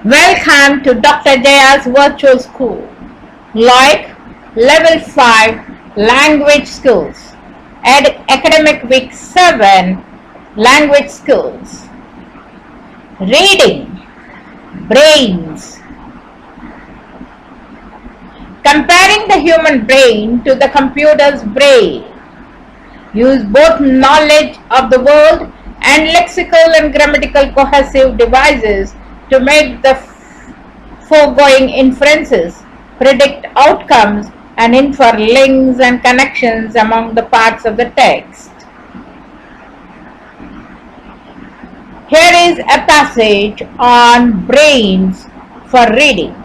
Welcome to Dr. Jaya's Virtual School, like Level 5 Language Skills, Academic Week 7 Language Skills. Reading, brains. Comparing the human brain to the computer's brain. Use both knowledge of the world and lexical and grammatical cohesive devices to make the foregoing inferences, predict outcomes, and infer links and connections among the parts of the text. Here is a passage on brains for reading.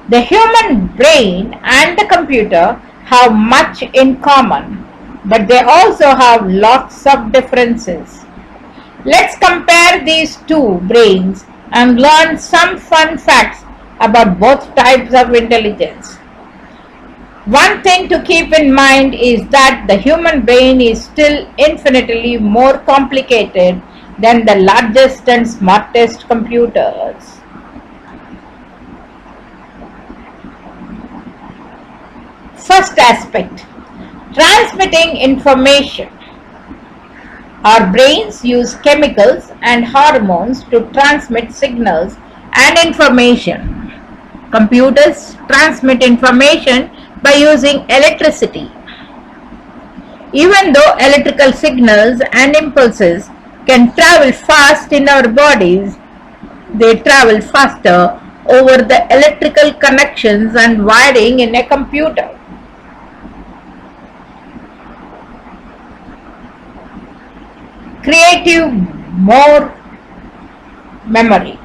The human brain and the computer have much in common, but they also have lots of differences. Let's compare these two brains and learn some fun facts about both types of intelligence. One thing to keep in mind is that the human brain is still infinitely more complicated than the largest and smartest computers. First aspect, transmitting information. Our brains use chemicals and hormones to transmit signals and information. Computers transmit information by using electricity. Even though electrical signals and impulses can travel fast in our bodies, they travel faster over the electrical connections and wiring in a computer. Creative more memory.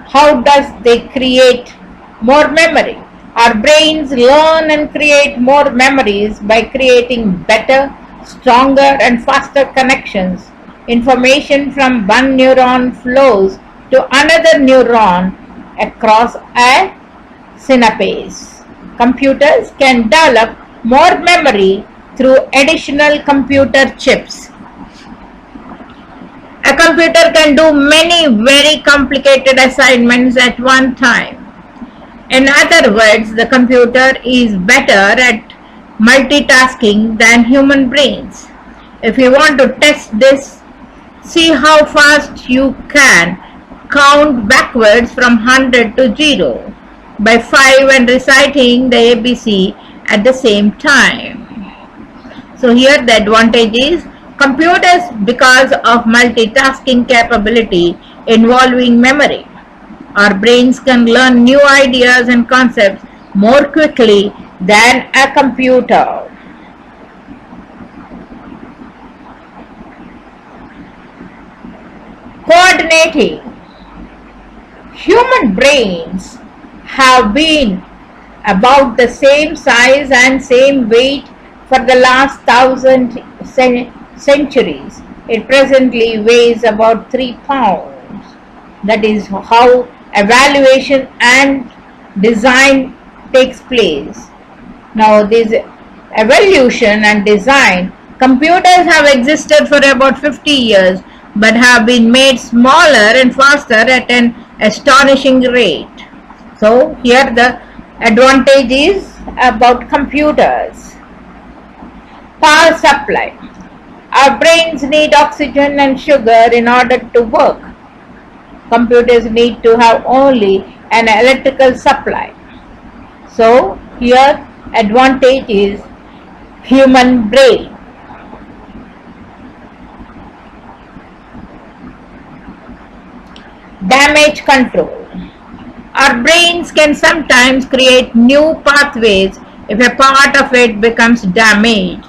How does they create more memory? Our brains learn and create more memories by creating better, stronger and faster connections. Information from one neuron flows to another neuron across a synapse. Computers can develop more memory through additional computer chips. A computer can do many very complicated assignments at one time. In other words, the computer is better at multitasking than human brains. If you want to test this, see how fast you can count backwards from 100 to 0 by 5 and reciting the ABC at the same time. So here the advantage is computers, because of multitasking capability involving memory. Our brains can learn new ideas and concepts more quickly than a computer. Coordinating. Human brains have been about the same size and same weight for the last 1,000 centuries. It presently weighs about 3 pounds. That is how evaluation and design takes place. Now this evolution and design, computers have existed for about 50 years but have been made smaller and faster at an astonishing rate. So here the advantage is about computers. Power supply. Our brains need oxygen and sugar in order to work. Computers need to have only an electrical supply. So here advantage is human brain. Damage control. Our brains can sometimes create new pathways if a part of it becomes damaged,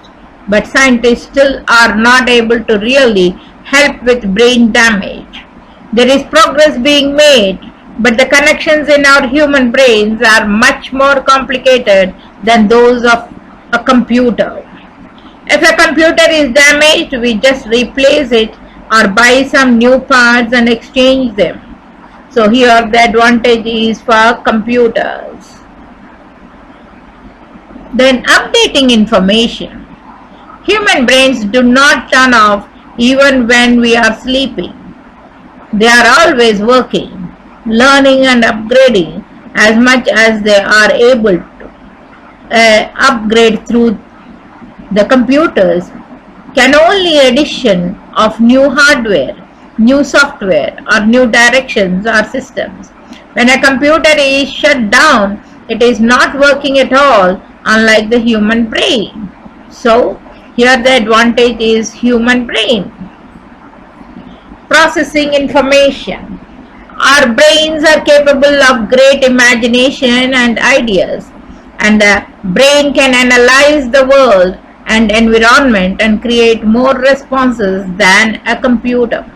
but scientists still are not able to really help with brain damage. There is progress being made, but the connections in our human brains are much more complicated than those of a computer. If a computer is damaged, we just replace it or buy some new parts and exchange them. So here the advantage is for computers. Then updating information. Human brains do not turn off even when we are sleeping. They are always working, learning and upgrading as much as they are able to upgrade through the computers can only addition of new hardware, new software or new directions or systems. When a computer is shut down, it is not working at all, unlike the human brain. So here the advantage is human brain. Processing information. Our brains are capable of great imagination and ideas, and the brain can analyze the world and environment and create more responses than a computer.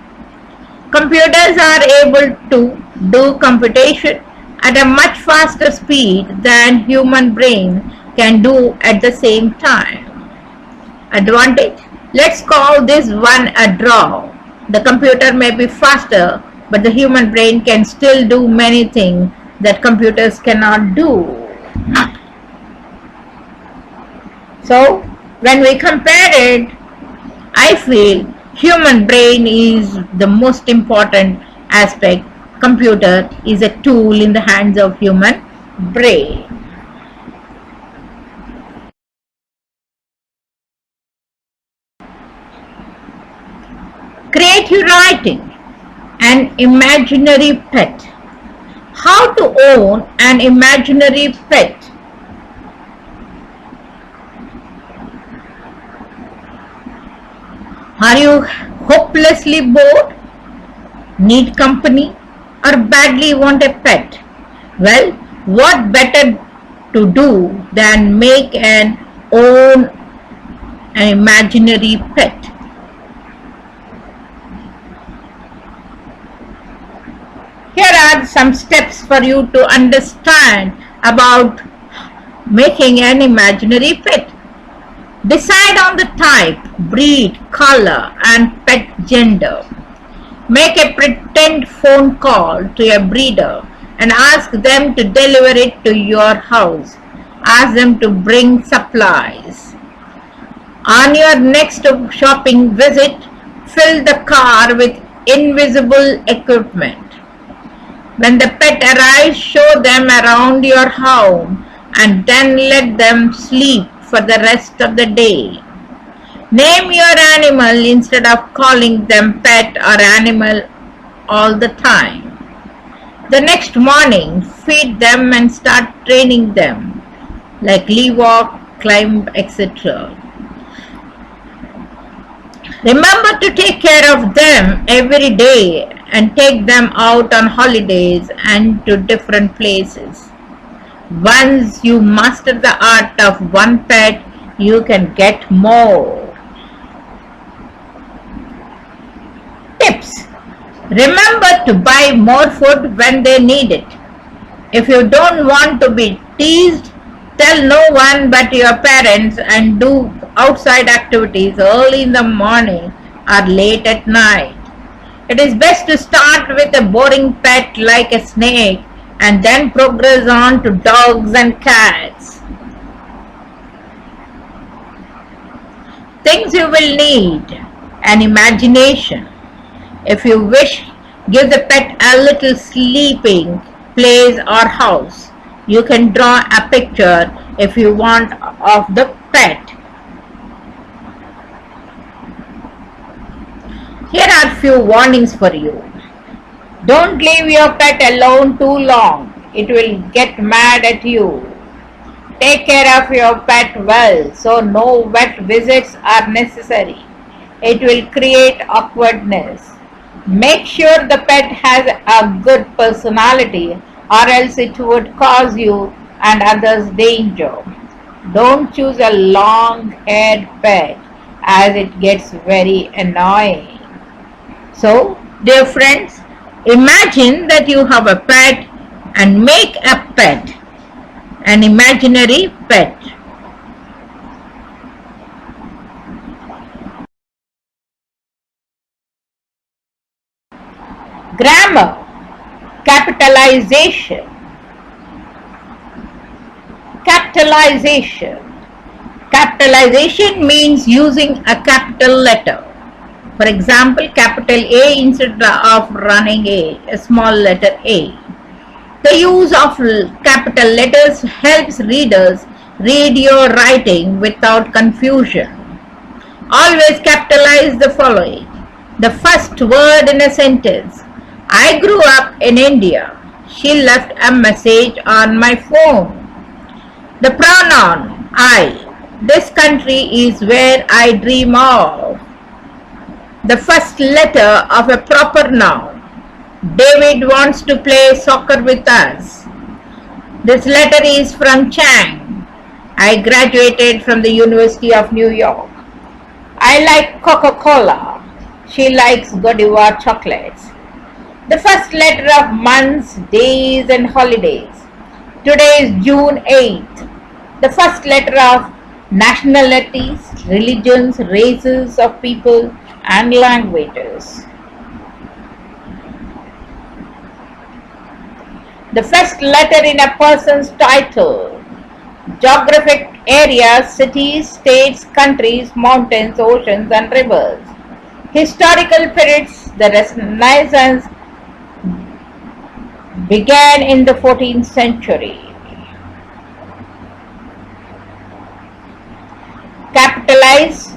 Computers are able to do computation at a much faster speed than human brain can do at the same time. Advantage. Let's call this one a draw. The computer may be faster, but the human brain can still do many things that computers cannot do. So when we compare it, I feel human brain is the most important aspect. Computer is a tool in the hands of human brain. Creative writing. An imaginary pet. How to own an imaginary pet. Are you hopelessly bored, need company, or badly want a pet? Well, what better to do than make and own an imaginary pet? Here are some steps for you to understand about making an imaginary pet. Decide on the type, breed, color, and pet gender. Make a pretend phone call to a breeder and ask them to deliver it to your house. Ask them to bring supplies. On your next shopping visit, fill the car with invisible equipment. When the pet arrives, show them around your home and then let them sleep for the rest of the day. Name your animal instead of calling them pet or animal all the time. The next morning, feed them and start training them, like leave walk, climb, etc. Remember to take care of them every day and take them out on holidays and to different places. Once you master the art of one pet, you can get more. Tips. Remember to buy more food when they need it. If you don't want to be teased, tell no one but your parents and do outside activities early in the morning or late at night. It is best to start with a boring pet like a snake and then progress on to dogs and cats. Things you will need. An imagination. If you wish, give the pet a little sleeping place or house. You can draw a picture if you want of the pet. Here are few warnings for you. Don't leave your pet alone too long. It will get mad at you. Take care of your pet well so no vet visits are necessary. It will create awkwardness. Make sure the pet has a good personality or else it would cause you and others danger. Don't choose a long-haired pet as it gets very annoying. So, dear friends, imagine that you have a pet and make a pet, an imaginary pet. Grammar. Capitalization. Capitalization. Capitalization means using a capital letter. For example, capital A instead of running a small letter A. The use of capital letters helps readers read your writing without confusion. Always capitalize the following. The first word in a sentence. I grew up in India. She left a message on my phone. The pronoun I. This country is where I dream of. The first letter of a proper noun. David wants to play soccer with us. This letter is from Chang. I graduated from the University of New York. I like Coca-Cola. She likes Godiva chocolates. The first letter of months, days and holidays. Today is June 8th. The first letter of nationalities, religions, races of people and languages. The first letter in a person's title. Geographic areas, cities, states, countries, mountains, oceans and rivers. Historical periods. The Renaissance began in the 14th century. Capitalize.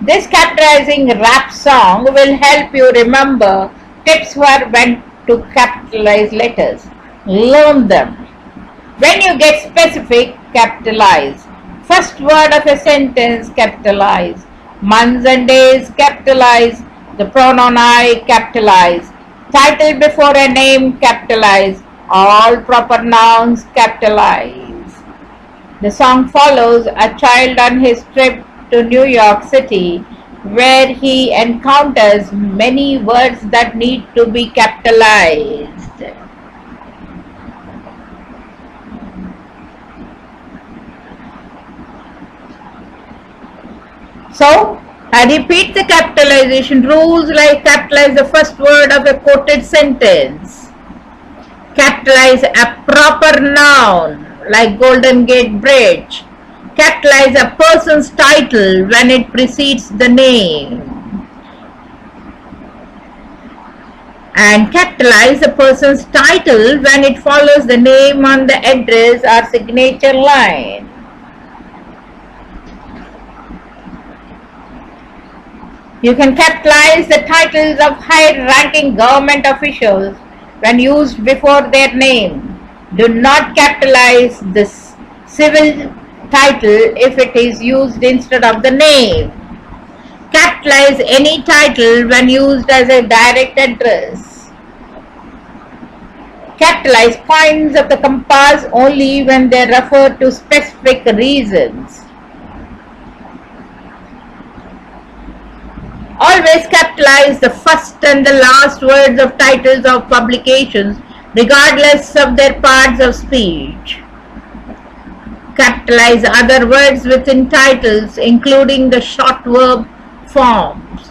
This capitalizing rap song will help you remember tips for when to capitalize letters. Learn them. When you get specific, capitalize. First word of a sentence, capitalize. Months and days, capitalize. The pronoun I, capitalize. Title before a name, capitalize. All proper nouns, capitalize. The song follows a child on his trip to New York City, where he encounters many words that need to be capitalized. So, I repeat the capitalization rules like capitalize the first word of a quoted sentence. Capitalize a proper noun like Golden Gate Bridge. Capitalize a person's title when it precedes the name. And capitalize a person's title when it follows the name on the address or signature line. You can capitalize the titles of high-ranking government officials when used before their name. Do not capitalize the civil title if it is used instead of the name. Capitalize any title when used as a direct address. Capitalize points of the compass only when they refer to specific reasons. Always capitalize the first and the last words of titles of publications, regardless of their parts of speech. Capitalize other words within titles, including the short verb forms,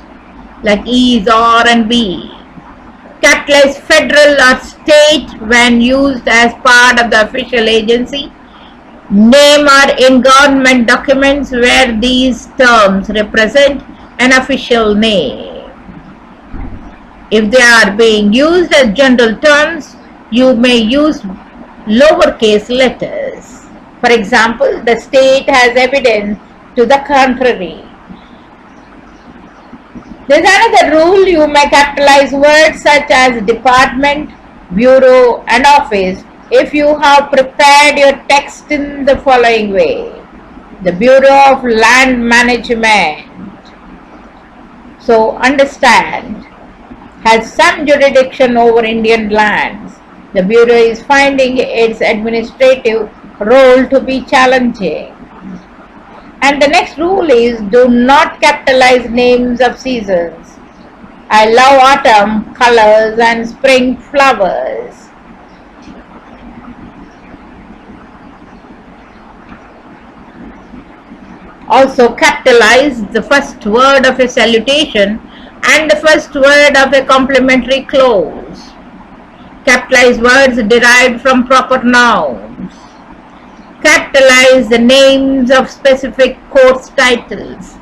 like is, or, and be. Capitalize federal or state when used as part of the official agency. Name or in government documents where these terms represent an official name. If they are being used as general terms, you may use lowercase letters. For example, the state has evidence to the contrary. There is another rule. You may capitalize words such as department, bureau and office if you have prepared your text in the following way. The Bureau of Land Management, so understand, has some jurisdiction over Indian lands. The Bureau is finding its administrative role to be challenging. And the next rule is do not capitalize names of seasons. I love autumn colors and spring flowers. Also capitalize the first word of a salutation and the first word of a complimentary clause. Capitalize words derived from proper nouns. Capitalize the names of specific course titles.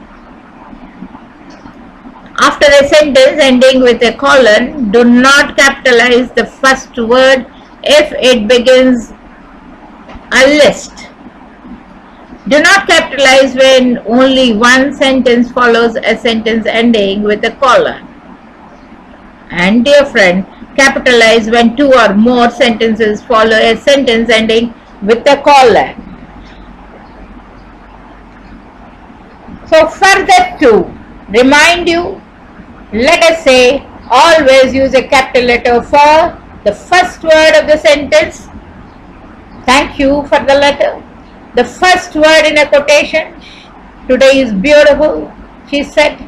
After a sentence ending with a colon, do not capitalize the first word if it begins a list. Do not capitalize when only one sentence follows a sentence ending with a colon. And dear friend, capitalize when two or more sentences follow a sentence ending with a colon. So further to remind you, let us say always use a capital letter for the first word of the sentence. Thank you for the letter. The first word in a quotation. Today is beautiful, she said.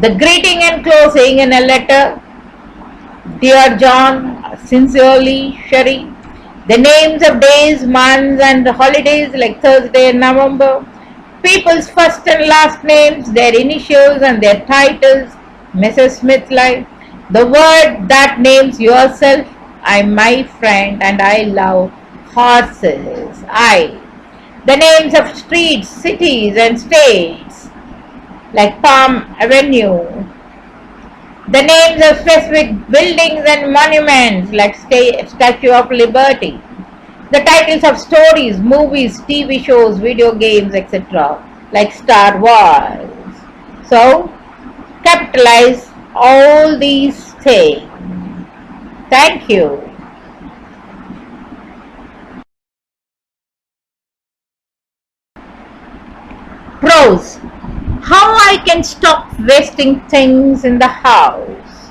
The greeting and closing in a letter. Dear John, sincerely, Sherry. The names of days, months and holidays like Thursday and November. People's first and last names, their initials and their titles. Mrs. Smith life. The word that names yourself. I'm my friend and I love horses. I. The names of streets, cities and states like Palm Avenue. The names of specific buildings and monuments like Statue of Liberty. The titles of stories, movies, TV shows, video games, etc. like Star Wars. So, capitalize all these things. Thank you. Pros. How I can stop wasting things in the house.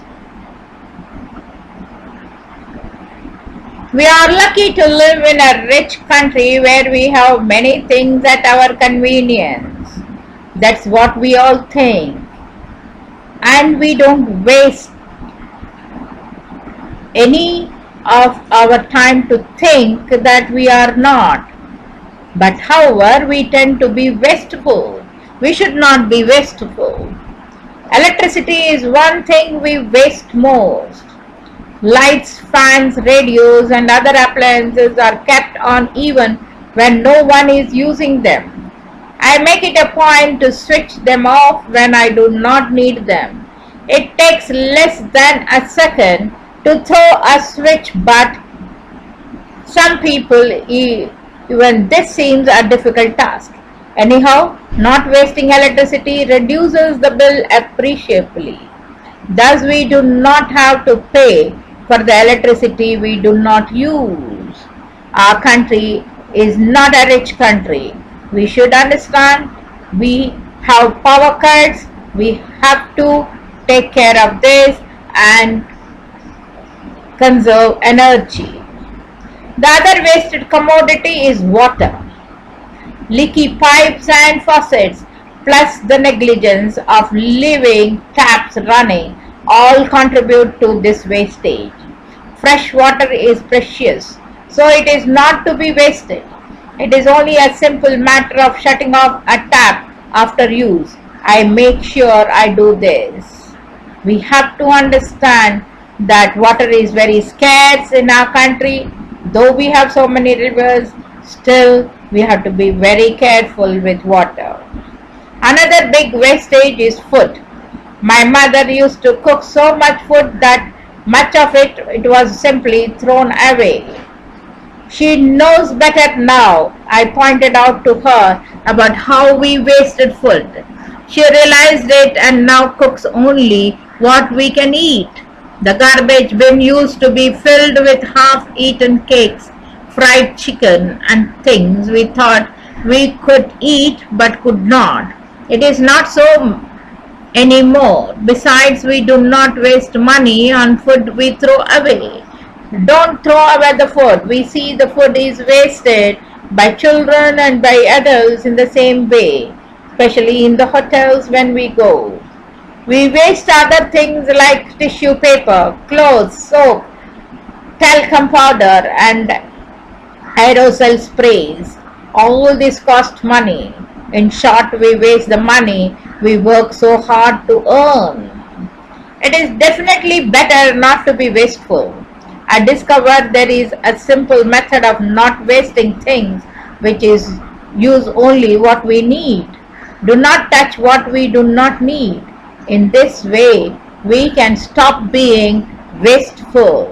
We are lucky to live in a rich country where we have many things at our convenience. That's what we all think. And we don't waste any of our time to think that we are not. But however, we tend to be wasteful. We should not be wasteful. Electricity is one thing we waste most. Lights, fans, radios and other appliances are kept on even when no one is using them. I make it a point to switch them off when I do not need them. It takes less than a second to throw a switch, but some people even this seems a difficult task. Anyhow, not wasting electricity reduces the bill appreciably. Thus, we do not have to pay for the electricity we do not use. Our country is not a rich country. We should understand we have power cuts. We have to take care of this and conserve energy. The other wasted commodity is water. Leaky pipes and faucets, plus the negligence of leaving taps running, all contribute to this wastage. Fresh water is precious, so it is not to be wasted. It is only a simple matter of shutting off a tap after use. I make sure I do this. We have to understand that water is very scarce in our country. Though we have so many rivers, still we have to be very careful with water. Another big wastage is food. My mother used to cook so much food that much of it was simply thrown away. She knows better now. I pointed out to her about how we wasted food. She realized it and now cooks only what we can eat. The garbage bin used to be filled with half-eaten cakes, fried chicken and things we thought we could eat but could not. It is not so anymore. Besides, we do not waste money on food we throw away. Don't throw away the food. We see the food is wasted by children and by adults in the same way, especially in the hotels when we go. We waste other things like tissue paper, clothes, soap, talcum powder and aerosol sprays. All this cost money. In short, we waste the money we work so hard to earn. It is definitely better not to be wasteful. I discovered there is a simple method of not wasting things, which is use only what we need. Do not touch what we do not need. In this way, we can stop being wasteful.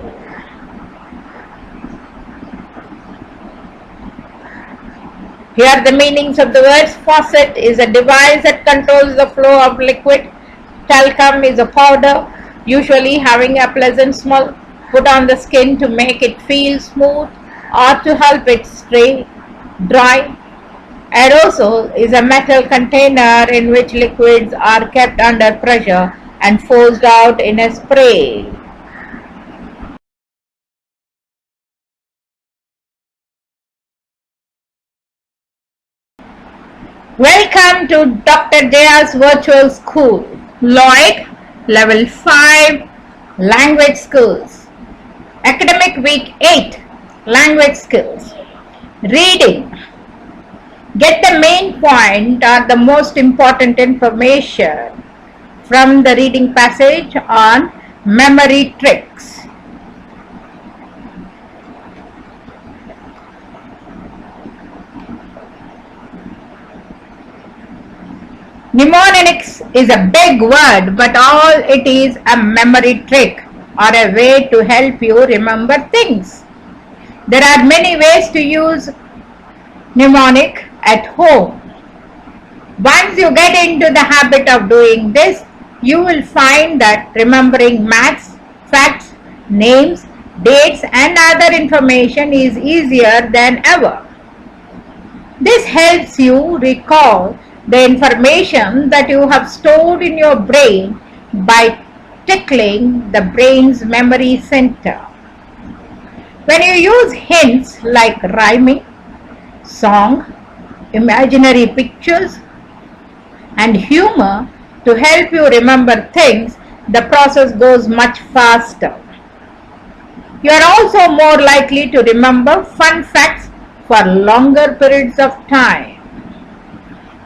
Here are the meanings of the words. Faucet is a device that controls the flow of liquid. Talcum is a powder, usually having a pleasant smell, put on the skin to make it feel smooth or to help it stay dry. Aerosol is a metal container in which liquids are kept under pressure and forced out in a spray. Welcome to Dr. Jaya's virtual school. Lloyd, level 5, language skills. Academic week 8, language skills. Reading. Get the main point or the most important information from the reading passage on memory tricks. Mnemonics is a big word, but all it is a memory trick or a way to help you remember things. There are many ways to use mnemonic at home. Once you get into the habit of doing this, you will find that remembering maths, facts, names, dates and other information is easier than ever. This helps you recall the information that you have stored in your brain by tickling the brain's memory center. When you use hints like rhyming, song, imaginary pictures, and humor to help you remember things, the process goes much faster. You are also more likely to remember fun facts for longer periods of time.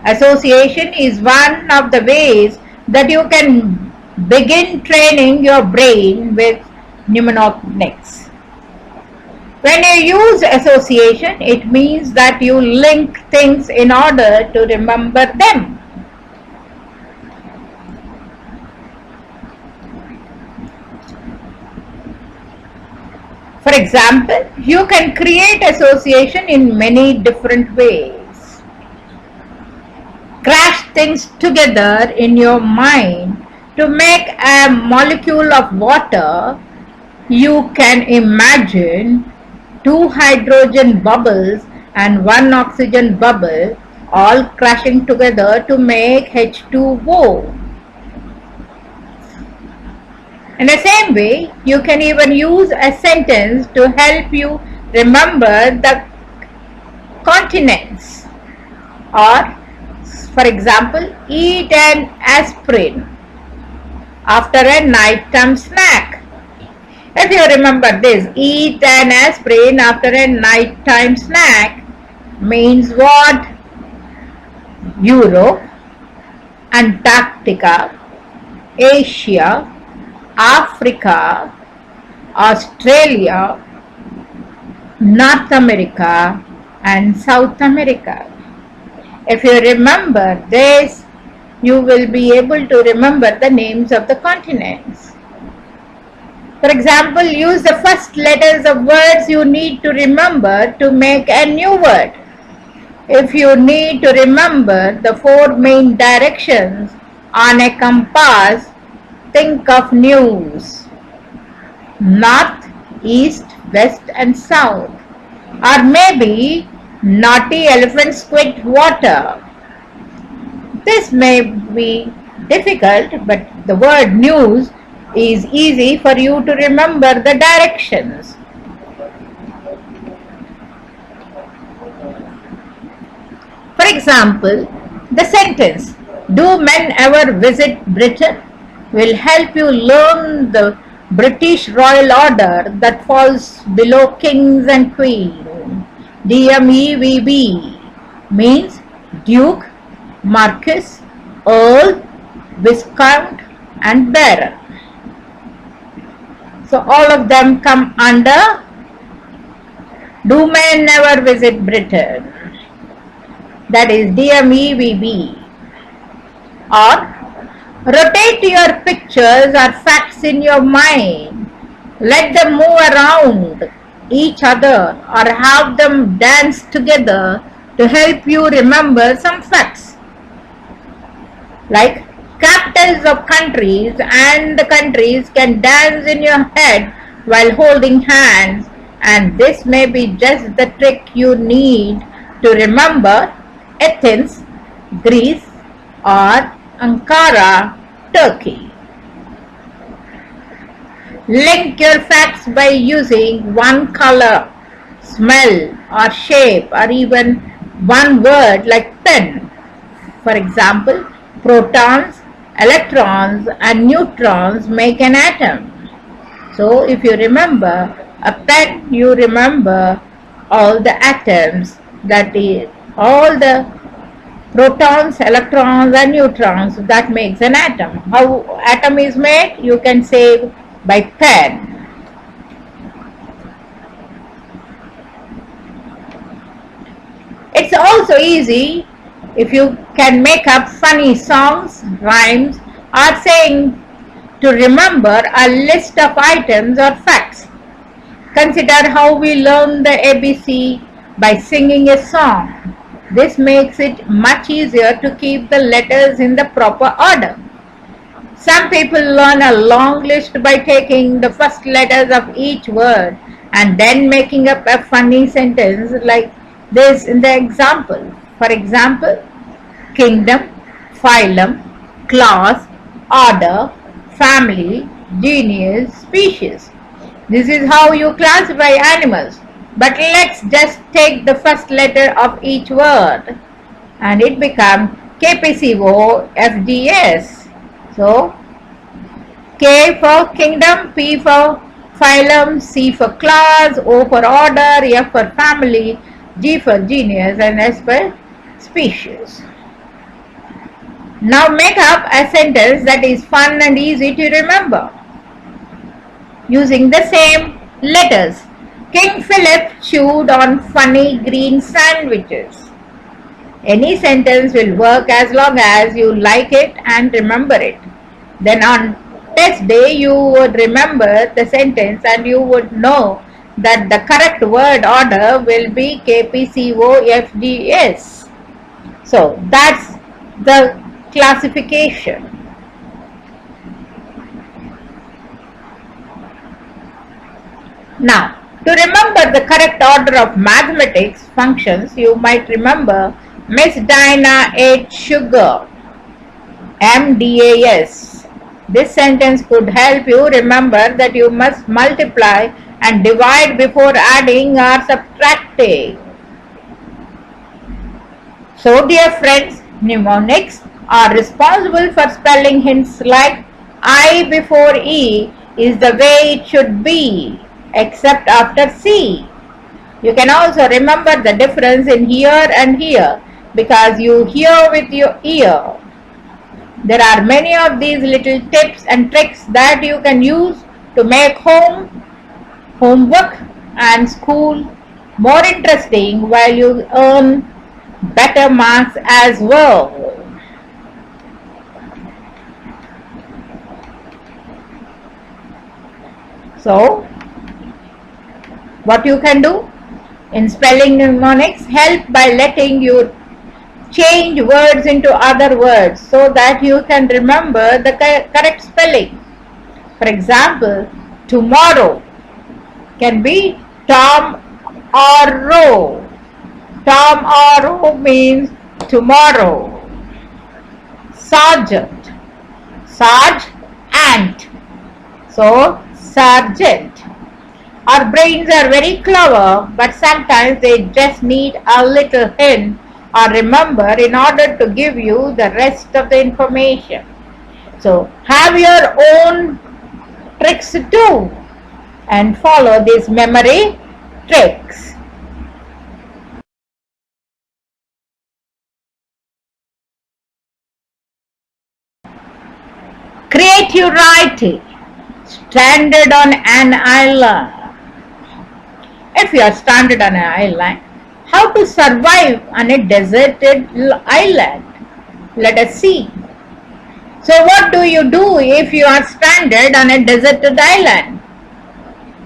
Association is one of the ways that you can begin training your brain with mnemonics. When you use association, it means that you link things in order to remember them. For example, you can create association in many different ways. Crash things together in your mind to make a molecule of water. You can imagine 2 hydrogen bubbles and 1 oxygen bubble all crashing together to make H2O. In the same way, you can even use a sentence to help you remember the continents. Or, for example, eat an aspirin after a nighttime snack. If you remember this, eat an aspirin after a nighttime snack means what? Europe, Antarctica, Asia, Africa, Australia, North America, and South America. If you remember this, you will be able to remember the names of the continents. For example, use the first letters of words you need to remember to make a new word. If you need to remember the 4 main directions on a compass, think of news, north, east, west and south. Or maybe naughty elephants quit water. This may be difficult, but the word news is easy for you to remember the directions. For example, the sentence, "Do men ever visit Britain?" will help you learn the British royal order that falls below kings and queens. DMEVB means Duke, Marquis, Earl, Viscount and Baron. So all of them come under "Do men never visit Britain?" That is DMEVB. Or Rotate your pictures or facts in your mind. Let them move around each other or have them dance together to help you remember some facts. Like capitals of countries and the countries can dance in your head while holding hands, and this may be just the trick you need to remember Athens, Greece, or Ankara, Turkey. Link your facts by using one color, smell, or shape, or even one word like pen. For example, protons, electrons, and neutrons make an atom. So if you remember a pen, you remember all the atoms, that is, all the protons, electrons, and neutrons, that makes an atom. How atom is made? You can say by pen. It's also easy if you can make up funny songs, rhymes, or saying to remember a list of items or facts. Consider how we learn the ABC by singing a song. This makes it much easier to keep the letters in the proper order. Some people learn a long list by taking the first letters of each word and then making up a funny sentence like this in the example. For example, kingdom, phylum, class, order, family, genus, species. This is how you classify animals. But let's just take the first letter of each word and it becomes KPCOFDS. So, K for kingdom, P for phylum, C for class, O for order, F for family, G for genus, and S for species. Now make up a sentence that is fun and easy to remember using the same letters. King Philip chewed on funny green sandwiches. Any sentence will work as long as you like it and remember it. Then on test day you would remember the sentence and you would know that the correct word order will be KPCOFDS. So that's the classification. Now, to remember the correct order of mathematics functions, you might remember Miss Dinah ate sugar. MDAS. This sentence could help you remember that you must multiply and divide before adding or subtracting. So, dear friends, mnemonics are responsible for spelling hints like I before E is the way it should be, except after C. You can also remember the difference in here and here because you hear with your ear. There are many of these little tips and tricks that you can use to make homework and school more interesting while you earn better marks as well. So, what you can do in spelling mnemonics, help by letting you change words into other words so that you can remember the correct spelling. For example, tomorrow can be Tom or row. Tom or row means tomorrow. Sergeant, Sarge, ant. So, sergeant. Our brains are very clever, but sometimes they just need a little hint or remember in order to give you the rest of the information. So have your own tricks too and follow these memory tricks. Creative writing. Stranded on an island. If you are stranded on an island, how to survive on a deserted island? Let us see. So what do you do if you are stranded on a deserted island?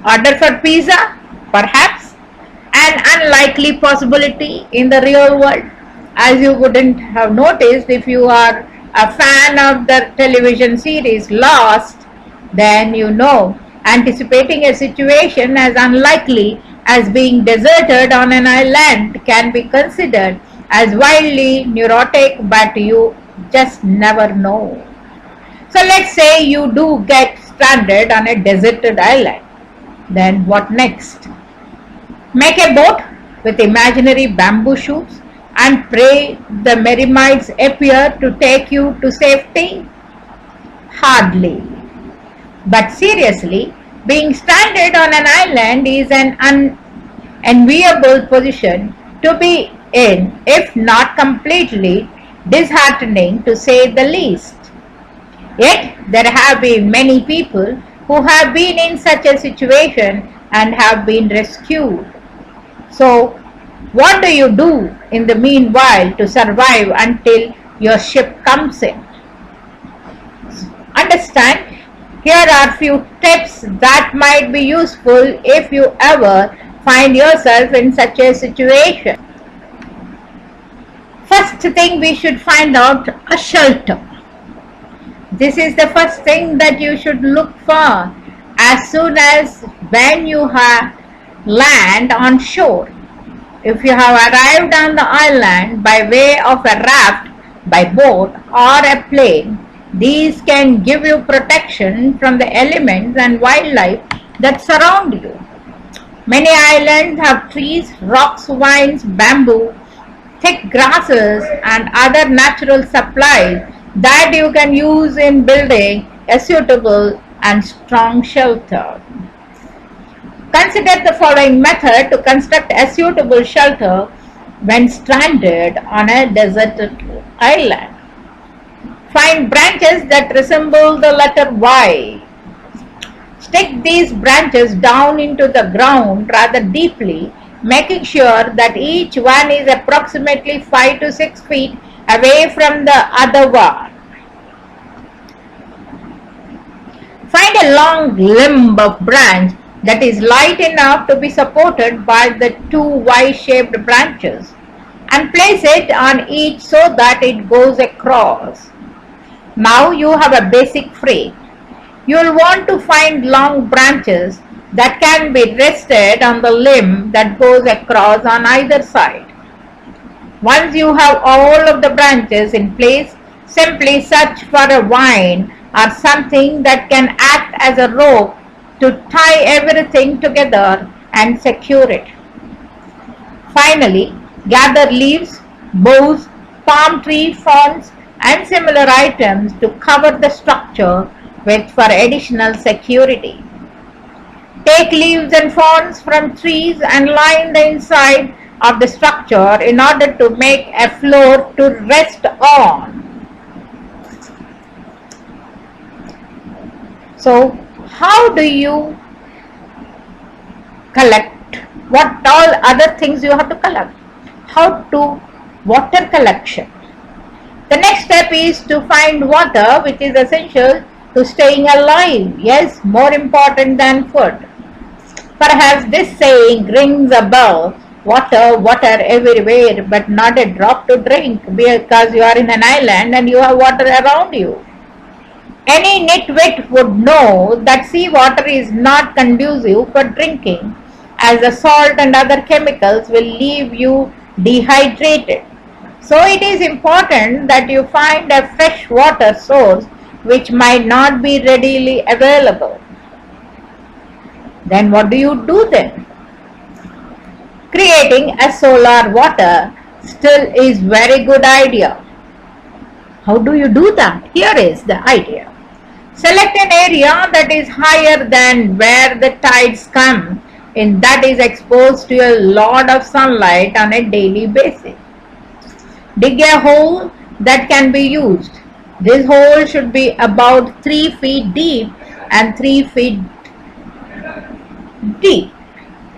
Order for pizza? Perhaps. An unlikely possibility in the real world, as you wouldn't have noticed if you are a fan of the television series Lost. Then you know, anticipating a situation as unlikely as being deserted on an island can be considered as wildly neurotic, but you just never know. So let's say you do get stranded on a deserted island. Then what next? Make a boat with imaginary bamboo shoots and pray the mermaids appear to take you to safety? Hardly. But seriously, being stranded on an island is an unenviable position to be in, if not completely disheartening to say the least. Yet, there have been many people who have been in such a situation and have been rescued. So, what do you do in the meanwhile to survive until your ship comes in? Understand, here are few tips that might be useful if you ever find yourself in such a situation. First thing, we should find out a shelter. This is the first thing that you should look for as soon as when you have land on shore. If you have arrived on the island by way of a raft, by boat or a plane, these can give you protection from the elements and wildlife that surround you. Many islands have trees, rocks, vines, bamboo, thick grasses and other natural supplies that you can use in building a suitable and strong shelter. Consider the following method to construct a suitable shelter when stranded on a deserted island. Find branches that resemble the letter Y. Stick these branches down into the ground rather deeply, making sure that each one is approximately 5 to 6 feet away from the other one. Find a long limb of branch that is light enough to be supported by the two Y-shaped branches and place it on each so that it goes across. Now you have a basic frame. You will want to find long branches that can be rested on the limb that goes across on either side. Once you have all of the branches in place, simply search for a vine or something that can act as a rope to tie everything together and secure it. Finally, gather leaves, boughs, palm tree fronds and similar items to cover the structure with for additional security. Take leaves and fronds from trees and line the inside of the structure in order to make a floor to rest on. So, how do you collect? What all other things you have to collect? How to water collection? The next step is to find water, which is essential to staying alive. Yes, more important than food. Perhaps this saying rings a bell. Water, water everywhere, but not a drop to drink, because you are in an island and you have water around you. Any nitwit would know that seawater is not conducive for drinking, as the salt and other chemicals will leave you dehydrated. So it is important that you find a fresh water source which might not be readily available. Then what do you do then? Creating a solar water still is very good idea. How do you do that? Here is the idea. Select an area that is higher than where the tides come in, that is exposed to a lot of sunlight on a daily basis. Dig a hole that can be used. This hole should be about 3 feet deep and 3 feet deep.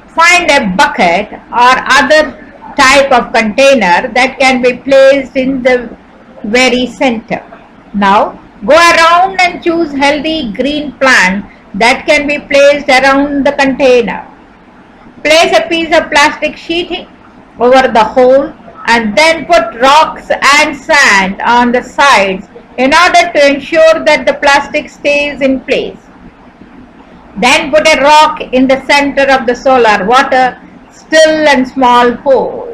Find a bucket or other type of container that can be placed in the very center. Now Go around and choose healthy green plant that can be placed around the container. Place a piece of plastic sheeting over the hole and then put rocks and sand on the sides in order to ensure that the plastic stays in place. Then put a rock in the center of the solar water, still and small hole.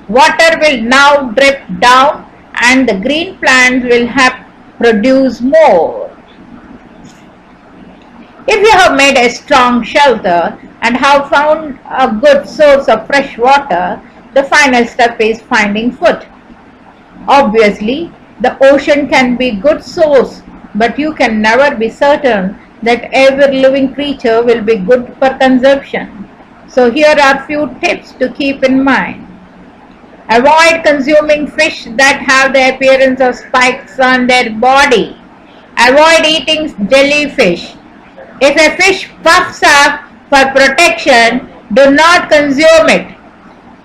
Water will now drip down and the green plants will have produce more. If you have made a strong shelter and have found a good source of fresh water, the final step is finding food. Obviously, the ocean can be a good source, but you can never be certain that every living creature will be good for consumption. So here are few tips to keep in mind. Avoid consuming fish that have the appearance of spikes on their body. Avoid eating jellyfish. If a fish puffs up for protection, do not consume it.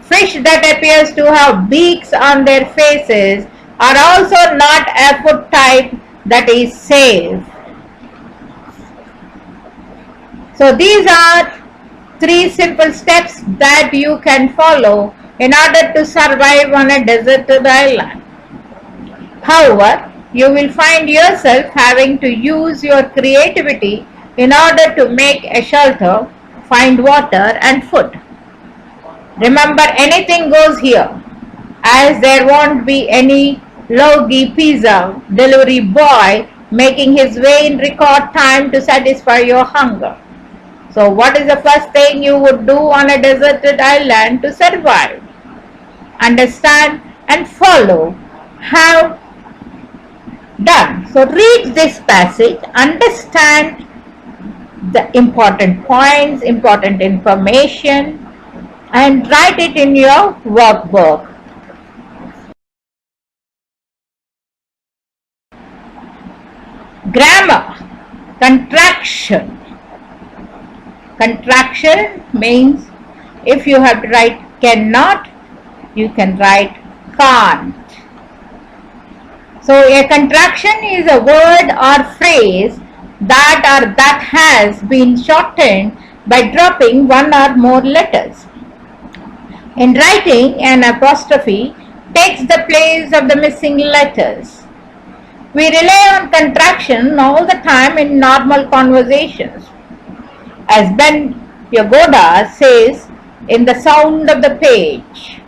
Fish that appears to have beaks on their faces are also not a food type that is safe. So these are 3 simple steps that you can follow in order to survive on a deserted island. However, you will find yourself having to use your creativity in order to make a shelter, find water and food. Remember, anything goes here, as there won't be any logy pizza delivery boy making his way in record time to satisfy your hunger. So what is the first thing you would do on a deserted island to survive? Understand and follow how done. So read this passage, understand the important points, important information, and write it in your workbook. Grammar. Contraction. Contraction means if you have to write cannot, you can write can't. So a contraction is a word or phrase that has been shortened by dropping one or more letters. In writing, an apostrophe takes the place of the missing letters. We rely on contraction all the time in normal conversations. As Ben Yagoda says in The Sound of the Page,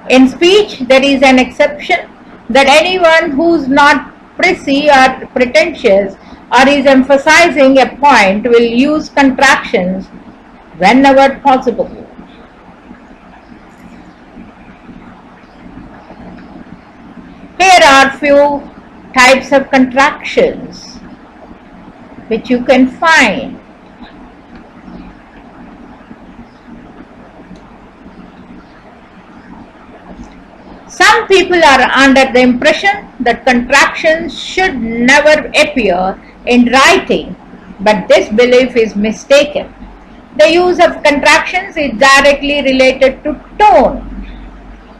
in speech there is an exception that anyone who's not prissy or pretentious or is emphasizing a point will use contractions whenever possible. Here are few types of contractions which you can find. Some people are under the impression that contractions should never appear in writing, but this belief is mistaken. The use of contractions is directly related to tone.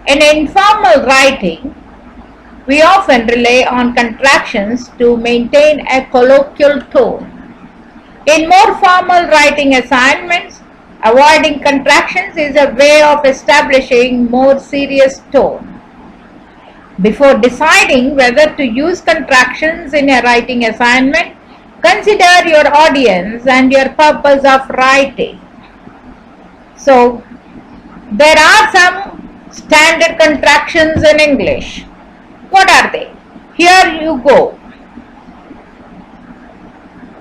In informal writing, we often rely on contractions to maintain a colloquial tone. In more formal writing assignments, avoiding contractions is a way of establishing more serious tone. Before deciding whether to use contractions in a writing assignment, consider your audience and your purpose of writing. So, there are some standard contractions in English. What are they? Here you go.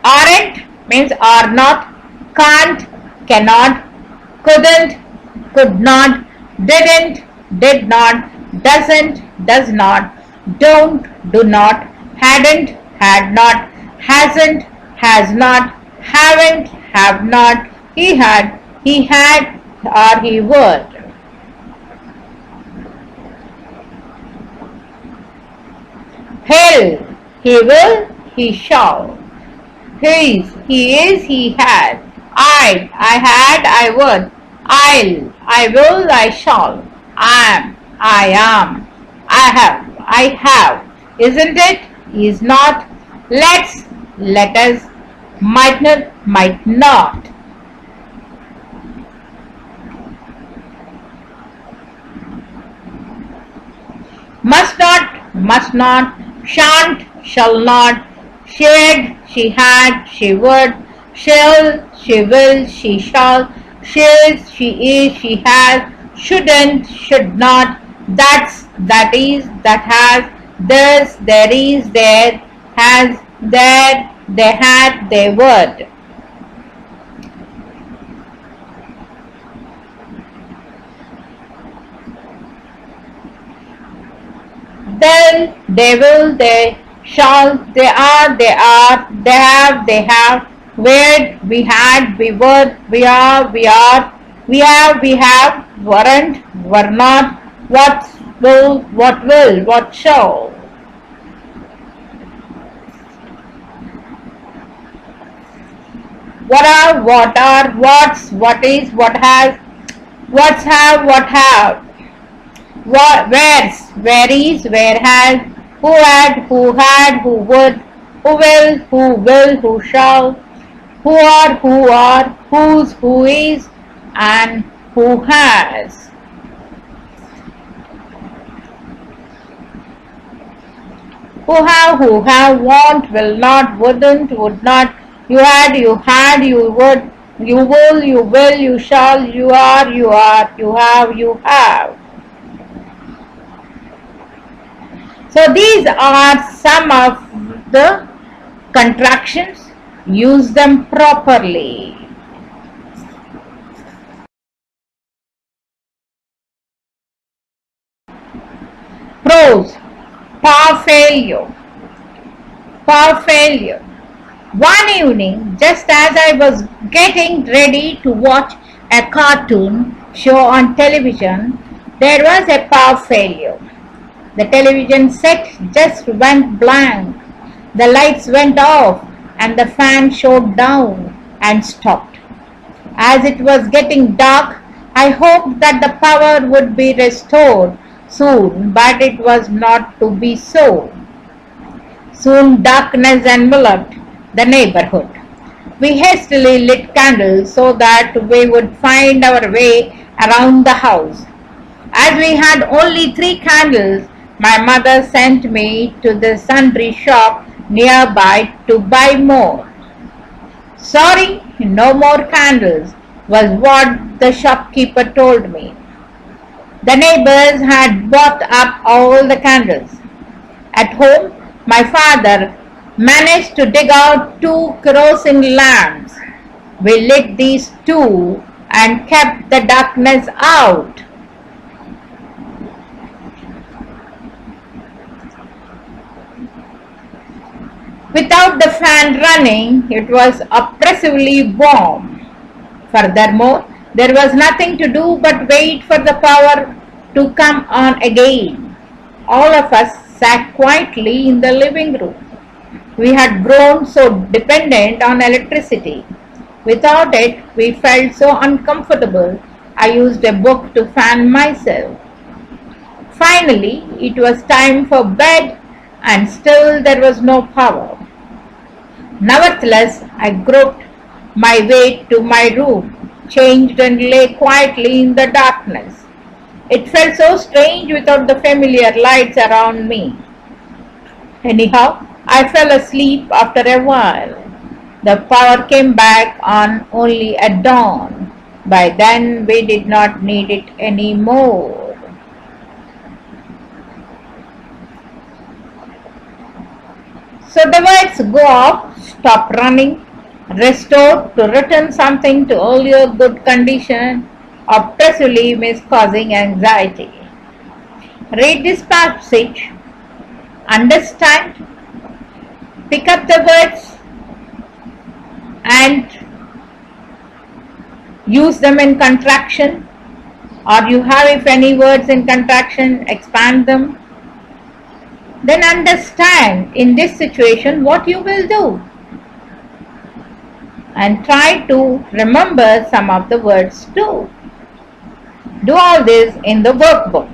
Aren't means are not, can't, cannot, couldn't, could not, didn't, did not, doesn't, does not, don't, do not, hadn't, had not, hasn't, has not, haven't, have not, he had, or he would. He'll, he will, he shall. He is, he had. I had, I would. I will, I shall. I am, I am. I have, Isn't it? Is not. Let's, let us, might not, might not. Must not, shan't, shall not, shared, she had, she would, shall, she will, she shall, she is, she is, she has, shouldn't, should not, that's, that is, that has, this, there is, there, has, there, they had, they would. They'll, they will, they shall, they are, they have, were, we had, we were, we are, we have, weren't, were not, what will, what shall. What are, what's, what is, what has, what's have, what have. What, where's, where is, where has, who had, who would, who shall, who are, whose, who is, and who has. Who have, won't, will not, wouldn't, would not, you had, you would, you will, you shall, you are, you have, you have. So these are some of the contractions. Use them properly. Pros. Power failure. Power failure. One evening, just as I was getting ready to watch a cartoon show on television, there was a power failure. The television set just went blank. The lights went off and the fan shut down and stopped. As it was getting dark, I hoped that the power would be restored soon, but it was not to be so. Soon darkness enveloped the neighborhood. We hastily lit candles so that we would find our way around the house. As we had only 3 candles, my mother sent me to the sundry shop nearby to buy more. Sorry, no more candles, was what the shopkeeper told me. The neighbors had bought up all the candles. At home, my father managed to dig out 2 kerosene lamps. We lit these 2 and kept the darkness out. Without the fan running, it was oppressively warm. Furthermore, there was nothing to do but wait for the power to come on again. All of us sat quietly in the living room. We had grown so dependent on electricity. Without it, we felt so uncomfortable. I used a book to fan myself. Finally, it was time for bed, and still there was no power. Nevertheless, I groped my way to my room, changed and lay quietly in the darkness. It felt so strange without the familiar lights around me. Anyhow, I fell asleep after a while. The power came back on only at dawn. By then, we did not need it anymore. So the words go off, stop running, restore, to return something to earlier good condition, oppressively means causing anxiety. Read this passage, understand, pick up the words and use them in contraction, or you have, if any words in contraction, expand them. Then understand in this situation what you will do, and try to remember some of the words too. Do all this in the workbook.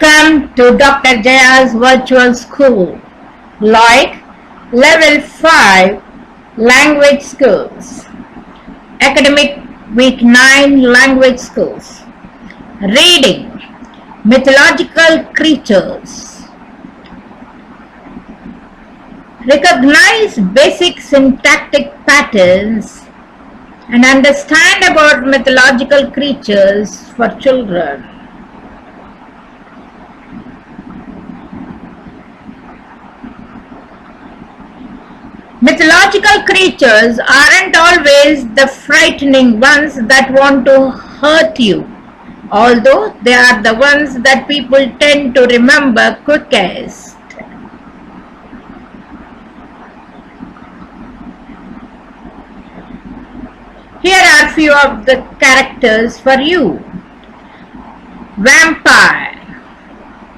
Welcome to Dr. Jaya's virtual school, like Level 5 Language Skills, Academic Week 9 Language Skills. Reading Mythological Creatures. Recognize basic syntactic patterns and understand about mythological creatures for children. Mythological creatures aren't always the frightening ones that want to hurt you, although they are the ones that people tend to remember quickest. Here are few of the characters for you. Vampire.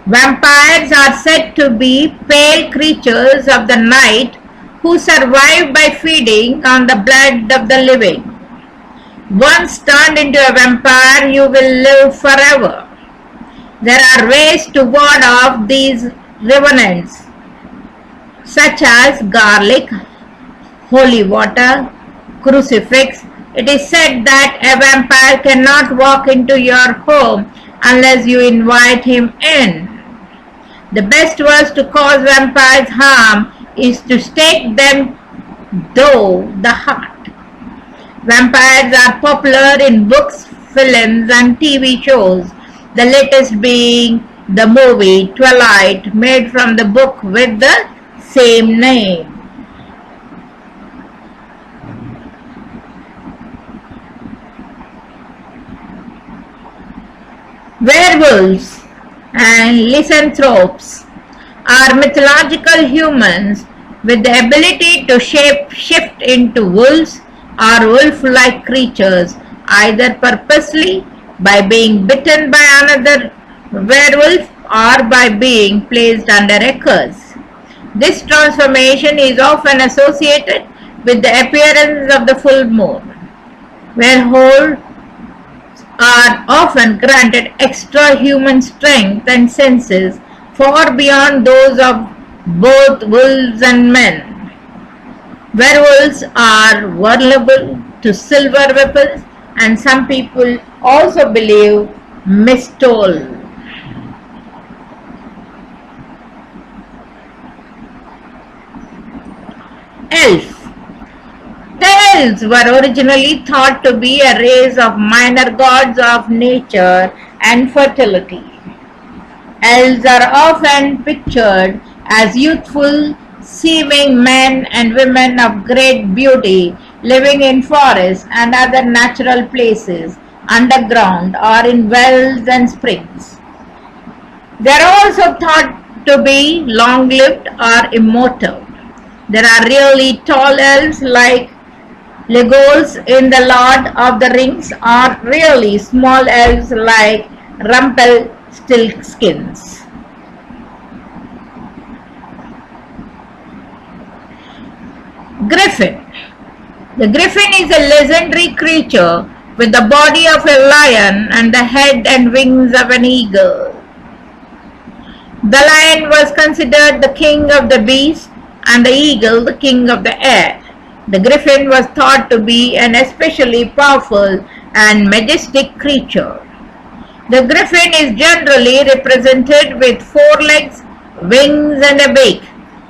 Vampires are said to be pale creatures of the night who survive by feeding on the blood of the living. Once turned into a vampire, you will live forever. There are ways to ward off these revenants, such as garlic, holy water, crucifix. It is said that a vampire cannot walk into your home unless you invite him in. The best ways to cause vampires harm is to stake them through the heart. Vampires are popular in books, films and TV shows, the latest being the movie Twilight, made from the book with the same name. Werewolves and lycanthropes are mythological humans with the ability to shift into wolves or wolf-like creatures, either purposely by being bitten by another werewolf or by being placed under a curse. This transformation is often associated with the appearance of the full moon. Werewolves are often granted extra human strength and senses far beyond those of both wolves and men. Werewolves are vulnerable to silver weapons, and some people also believe Mistol. Elf. The elves were originally thought to be a race of minor gods of nature and fertility. Elves are often pictured as youthful seeming men and women of great beauty living in forests and other natural places, underground or in wells and springs. They are also thought to be long-lived or immortal. There are really tall elves like Legolas in The Lord of the Rings, or really small elves like Rumpelstiltskins. Griffin. The griffin is a legendary creature with the body of a lion and the head and wings of an eagle. The lion was considered the king of the beasts and the eagle the king of the air. The griffin was thought to be an especially powerful and majestic creature. The griffin is generally represented with 4 legs, wings and a beak,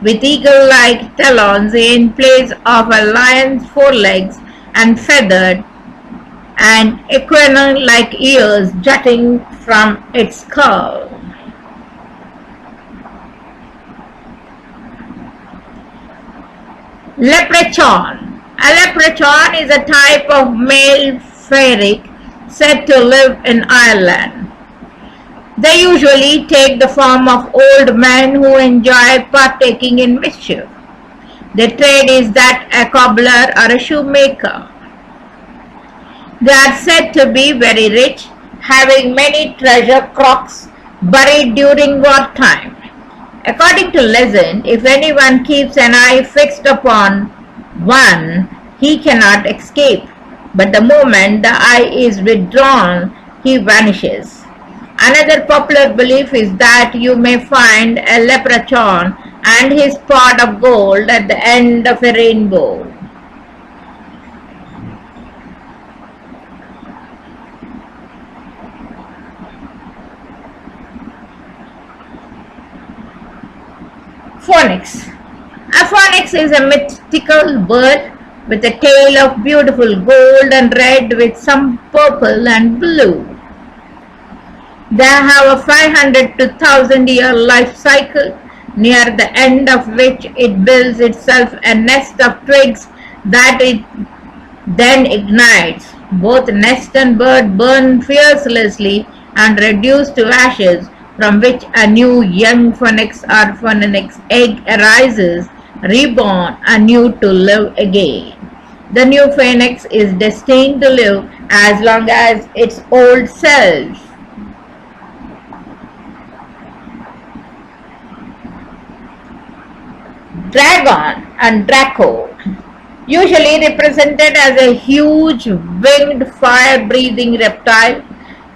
with eagle-like talons in place of a lion's 4 legs, and feathered and equine-like ears jutting from its skull. Leprechaun. A leprechaun is a type of male fairy said to live in Ireland. They usually take the form of old men who enjoy partaking in mischief. Their trade is that a cobbler or a shoemaker. They are said to be very rich, having many treasure crocks buried during wartime. According to legend, if anyone keeps an eye fixed upon one, he cannot escape, but the moment the eye is withdrawn, he vanishes. Another popular belief is that you may find a leprechaun and his pot of gold at the end of a rainbow. Phoenix. A phoenix is a mythical bird with a tail of beautiful gold and red with some purple and blue. They have a 500 to 1000 year life cycle, near the end of which it builds itself a nest of twigs that it then ignites. Both nest and bird burn fiercely and reduce to ashes, from which a new young phoenix or phoenix egg arises, reborn anew to live again. The new phoenix is destined to live as long as its old self. Dragon and Draco, usually represented as a huge winged fire-breathing reptile.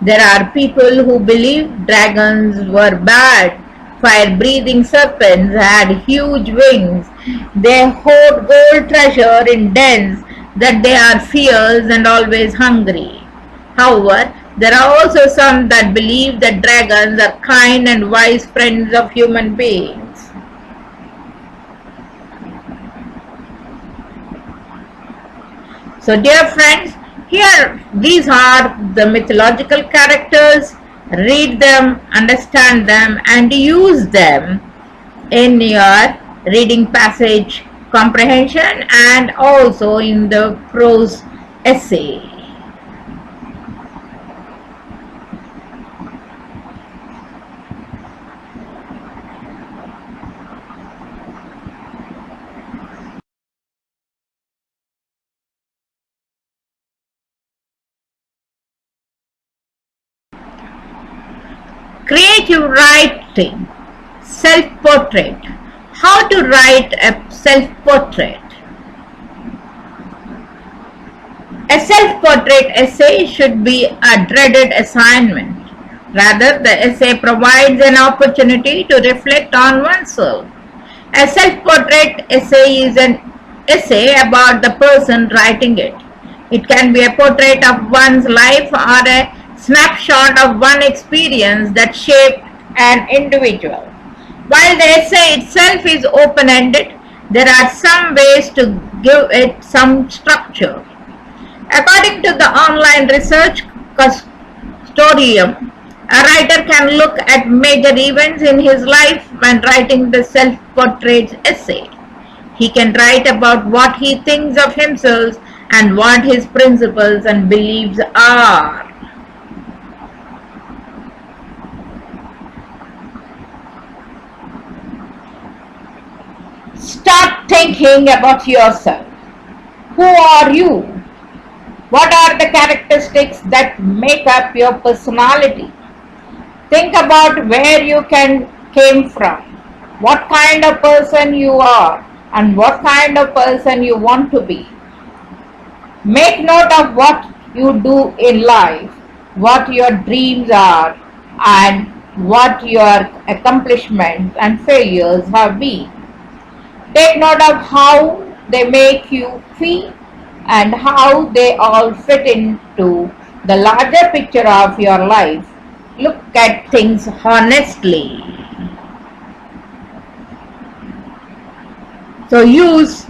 There are people who believe dragons were bad. Fire-breathing serpents had huge wings. They hoard gold treasure in dens, that they are fierce and always hungry. However, there are also some that believe that dragons are kind and wise friends of human beings. So dear friends, here these are the mythological characters. Read them, understand them, and use them in your reading passage comprehension and also in the prose essay. Creative writing, self-portrait. How to write a self-portrait? A self-portrait essay should be a dreaded assignment. Rather, the essay provides an opportunity to reflect on oneself. A self-portrait essay is an essay about the person writing it. It can be a portrait of one's life or a snapshot of one experience that shaped an individual. While the essay itself is open-ended, there are some ways to give it some structure. According to the online research consortium, a writer can look at major events in his life when writing the self-portrait essay. He can write about what he thinks of himself and what his principles and beliefs are. Start thinking about yourself. Who are you? What are the characteristics that make up your personality? Think about where you came from, what kind of person you are, and what kind of person you want to be. Make note of what you do in life, what your dreams are, and what your accomplishments and failures have been. Take note of how they make you feel and how they all fit into the larger picture of your life. Look at things honestly. So use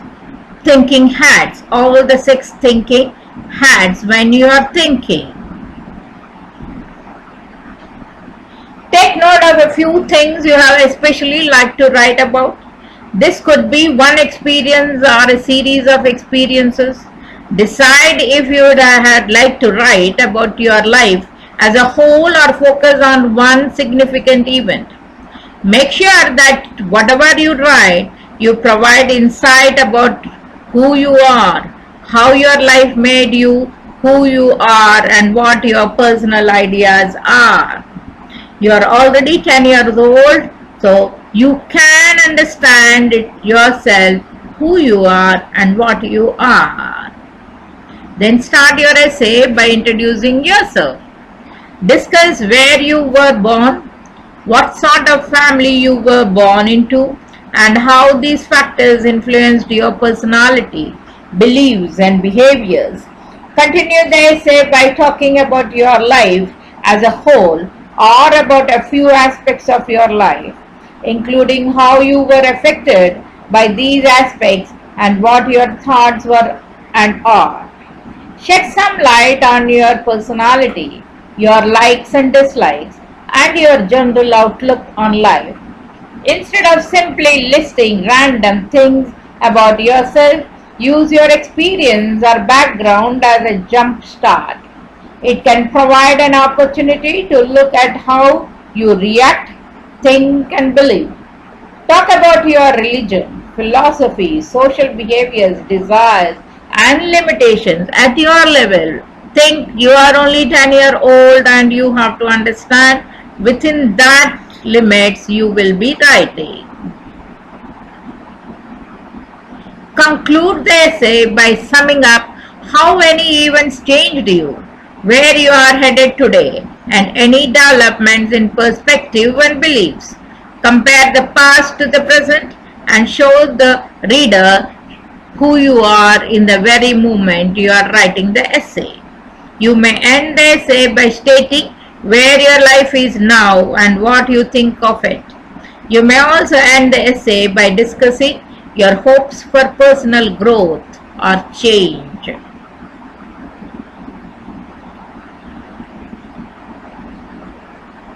thinking hats, all the 6 thinking hats when you are thinking. Take note of a few things you have especially like to write about. This could be one experience or a series of experiences. Decide if you would like to write about your life as a whole or focus on one significant event. Make sure that whatever you write, you provide insight about who you are, how your life made you who you are, and what your personal ideas are. You are already 10 years old, so you can understand it yourself, who you are and what you are. Then start your essay by introducing yourself. Discuss where you were born, what sort of family you were born into, and how these factors influenced your personality, beliefs, and behaviors. Continue the essay by talking about your life as a whole or about a few aspects of your life, including how you were affected by these aspects and what your thoughts were and are. Shed some light on your personality, your likes and dislikes, and your general outlook on life. Instead of simply listing random things about yourself, use your experience or background as a jump start. It can provide an opportunity to look at how you react, think, and believe. Talk about your religion, philosophy, social behaviors, desires, and limitations at your level. Think you are only 10-year-old and you have to understand within that limits you will be writing. Conclude the essay by summing up how any events changed you, where you are headed today, and any developments in perspective and beliefs. Compare the past to the present and show the reader who you are in the very moment you are writing the essay. You may end the essay by stating where your life is now and what you think of it. You may also end the essay by discussing your hopes for personal growth or change.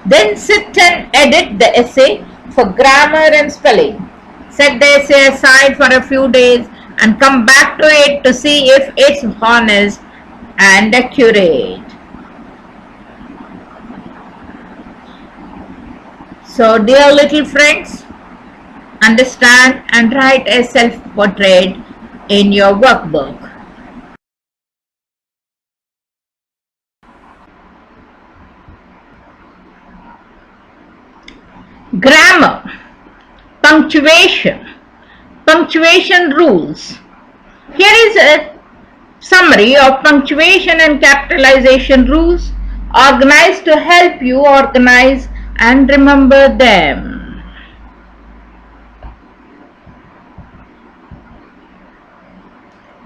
Then sit and edit the essay for grammar and spelling. Set the essay aside for a few days and come back to it to see if it's honest and accurate. So, dear little friends, understand and write a self-portrait in your workbook. Grammar, punctuation, punctuation rules. Here is a summary of punctuation and capitalization rules organized to help you organize and remember them.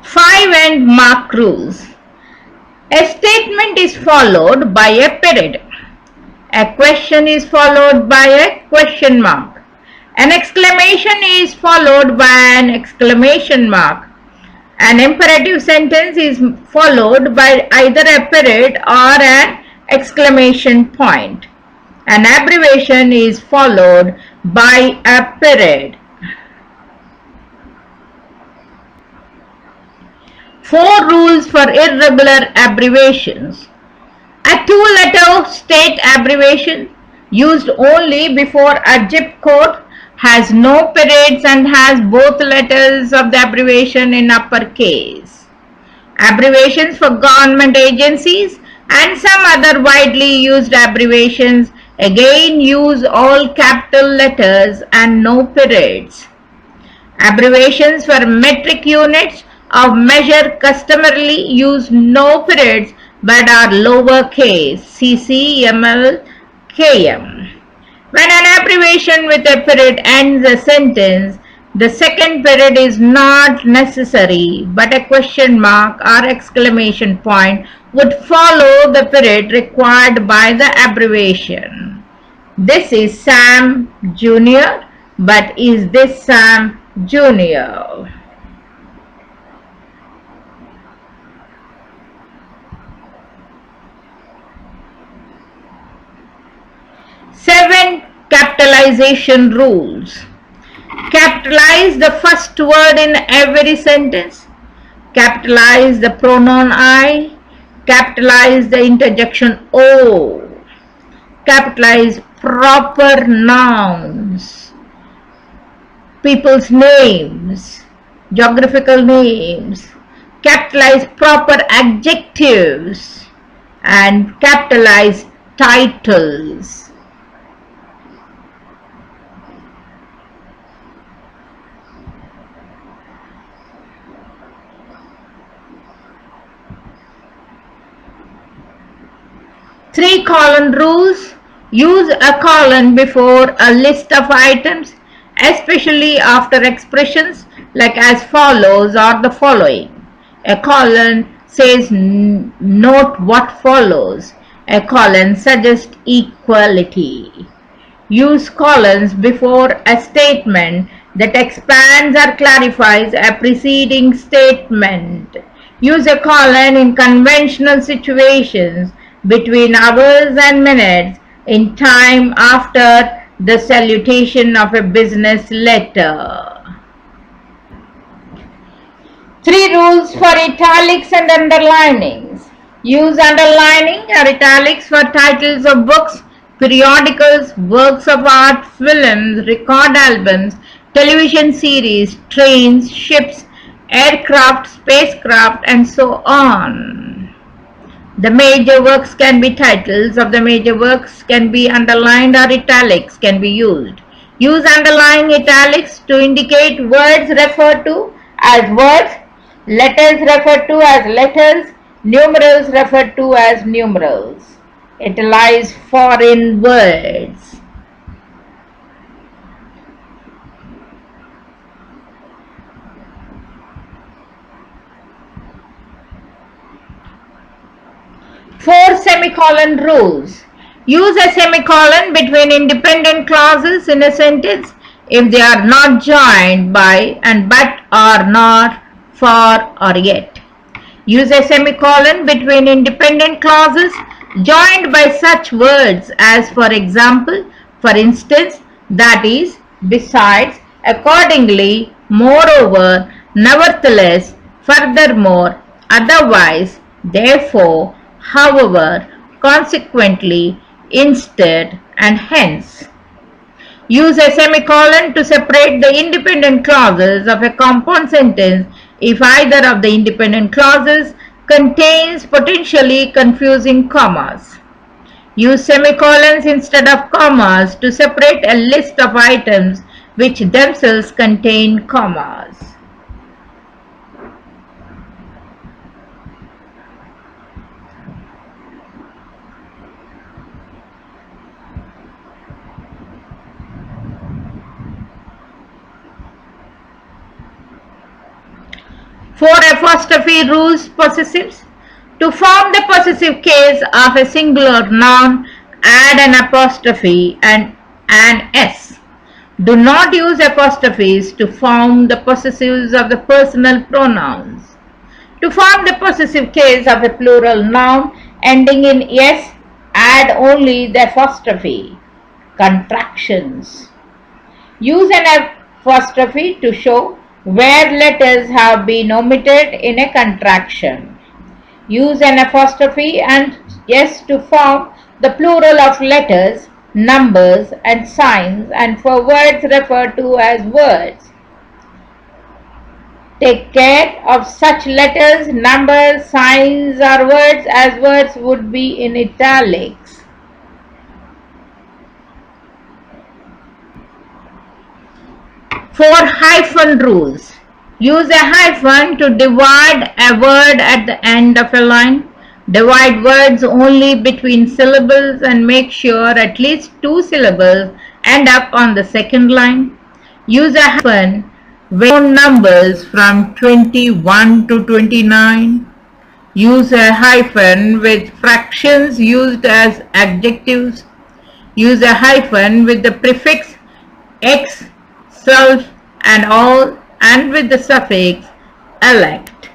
Five and mark rules. A statement is followed by a period. A question is followed by a question mark. An exclamation is followed by an exclamation mark. An imperative sentence is followed by either a period or an exclamation point. An abbreviation is followed by a period. 4 rules for irregular abbreviations. A two-letter state abbreviation used only before a zip code has no periods and has both letters of the abbreviation in uppercase. Abbreviations for government agencies and some other widely used abbreviations again use all capital letters and no periods. Abbreviations for metric units of measure customarily use no periods but are lowercase cc, ml, km. When an abbreviation with a period ends a sentence, the second period is not necessary, but a question mark or exclamation point would follow the period required by the abbreviation. This is Sam Jr., but is this Sam Jr.? Seven capitalization rules. Capitalize the first word in every sentence. Capitalize the pronoun I. Capitalize the interjection O. Capitalize proper nouns, people's names, geographical names. Capitalize proper adjectives and capitalize titles. 3-colon rules. Use a colon before a list of items, especially after expressions like as follows or the following. A colon says note what follows. A colon suggests equality. Use colons before a statement that expands or clarifies a preceding statement. Use a colon in conventional situations between hours and minutes in time after the salutation of a business letter. 3 rules for italics and underlinings. Use underlining or italics for titles of books, periodicals, works of art, films, record albums, television series, trains, ships, aircraft, spacecraft, and so on. The major works can be titles of the major works, can be underlined, or italics can be used. Use underlying italics to indicate words referred to as words, letters referred to as letters, numerals referred to as numerals. Italize foreign words. Four semicolon rules. Use a semicolon between independent clauses in a sentence if they are not joined by and but or not, for or yet. Use a semicolon between independent clauses joined by such words as for example, for instance, that is, besides, accordingly, moreover, nevertheless, furthermore, otherwise, therefore, however, consequently, instead, and hence. Use a semicolon to separate the independent clauses of a compound sentence if either of the independent clauses contains potentially confusing commas. Use semicolons instead of commas to separate a list of items which themselves contain commas. For apostrophe rules possessives. To form the possessive case of a singular noun, add an apostrophe and an s. Do not use apostrophes to form the possessives of the personal pronouns. To form the possessive case of a plural noun ending in s, add only the apostrophe. Contractions. Use an apostrophe to show where letters have been omitted in a contraction. Use an apostrophe and s to form the plural of letters, numbers, and signs, and for words referred to as words. Take care of such letters, numbers, signs, or words as words would be in italics. For hyphen rules. Use a hyphen to divide a word at the end of a line. Divide words only between syllables and make sure at least 2 syllables end up on the second line. Use a hyphen when numbers from 21 to 29. Use a hyphen with fractions used as adjectives. Use a hyphen with the prefix x, self, and all, and with the suffix elect.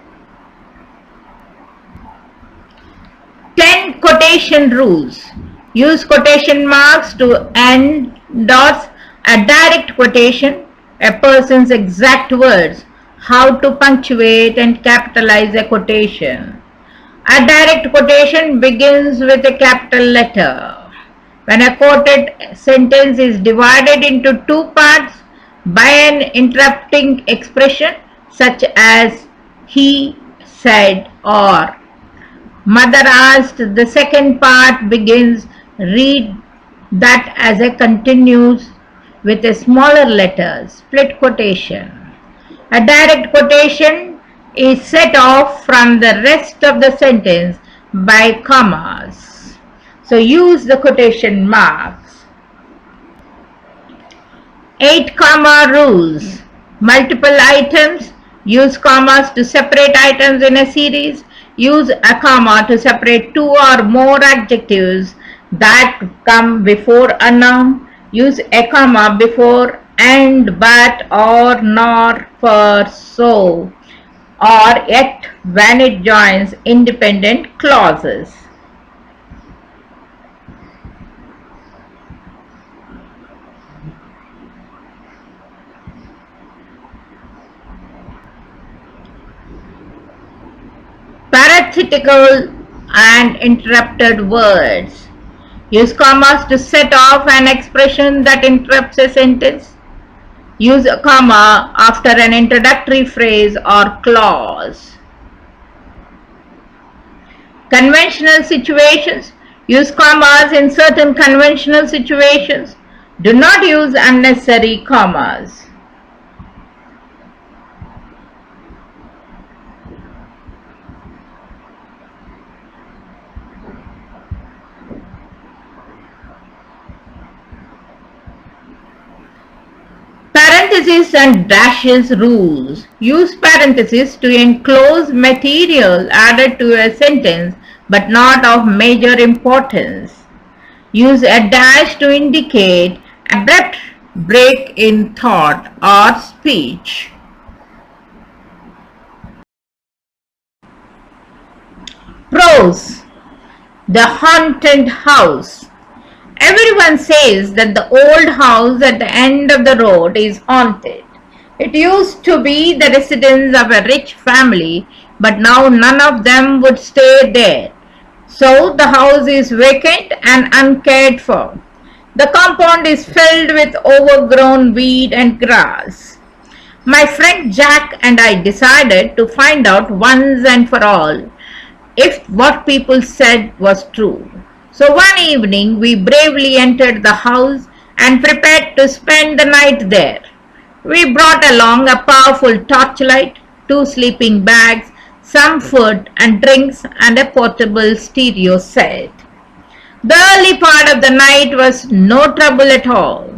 10 quotation rules. Use quotation marks to endorse a direct quotation, a person's exact words, how to punctuate and capitalize a quotation. A direct quotation begins with a capital letter. When a quoted sentence is divided into 2 parts by an interrupting expression such as he said or mother asked, the second part begins, read that as a continuous with a smaller letter, split quotation. A direct quotation is set off from the rest of the sentence by commas. So use the quotation marks. 8 comma rules. Multiple items. Use commas to separate items in a series. Use a comma to separate 2 or more adjectives that come before a noun. Use a comma before and, but, or, nor, for, so, or yet when it joins independent clauses. Parenthetical and interrupted words. Use commas to set off an expression that interrupts a sentence. Use a comma after an introductory phrase or clause. Conventional situations. Use commas in certain conventional situations. Do not use unnecessary commas. Parentheses and dashes rules. Use parentheses to enclose material added to a sentence but not of major importance. Use a dash to indicate abrupt break in thought or speech. Prose. The haunted house. Everyone says that the old house at the end of the road is haunted. It used to be the residence of a rich family, but now none of them would stay there. So the house is vacant and uncared for. The compound is filled with overgrown weed and grass. My friend Jack and I decided to find out once and for all if what people said was true. So one evening we bravely entered the house and prepared to spend the night there. We brought along a powerful torchlight, 2 sleeping bags, some food and drinks, and a portable stereo set. The early part of the night was no trouble at all.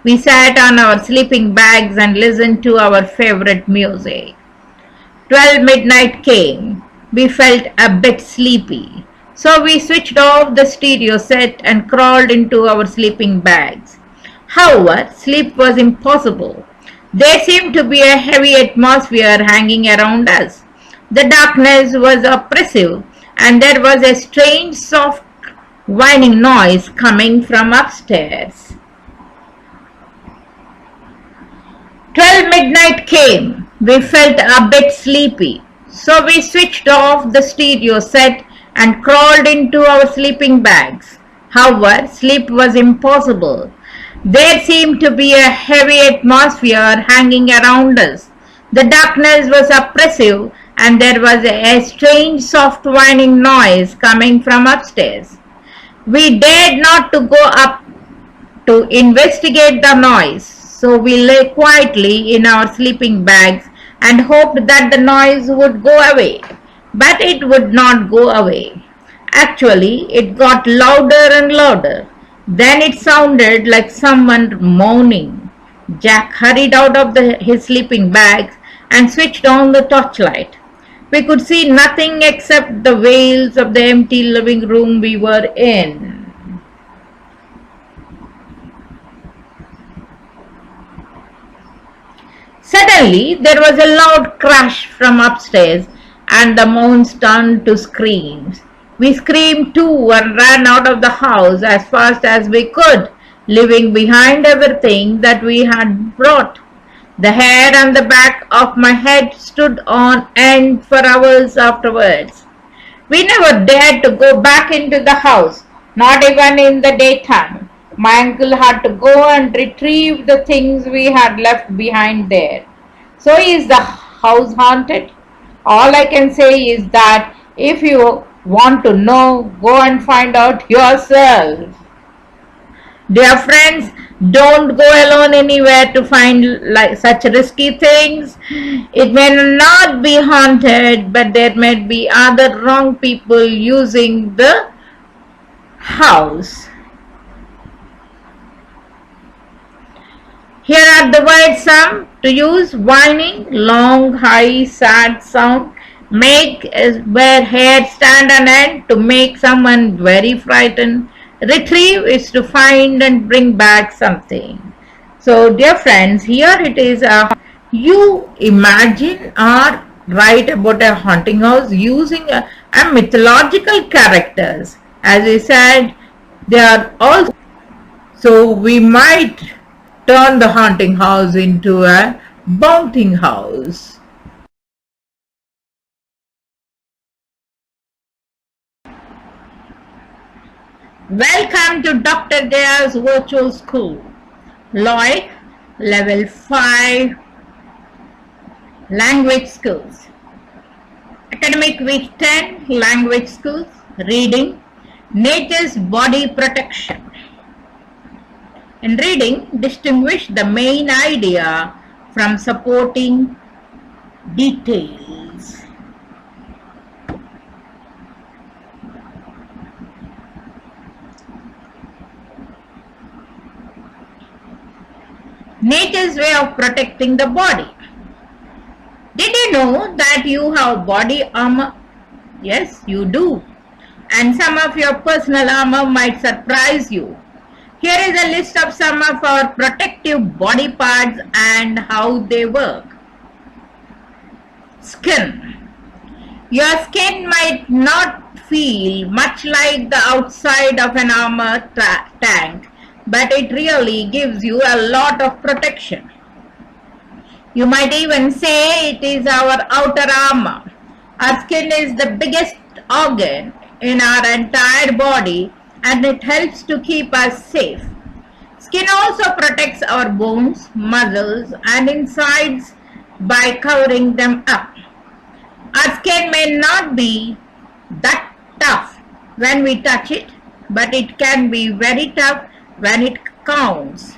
We sat on our sleeping bags and listened to our favorite music. 12 midnight came. We felt a bit sleepy. So we switched off the stereo set and crawled into our sleeping bags. However, sleep was impossible. There seemed to be a heavy atmosphere hanging around us. The darkness was oppressive, and there was a strange, soft, whining noise coming from upstairs. 12 midnight came. We felt a bit sleepy. So we switched off the stereo set and crawled into our sleeping bags. However, sleep was impossible. There seemed to be a heavy atmosphere hanging around us. The darkness was oppressive, and there was a strange, soft, whining noise coming from upstairs. We dared not to go up to investigate the noise, so we lay quietly in our sleeping bags and hoped that the noise would go away. But it would not go away. Actually, it got louder and louder. Then it sounded like someone moaning. Jack hurried out of his sleeping bags and switched on the torchlight. We could see nothing except the walls of the empty living room we were in. Suddenly, there was a loud crash from upstairs, and the moans turned to screams. We screamed too and ran out of the house as fast as we could, leaving behind everything that we had brought. The hair on the back of my head stood on end for hours afterwards. We never dared to go back into the house, not even in the daytime. My uncle had to go and retrieve the things we had left behind there. So is the house haunted? All I can say is that if you want to know, go and find out yourself. Dear friends, don't go alone anywhere to find such risky things. It may not be haunted, but there may be other wrong people using the house. Here are the words some to use: whining, long, high, sad sound, make where hair stand on end to make someone very frightened. Retrieve is to find and bring back something. So dear friends, here it is you imagine or write about a haunting house using a mythological characters. As we said, they are all, so we might turn the haunting house into a bounting house. Welcome to Dr. Jaya's virtual school. Lloyd, level 5, language skills. Academic week 10, language skills, reading, nature's body protection. In reading, distinguish the main idea from supporting details. Nature's way of protecting the body. Did you know that you have body armor? Yes, you do. And some of your personal armor might surprise you. Here is a list of some of our protective body parts and how they work. Skin. Your skin might not feel much like the outside of an armor tank, but it really gives you a lot of protection. You might even say it is our outer armor. Our skin is the biggest organ in our entire body, and it helps to keep us safe. Skin also protects our bones, muscles, and insides by covering them up. Our skin may not be that tough when we touch it, but it can be very tough when it counts.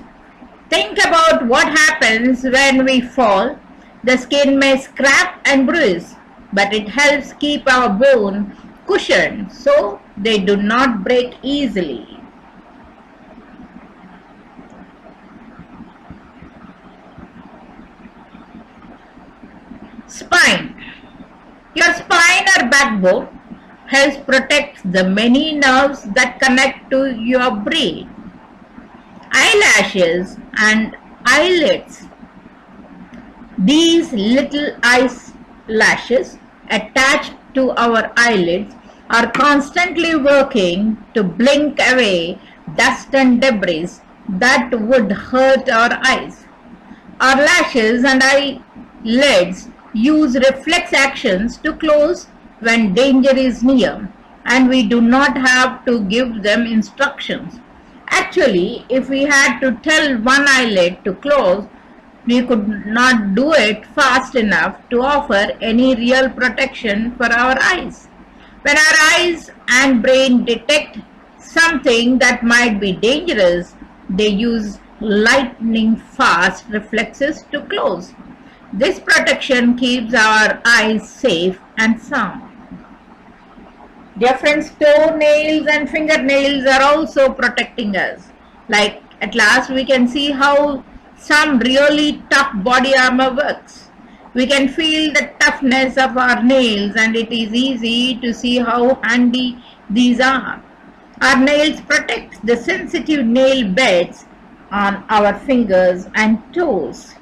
Think about what happens when we fall. The skin may scrap and bruise, but it helps keep our bone cushioned so they do not break easily. Spine. Your spine or backbone helps protect the many nerves that connect to your brain. Eyelashes and eyelids. These little eyelashes attached to our eyelids are constantly working to blink away dust and debris that would hurt our eyes. Our lashes and eyelids use reflex actions to close when danger is near, and we do not have to give them instructions. Actually, if we had to tell one eyelid to close, we could not do it fast enough to offer any real protection for our eyes. When our eyes and brain detect something that might be dangerous, they use lightning fast reflexes to close. This protection keeps our eyes safe and sound. Dear friends, toenails and fingernails are also protecting us. Like at last we can see how some really tough body armor works. We can feel the toughness of our nails, and it is easy to see how handy these are. Our nails protect the sensitive nail beds on our fingers and toes.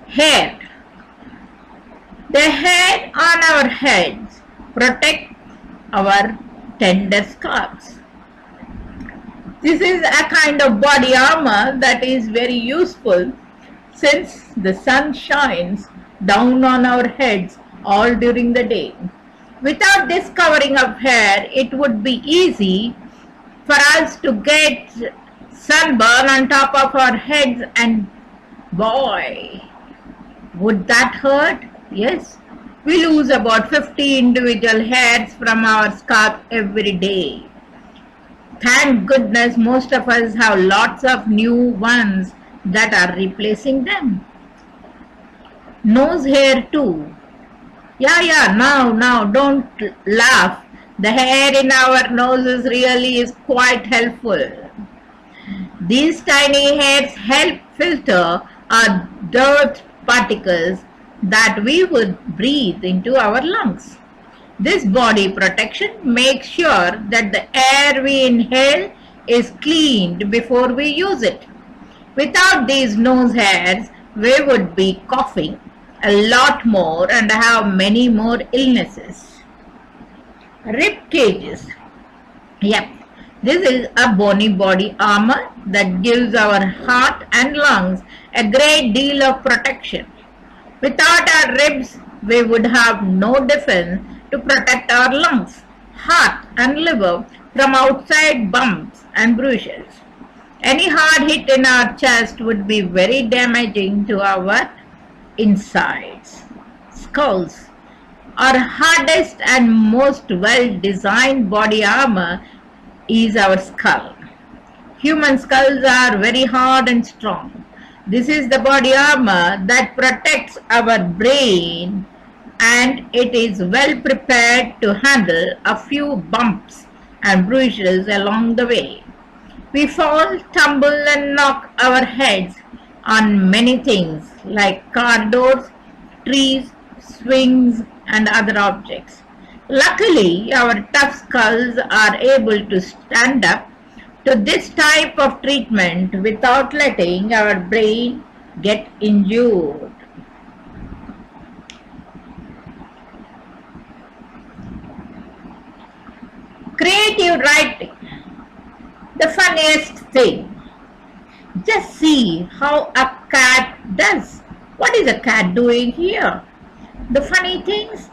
Hair. The hair on our heads protect our tender scalps. This is a kind of body armor that is very useful since the sun shines down on our heads all during the day. Without this covering of hair, it would be easy for us to get sunburn on top of our heads, and boy, would that hurt? Yes, we lose about 50 individual hairs from our scalp every day. Thank goodness most of us have lots of new ones that are replacing them. Nose hair too. Yeah, now, don't laugh. The hair in our noses really is quite helpful. These tiny hairs help filter our dirt particles that we would breathe into our lungs. This body protection makes sure that the air we inhale is cleaned before we use it. Without these nose hairs, we would be coughing a lot more and have many more illnesses. Rib cages. Yep, this is a bony body armor that gives our heart and lungs a great deal of protection. Without our ribs, we would have no defense to protect our lungs, heart, and liver from outside bumps and bruises. Any hard hit in our chest would be very damaging to our insides. Skulls. Our hardest and most well-designed body armor is our skull. Human skulls are very hard and strong. This is the body armor that protects our brain, and it is well prepared to handle a few bumps and bruises along the way. We fall, tumble, and knock our heads on many things like car doors, trees, swings, and other objects. Luckily, our tough skulls are able to stand up to this type of treatment without letting our brain get injured. Creative writing. The funniest thing. Just see how a cat does. What is a cat doing here? The funny things,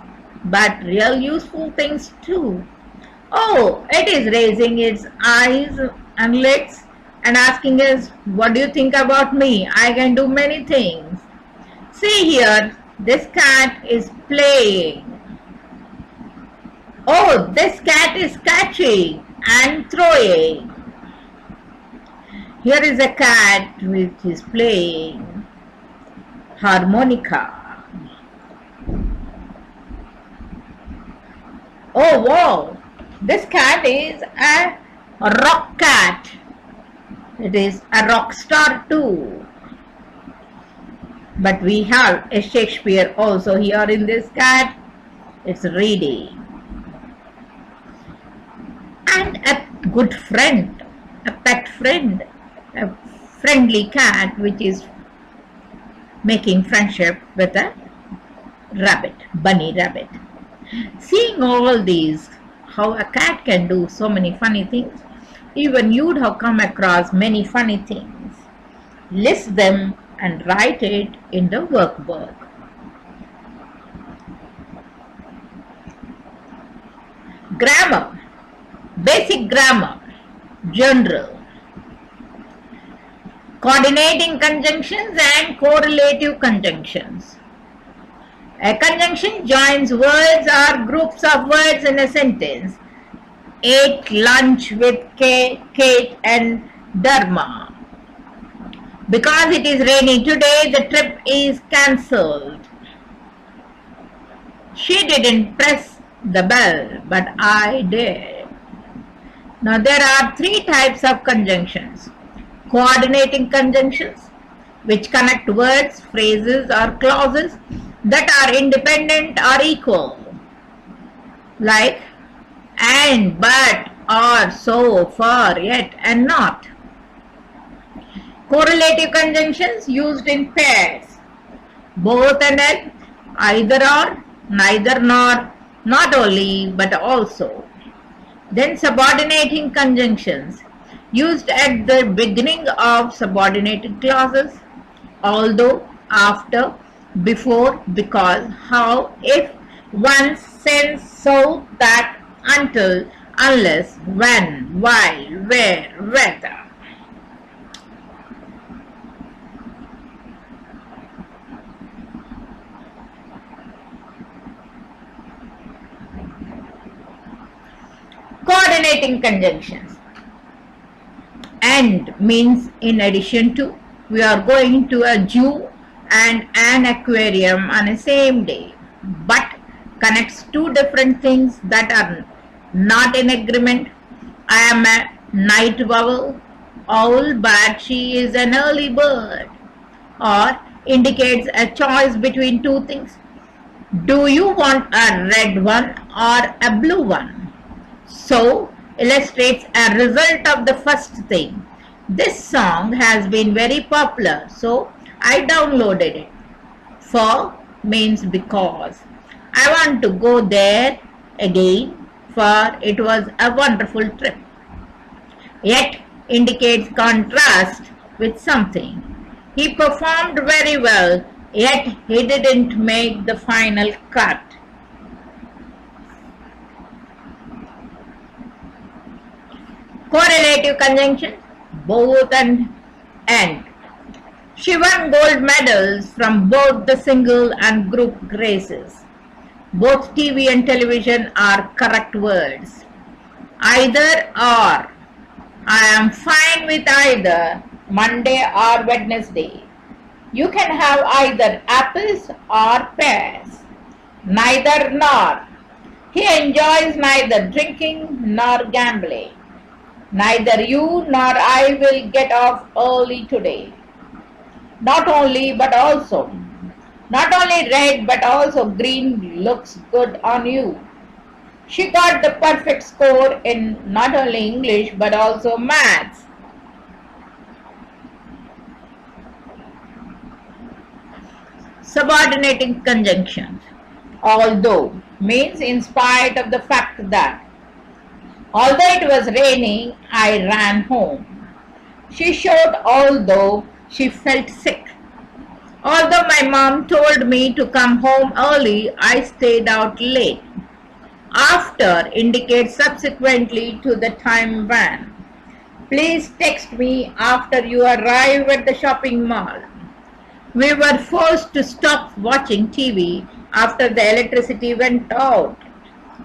but real useful things too. Oh, it is raising its eyes and legs and asking us, what do you think about me? I can do many things. See here, this cat is playing. Oh, this cat is catching and throwing. Here is a cat which is playing harmonica. Oh wow, this cat is a rock cat. It is a rock star too. But we have a Shakespeare also here in this cat. It's reading. And a good friend, a pet friend, a friendly cat which is making friendship with a rabbit, bunny rabbit. Seeing all these, how a cat can do so many funny things, even you'd have come across many funny things. List them and write it in the workbook. Grammar. Basic grammar. General. Coordinating conjunctions and correlative conjunctions. A conjunction joins words or groups of words in a sentence. Ate lunch with Kate and Dharma. Because it is raining today, the trip is cancelled. She didn't press the bell, but I did. Now there are three types of conjunctions. Coordinating conjunctions, which connect words, phrases, or clauses that are independent or equal, like and, but, or, so, for, yet, and not. Correlative conjunctions used in pairs, both and at, either or, neither nor, not only but also. Then subordinating conjunctions used at the beginning of subordinated clauses, although, after, before, because, how, if, once, since, so, that, until, unless, when, while, where, whether. Coordinating conjunctions. And means in addition to. We are going to a zoo and an aquarium on the same day. But connects two different things that are not in agreement. I am a night owl, but she is an early bird. Or indicates a choice between two things. Do you want a red one or a blue one? So illustrates a result of the first thing. This song has been very popular, so I downloaded it. For means because. I want to go there again, for it was a wonderful trip. Yet indicates contrast with something. He performed very well, yet he didn't make the final cut. Correlative conjunction, both and. She won gold medals from both the single and group races. Both TV and television are correct words. Either or. I am fine with either Monday or Wednesday. You can have either apples or pears. Neither nor. He enjoys neither drinking nor gambling. Neither you nor I will get off early today. Not only but also. Not only red but also green looks good on you. She got the perfect score in not only English but also maths. Subordinating conjunctions. Although means in spite of the fact that. Although it was raining, I ran home. She showed although she felt sick. Although my mom told me to come home early, I stayed out late. After indicates subsequently to the time when. Please text me after you arrive at the shopping mall. We were forced to stop watching TV after the electricity went out.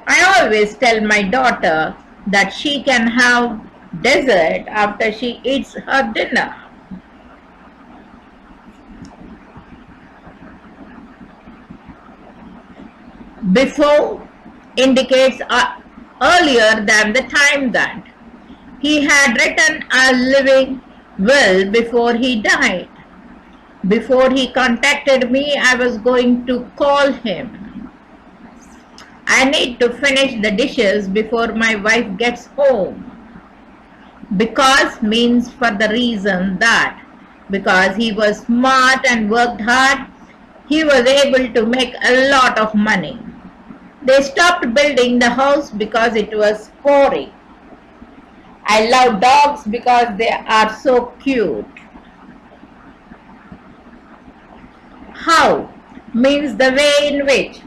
I always tell my daughter that she can have dessert after she eats her dinner. Before indicates earlier than the time that. He had written a living will before he died. Before he contacted me, I was going to call him. I need to finish the dishes before my wife gets home. Because means for the reason that. Because he was smart and worked hard, he was able to make a lot of money. They stopped building the house because it was pouring. I love dogs because they are so cute. How means the way in which.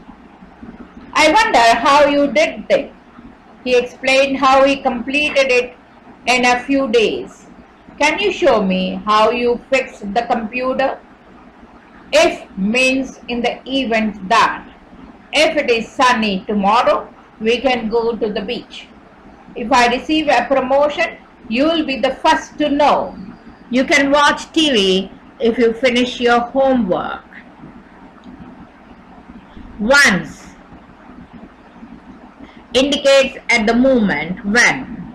I wonder how you did it. He explained how he completed it in a few days. Can you show me how you fixed the computer? If means in the event that. If it is sunny tomorrow, we can go to the beach. If I receive a promotion, you will be the first to know. You can watch TV if you finish your homework. Once indicates at the moment when.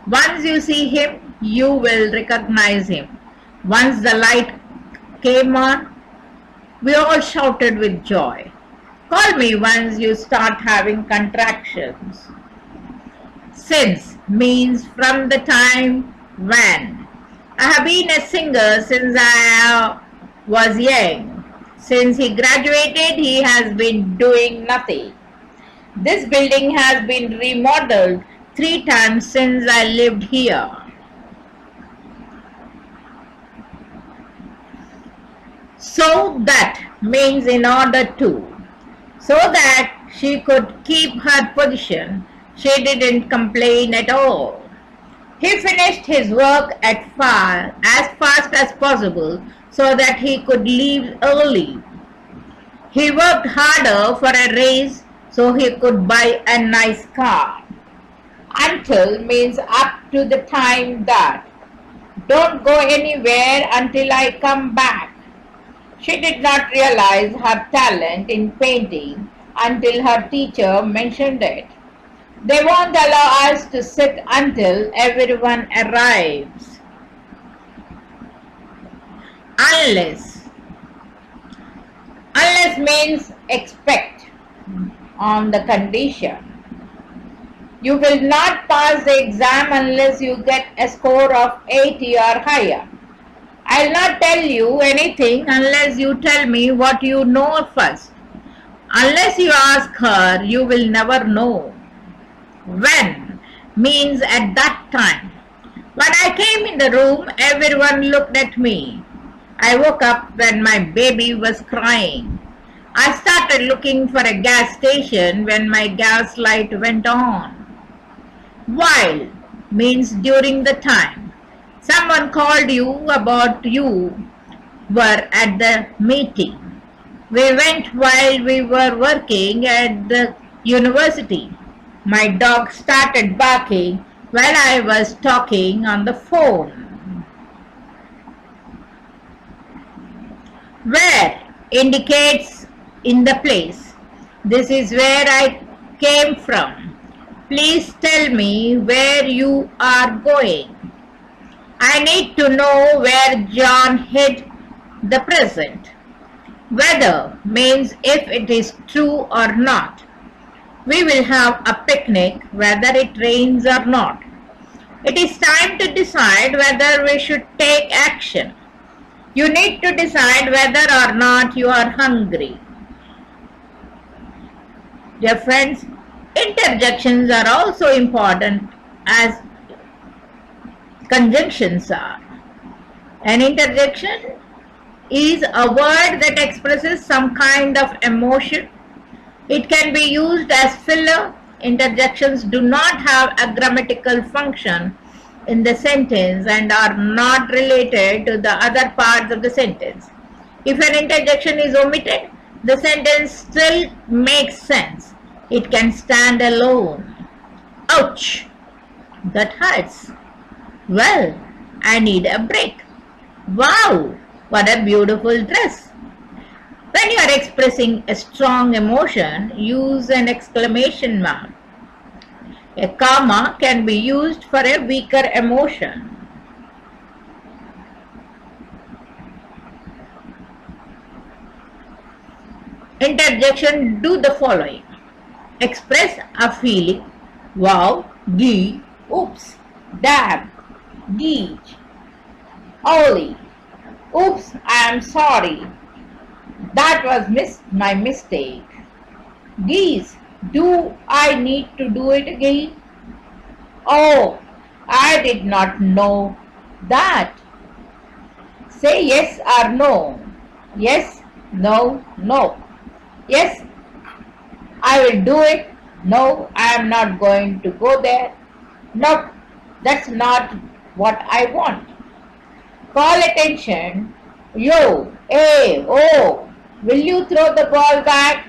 Once you see him, you will recognize him. Once the light came on, we all shouted with joy. Call me once you start having contractions. Since means from the time when. I have been a singer since I was young. Since he graduated, he has been doing nothing. This building has been remodeled 3 times since I lived here. So that means in order to. So that she could keep her position, she didn't complain at all. He finished his work as fast as possible so that he could leave early. He worked harder for a raise so he could buy a nice car. Until means up to the time that. Don't go anywhere until I come back. She did not realize her talent in painting until her teacher mentioned it. They won't allow us to sit until everyone arrives. Unless. Unless means expect on the condition. You will not pass the exam unless you get a score of 80 or higher. I'll not tell you anything unless you tell me what you know first. Unless you ask her, you will never know. When means at that time. When I came in the room, everyone looked at me. I woke up when my baby was crying. I started looking for a gas station when my gas light went on. While means during the time. Someone called you about you were at the meeting. We went while we were working at the university. My dog started barking while I was talking on the phone. Where indicates in the place. This is where I came from. Please tell me where you are going. I need to know where John hid the present. Whether means if it is true or not. We will have a picnic whether it rains or not. It is time to decide whether we should take action. You need to decide whether or not you are hungry. Dear friends, interjections are also important as conjunctions are. An interjection is a word that expresses some kind of emotion. It can be used as filler. Interjections do not have a grammatical function in the sentence and are not related to the other parts of the sentence. If an interjection is omitted, the sentence still makes sense. It can stand alone. Ouch! That hurts. Well, I need a break. Wow! What a beautiful dress. When you are expressing a strong emotion, use an exclamation mark. A comma can be used for a weaker emotion. Interjection do the following. Express a feeling. Wow, gee, oops, damn, geez, holy, oops, I am sorry. That was my mistake. Geez, do I need to do it again? Oh, I did not know that. Say yes or no. Yes, no, no. Yes, I will do it. No, I am not going to go there. Nope, that's not what I want. Call attention. Yo, hey, oh, will you throw the ball back?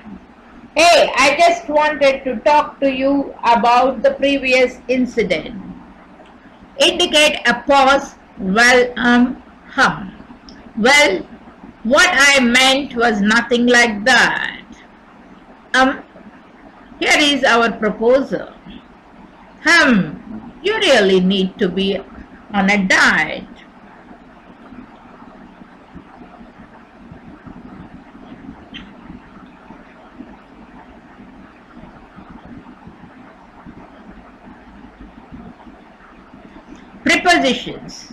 Hey, I just wanted to talk to you about the previous incident. Indicate a pause. Well, hum. Well, what I meant was nothing like that. Here is our proposal. You really need to be on a diet. Prepositions.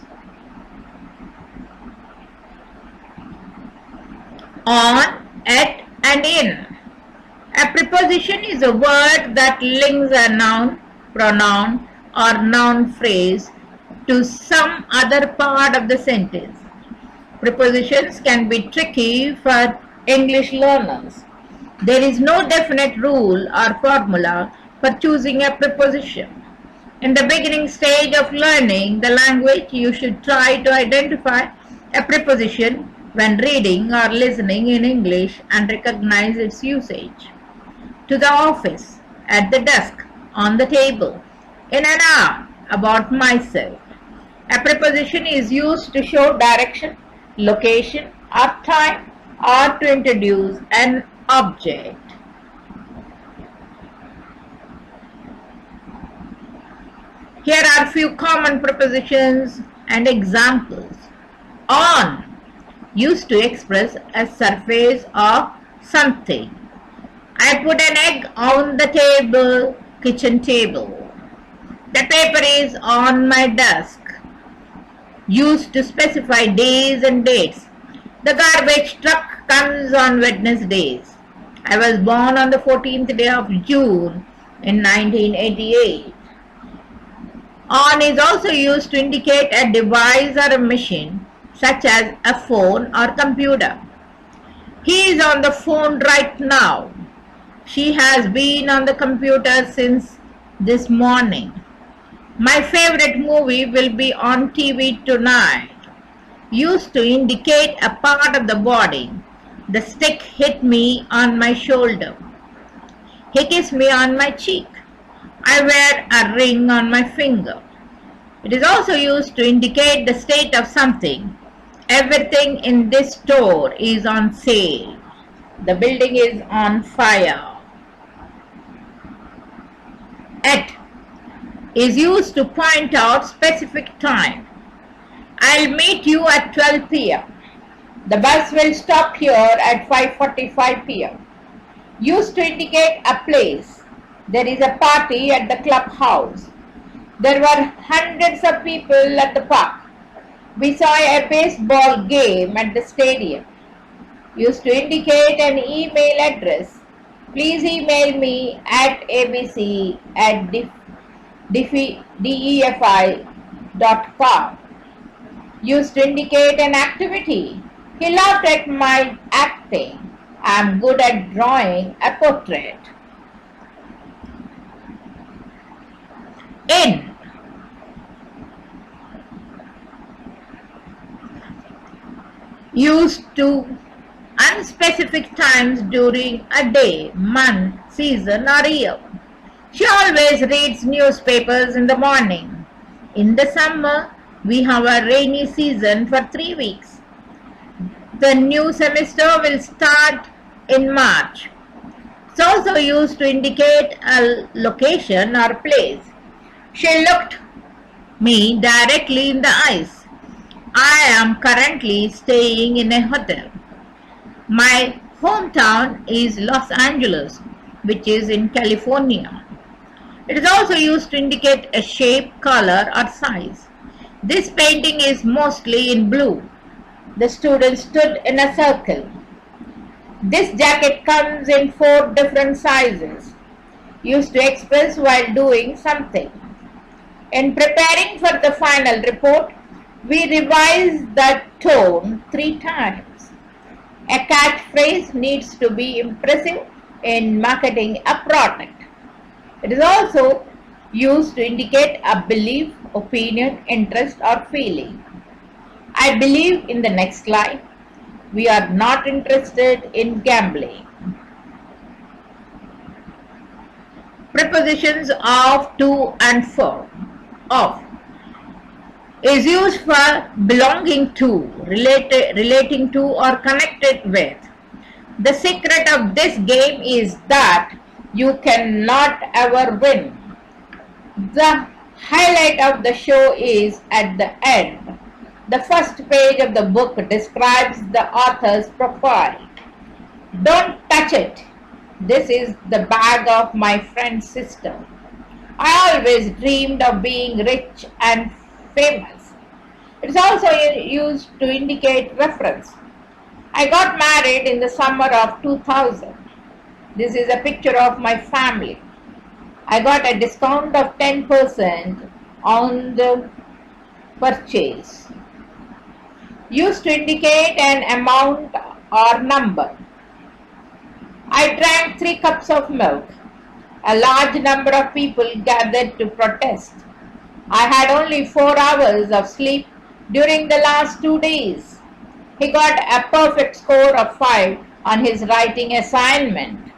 On, at, and in. A preposition is a word that links a noun, pronoun, or noun phrase to some other part of the sentence. Prepositions can be tricky for English learners. There is no definite rule or formula for choosing a preposition. In the beginning stage of learning the language, you should try to identify a preposition when reading or listening in English and recognize its usage. To the office, at the desk, on the table, in an hour, about myself. A preposition is used to show direction, location, or time, or to introduce an object. Here are few common prepositions and examples. On used to express a surface of something. I put an egg on the table, kitchen table. The paper is on my desk. Used to specify days and dates. The garbage truck comes on Wednesdays. I was born on the 14th day of June in 1988. On is also used to indicate a device or a machine, such as a phone or computer. He is on the phone right now. She has been on the computer since this morning. My favorite movie will be on TV tonight. Used to indicate a part of the body. The stick hit me on my shoulder. He kissed me on my cheek. I wear a ring on my finger. It is also used to indicate the state of something. Everything in this store is on sale. The building is on fire. At is used to point out specific time. I'll meet you at 12 p.m. The bus will stop here at 5:45 p.m. Used to indicate a place. There is a party at the clubhouse. There were hundreds of people at the park. We saw a baseball game at the stadium. Used to indicate an email address. Please email me at abc@defi.com. Used to indicate an activity. He laughed at my acting. I'm good at drawing a portrait. In used to unspecific times during a day, month, season or year. She always reads newspapers in the morning. In the summer, we have a rainy season for 3 weeks. The new semester will start in March. It's also used to indicate a location or place. She looked me directly in the eyes. I am currently staying in a hotel. My hometown is Los Angeles, which is in California. It is also used to indicate a shape, color or size. This painting is mostly in blue. The students stood in a circle. This jacket comes in 4 different sizes. Used to express while doing something. In preparing for the final report, we revised the tone 3 times. A catchphrase needs to be impressive in marketing a product. It is also used to indicate a belief, opinion, interest or feeling. I believe in the next line. We are not interested in gambling. Prepositions of, to and for. Of is used for belonging to, relating to or connected with. The secret of this game is that you cannot ever win. The highlight of the show is at the end. The first page of the book describes the author's profile. Don't touch it. This is the bag of my friend's sister. I always dreamed of being rich and famous. It is also used to indicate reference. I got married in the summer of 2000. This is a picture of my family. I got a discount of 10% on the purchase. Used to indicate an amount or number. I drank 3 cups of milk. A large number of people gathered to protest. I had only 4 hours of sleep during the last 2 days. He got a perfect score of 5 on his writing assignment.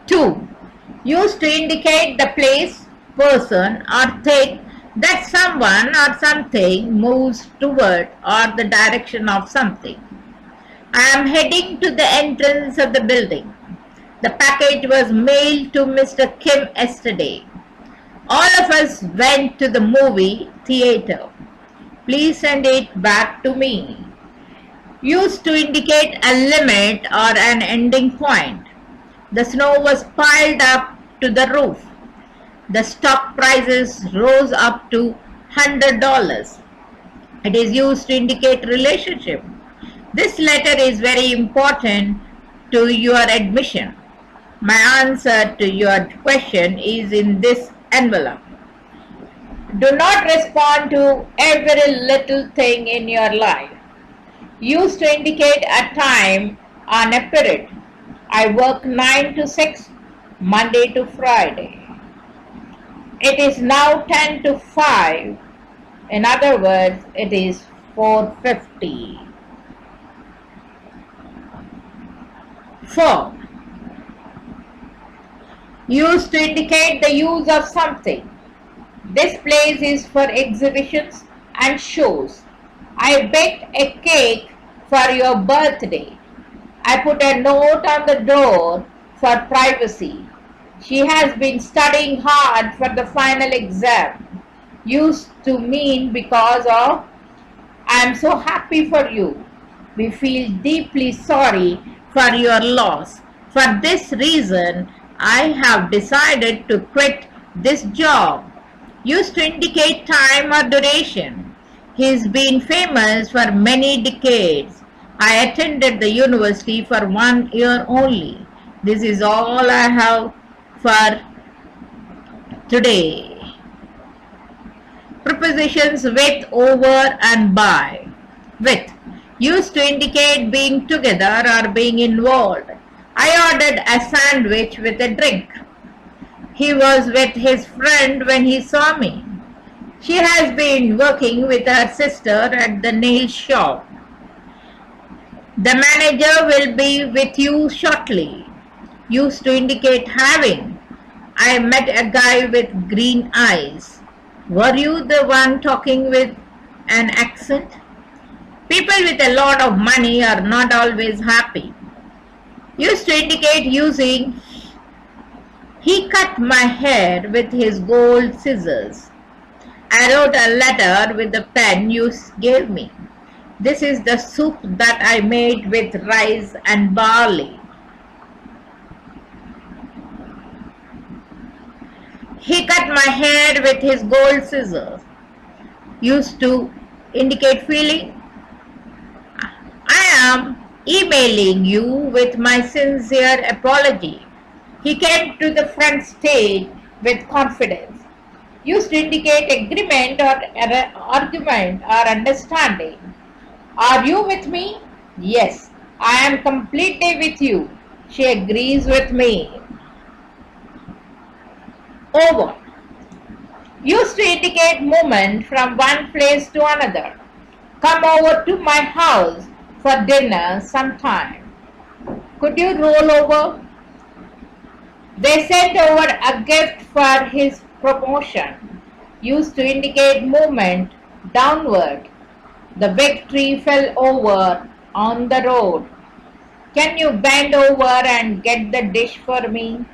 Two, used to indicate the place, person or thing that someone or something moves toward or the direction of something. I am heading to the entrance of the building. The package was mailed to Mr. Kim yesterday. All of us went to the movie theater. Please send it back to me. Used to indicate a limit or an ending point. The snow was piled up to the roof. The stock prices rose up to $100. It is used to indicate relationship. This letter is very important to your admission. My answer to your question is in this envelope. Do not respond to every little thing in your life. Used to indicate a time on a period. I work 9 to 6, Monday to Friday. It is now 10 to 5. In other words, it is 4:50. 4. Used to indicate the use of something. This place is for exhibitions and shows. I baked a cake for your birthday. I put a note on the door for privacy. She has been studying hard for the final exam. Used to mean because of I am so happy for you. We feel deeply sorry for your loss. For this reason, I have decided to quit this job. Used to indicate time or duration. He's been famous for many decades. I attended the university for 1 year only. This is all I have for today. Prepositions with, over and by. With used to indicate being together or being involved. I ordered a sandwich with a drink. He was with his friend when he saw me. She has been working with her sister at the nail shop. The manager will be with you shortly. Used to indicate having. I met a guy with green eyes. Were you the one talking with an accent? People with a lot of money are not always happy. Used to indicate using. He cut my hair with his gold scissors. I wrote a letter with the pen you gave me. This is the soup that I made with rice and barley. He cut my hair with his gold scissors. Used to indicate feeling. I am emailing you with my sincere apology. He came to the front stage with confidence. Used to indicate agreement or argument or understanding. Are you with me? Yes, I am completely with you. She agrees with me. Over. Used to indicate movement from one place to another. Come over to my house for dinner sometime. Could you roll over? They sent over a gift for his promotion. Used to indicate movement downward. The big tree fell over on the road. Can you bend over and get the dish for me?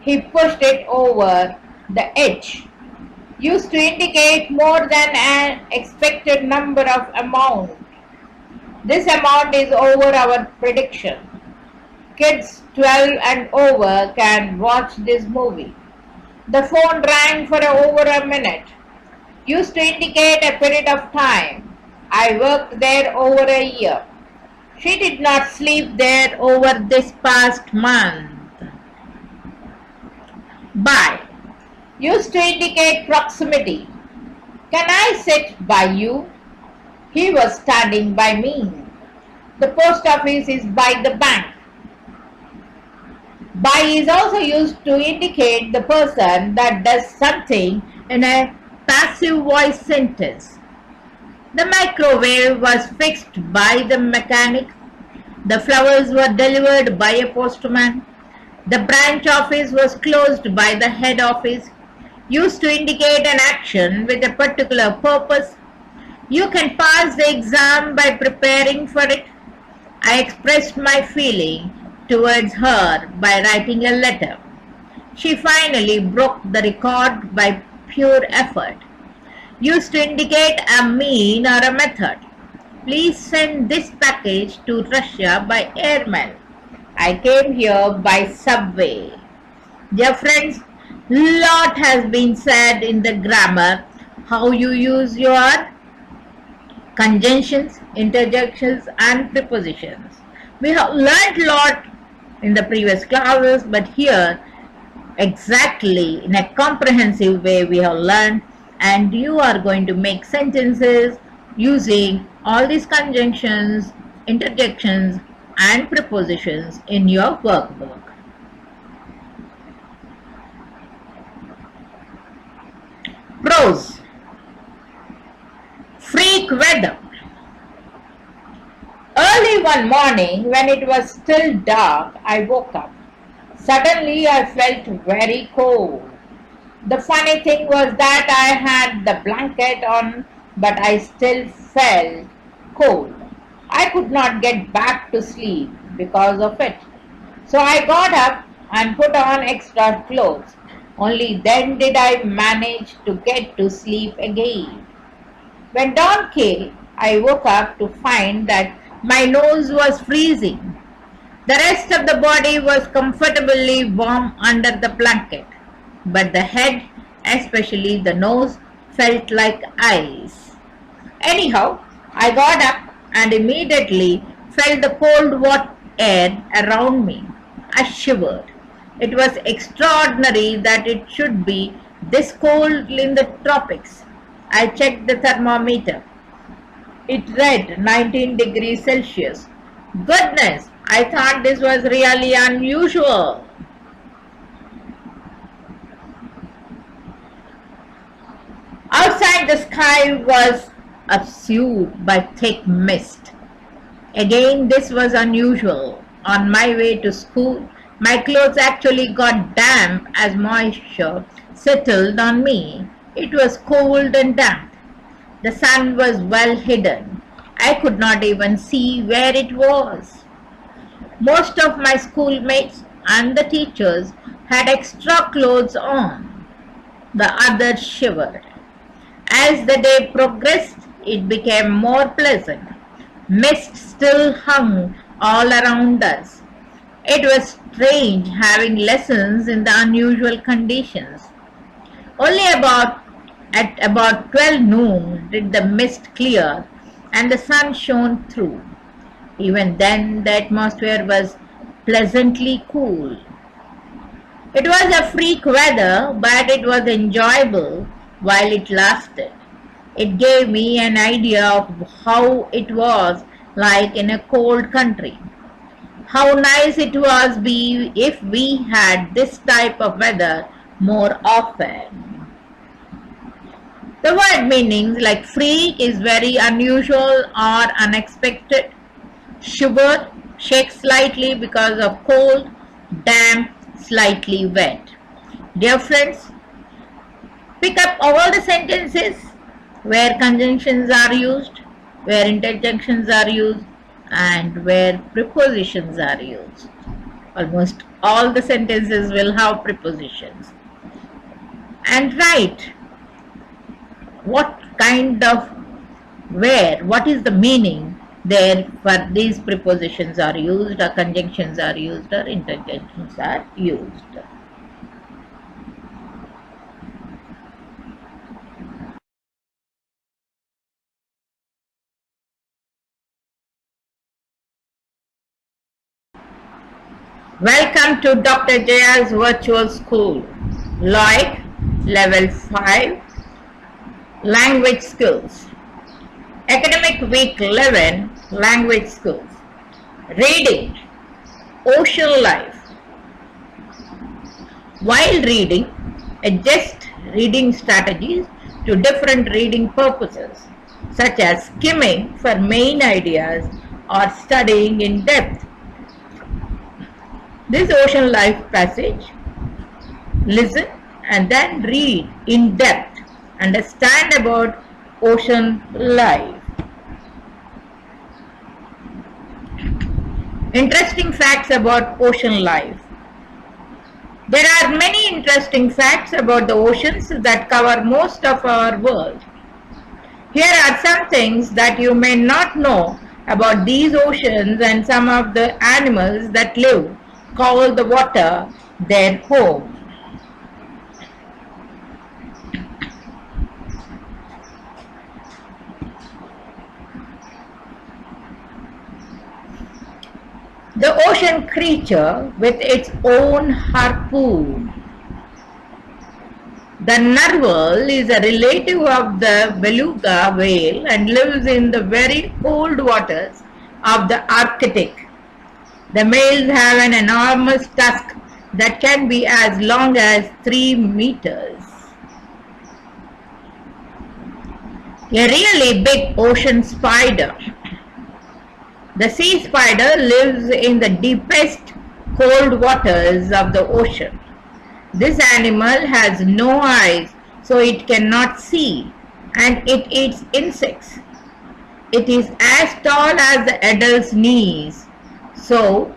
He pushed it over the edge. Used to indicate more than an expected number of amount. This amount is over our prediction. Kids 12 and over can watch this movie. The phone rang for over a minute. Used to indicate a period of time. I worked there over a year. She did not sleep there over this past month. By. Used to indicate proximity. Can I sit by you? He was standing by me. The post office is by the bank. By is also used to indicate the person that does something in a passive voice sentence. The microwave was fixed by the mechanic. The flowers were delivered by a postman. The branch office was closed by the head office. Used to indicate an action with a particular purpose. You can pass the exam by preparing for it. I expressed my feeling towards her by writing a letter. She finally broke the record by pure effort. Used to indicate a mean or a method. Please send this package to Russia by airmail. I came here by subway. Dear friends, lot has been said in the grammar, how you use your conjunctions, interjections and prepositions. We have learnt lot in the previous classes, but here exactly in a comprehensive way we have learned, and you are going to make sentences using all these conjunctions, interjections and prepositions in your workbook. Prose. Freak weather. Early one morning, when it was still dark, I woke up. Suddenly I felt very cold. The funny thing was that I had the blanket on, but I still felt cold. I could not get back to sleep because of it. So I got up and put on extra clothes. Only then did I manage to get to sleep again. When dawn came, I woke up to find that my nose was freezing. The rest of the body was comfortably warm under the blanket, but the head, especially the nose, felt like ice. Anyhow, I got up and immediately felt the cold air around me. I shivered. It was extraordinary that it should be this cold in the tropics. I checked the thermometer. It read 19 degrees Celsius. Goodness, I thought this was really unusual. Outside, the sky was obscured by thick mist. Again, this was unusual. On my way to school, my clothes actually got damp as moisture settled on me. It was cold and damp. The sun was well hidden. I could not even see where it was. Most of my schoolmates and the teachers had extra clothes on. The others shivered. As the day progressed, it became more pleasant. Mist still hung all around us. It was strange having lessons in the unusual conditions. Only at about 12 noon did the mist clear and the sun shone through. Even then the atmosphere was pleasantly cool. It was a freak weather, but it was enjoyable while it lasted. It gave me an idea of how it was like in a cold country. How nice it was if we had this type of weather more often. The word meanings like freak is very unusual or unexpected. Shiver, shake slightly because of cold, damp, slightly wet. Dear friends, pick up all the sentences where conjunctions are used, where interjections are used, and where prepositions are used. Almost all the sentences will have prepositions. And write what is the meaning there for these prepositions are used, or conjunctions are used, or interjections are used. Welcome to Dr. Jaya's virtual school. LOIC Level 5 Language Skills. Academic Week 11 Language Skills. Reading. Ocean life. While reading, adjust reading strategies to different reading purposes, such as skimming for main ideas or studying in depth. This ocean life passage, listen and then read in depth. Understand about ocean life. Interesting fact facts about ocean life. There are many interesting facts about the oceans that cover most of our world. Here are some things that you may not know about these oceans and some of the animals that live, call the water their home. The ocean creature with its own harpoon. The narwhal is a relative of the beluga whale and lives in the very cold waters of the Arctic. The males have an enormous tusk that can be as long as 3 meters. A really big ocean spider. The sea spider lives in the deepest cold waters of the ocean. This animal has no eyes, so it cannot see, and it eats insects. It is as tall as the adult's knees, so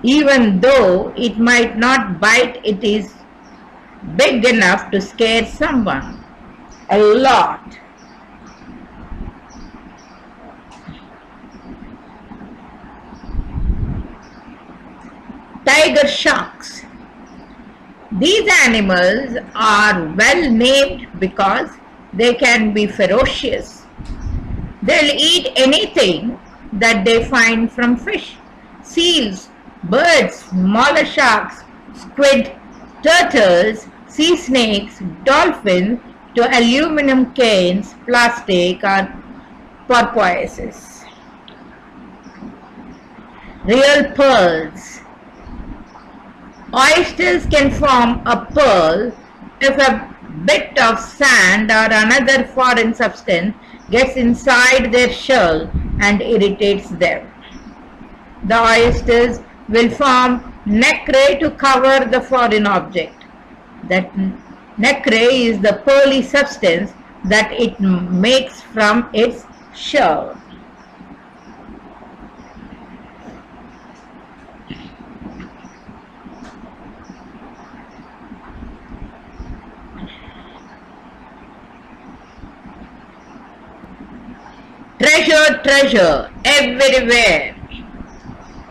even though it might not bite, it is big enough to scare someone a lot. Tiger sharks. These animals are well named because they can be ferocious. They'll eat anything that they find, from fish, seals, birds, smaller sharks, squid, turtles, sea snakes, dolphins, to aluminum cans, plastic, or porpoises. Real pearls. Oysters can form a pearl if a bit of sand or another foreign substance gets inside their shell and irritates them. The oysters will form nacre to cover the foreign object. That nacre is the pearly substance that it makes from its shell. Treasure, treasure, everywhere.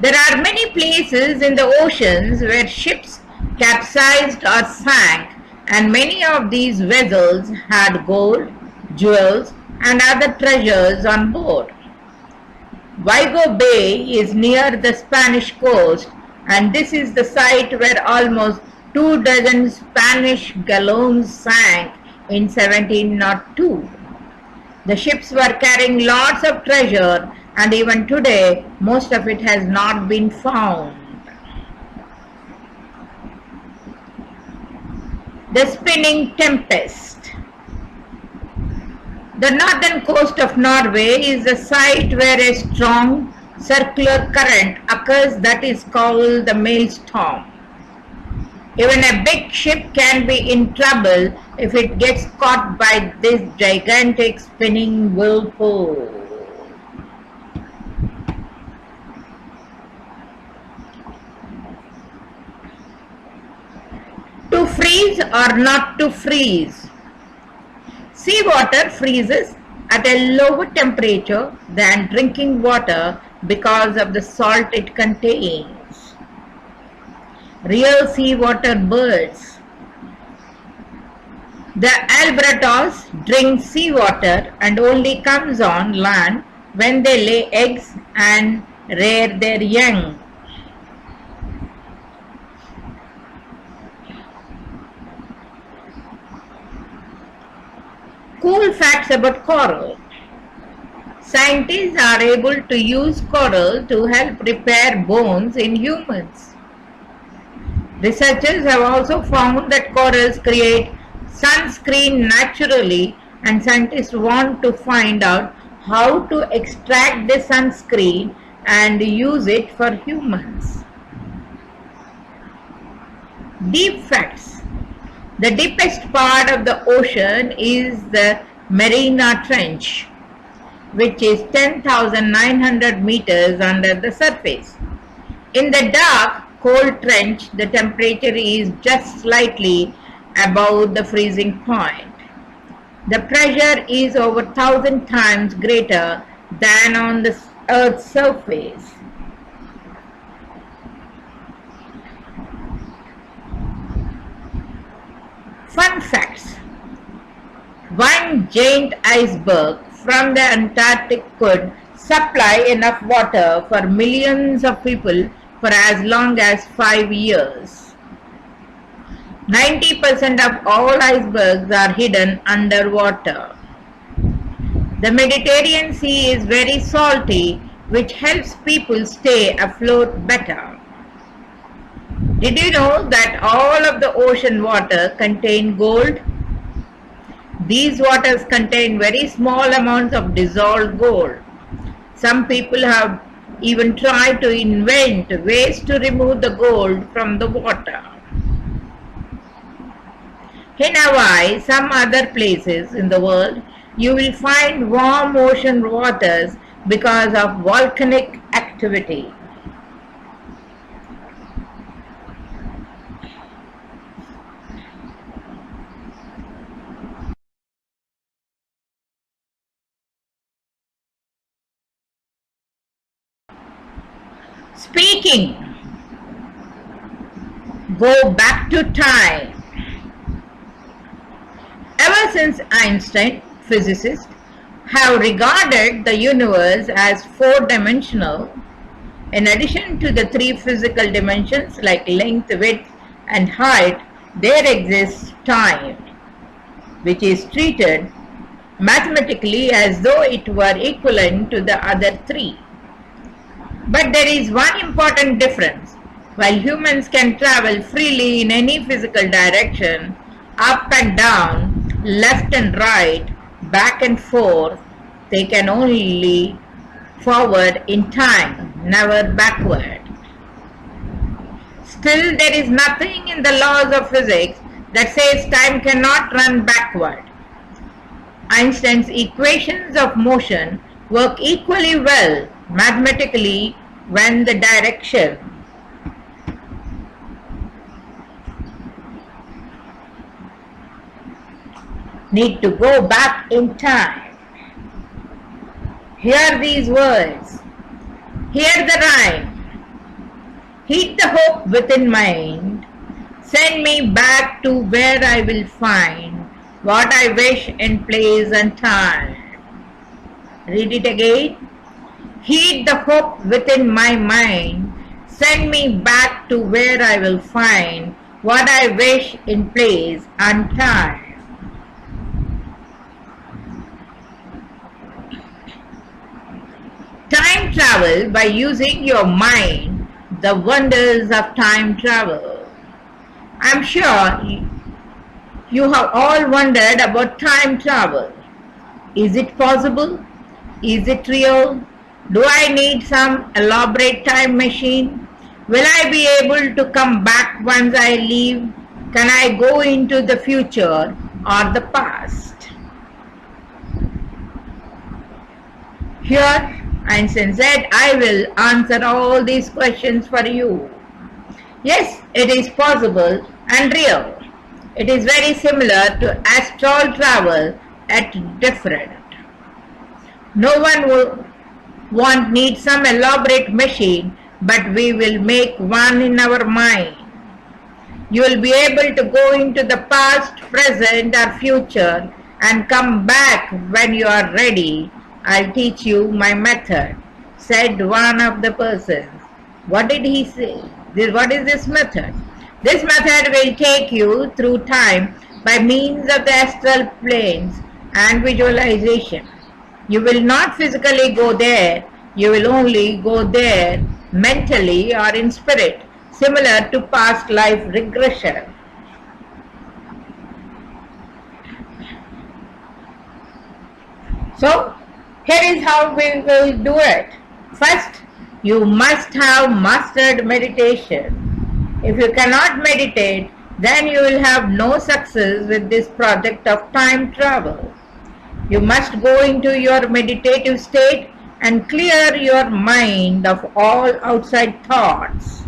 There are many places in the oceans where ships capsized or sank, and many of these vessels had gold, jewels, and other treasures on board. Vigo Bay is near the Spanish coast, and this is the site where almost 24 Spanish galleons sank in 1702. The ships were carrying lots of treasure, and even today most of it has not been found. The spinning tempest. The northern coast of Norway is a site where a strong circular current occurs that is called the maelstrom. Even a big ship can be in trouble if it gets caught by this gigantic spinning whirlpool. To freeze or not to freeze. Seawater freezes at a lower temperature than drinking water because of the salt it contains. Real seawater birds. The albatross drinks seawater and only comes on land when they lay eggs and rear their young. Cool facts about coral. Scientists are able to use coral to help repair bones in humans. Researchers have also found that corals create sunscreen naturally, and scientists want to find out how to extract the sunscreen and use it for humans. Deep facts. The deepest part of the ocean is the Mariana Trench, which is 10,900 meters under the surface. In the dark, cold trench, the temperature is just slightly above the freezing point. The pressure is over 1,000 times greater than on the Earth's surface. Fun facts. One giant iceberg from the Antarctic could supply enough water for millions of people for as long as 5 years. 90% of all icebergs are hidden underwater. The Mediterranean Sea is very salty, which helps people stay afloat better. Did you know that all of the ocean water contain gold? These waters contain very small amounts of dissolved gold. Some people have even tried to invent ways to remove the gold from the water. In Hawaii, some other places in the world, you will find warm ocean waters because of volcanic activity. Speaking, go back to time. Ever since Einstein, physicists, have regarded the universe as four-dimensional, in addition to the three physical dimensions like length, width, and height, there exists time, which is treated mathematically as though it were equivalent to the other three. But there is one important difference. While humans can travel freely in any physical direction, up and down, left and right, back and forth, they can only forward in time, never backward. Still, there is nothing in the laws of physics that says time cannot run backward. Einstein's equations of motion work equally well mathematically when the direction need to go back in time. Hear these words. Hear the rhyme. Heed the hope within mind. Send me back to where I will find what I wish in place and time. Read it again. Heed the hope within my mind. Send me back to where I will find what I wish in place and time. Time travel by using your mind, the wonders of time travel. I'm sure you have all wondered about time travel. Is it possible? Is it real? Do I need some elaborate time machine? Will I be able to come back once I leave? Can I go into the future or the past? Here, Einstein said, I will answer all these questions for you. Yes, it is possible and real. It is very similar to astral travel at different. No one will need some elaborate machine, but we will make one in our mind. You will be able to go into the past, present or future and come back when you are ready. I'll teach you my method, said one of the persons. What did he say? What is this method? This method will take you through time by means of the astral planes and visualization. You will not physically go there, you will only go there mentally or in spirit, similar to past life regression. So, here is how we will do it. First, you must have mastered meditation. If you cannot meditate, then you will have no success with this project of time travel. You must go into your meditative state and clear your mind of all outside thoughts.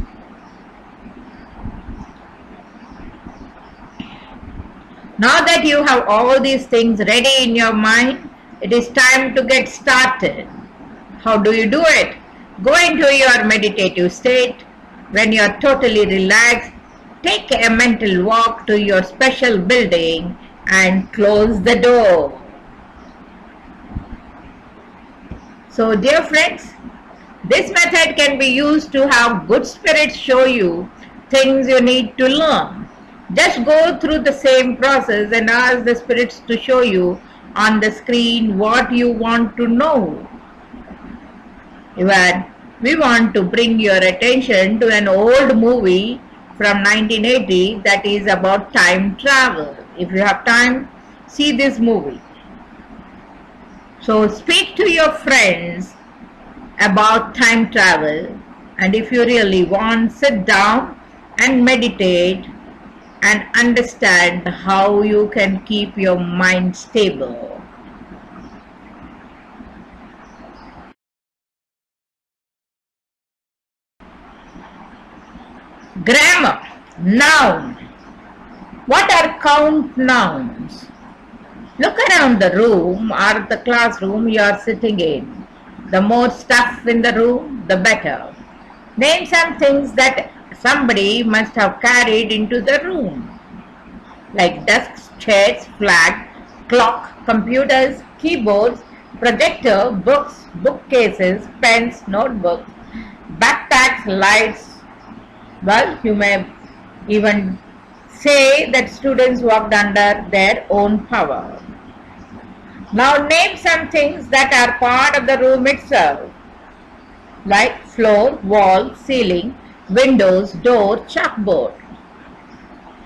Now that you have all these things ready in your mind, it is time to get started. How do you do it? Go into your meditative state. When you are totally relaxed, take a mental walk to your special building and close the door. So dear friends, this method can be used to have good spirits show you things you need to learn. Just go through the same process and ask the spirits to show you on the screen what you want to know. Even we want to bring your attention to an old movie from 1980 that is about time travel. If you have time, see this movie. So speak to your friends about time travel, and if you really want, sit down and meditate and understand how you can keep your mind stable. Grammar. Noun. What are count nouns? Look around the room or the classroom you are sitting in. The more stuff in the room, the better. Name some things that somebody must have carried into the room, like desks, chairs, flag, clock, computers, keyboards, projector, books, bookcases, pens, notebooks, backpacks, lights. Well, you may even say that students worked under their own power. Now name some things that are part of the room itself, like floor, wall, ceiling, windows, door, chalkboard.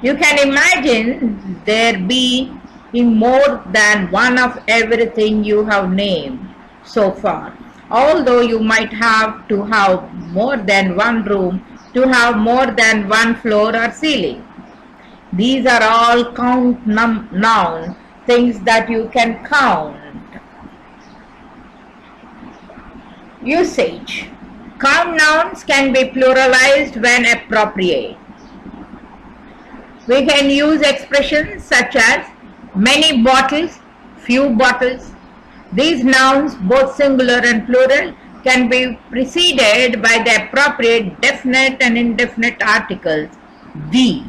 You can imagine there being more than one of everything you have named so far, although you might have to have more than one room to have more than one floor or ceiling. These are all count noun, things that you can count. Usage. Count nouns can be pluralized when appropriate. We can use expressions such as many bottles, few bottles. These nouns, both singular and plural, can be preceded by the appropriate definite and indefinite articles the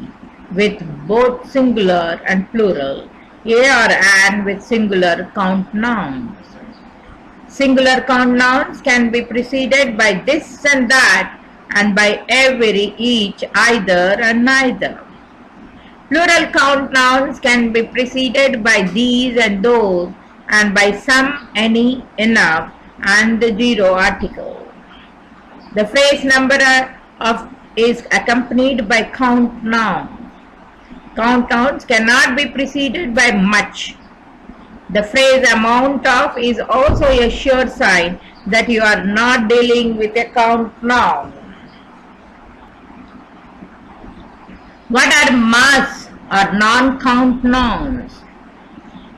with both singular and plural, a or an with singular count nouns. Singular count nouns can be preceded by this and that, and by every, each, either, and neither. Plural count nouns can be preceded by these and those, and by some, any, enough, and the zero article. The phrase number is accompanied by count noun. Count nouns cannot be preceded by much. The phrase amount of is also a sure sign that you are not dealing with a count noun. What are mass or non-count nouns?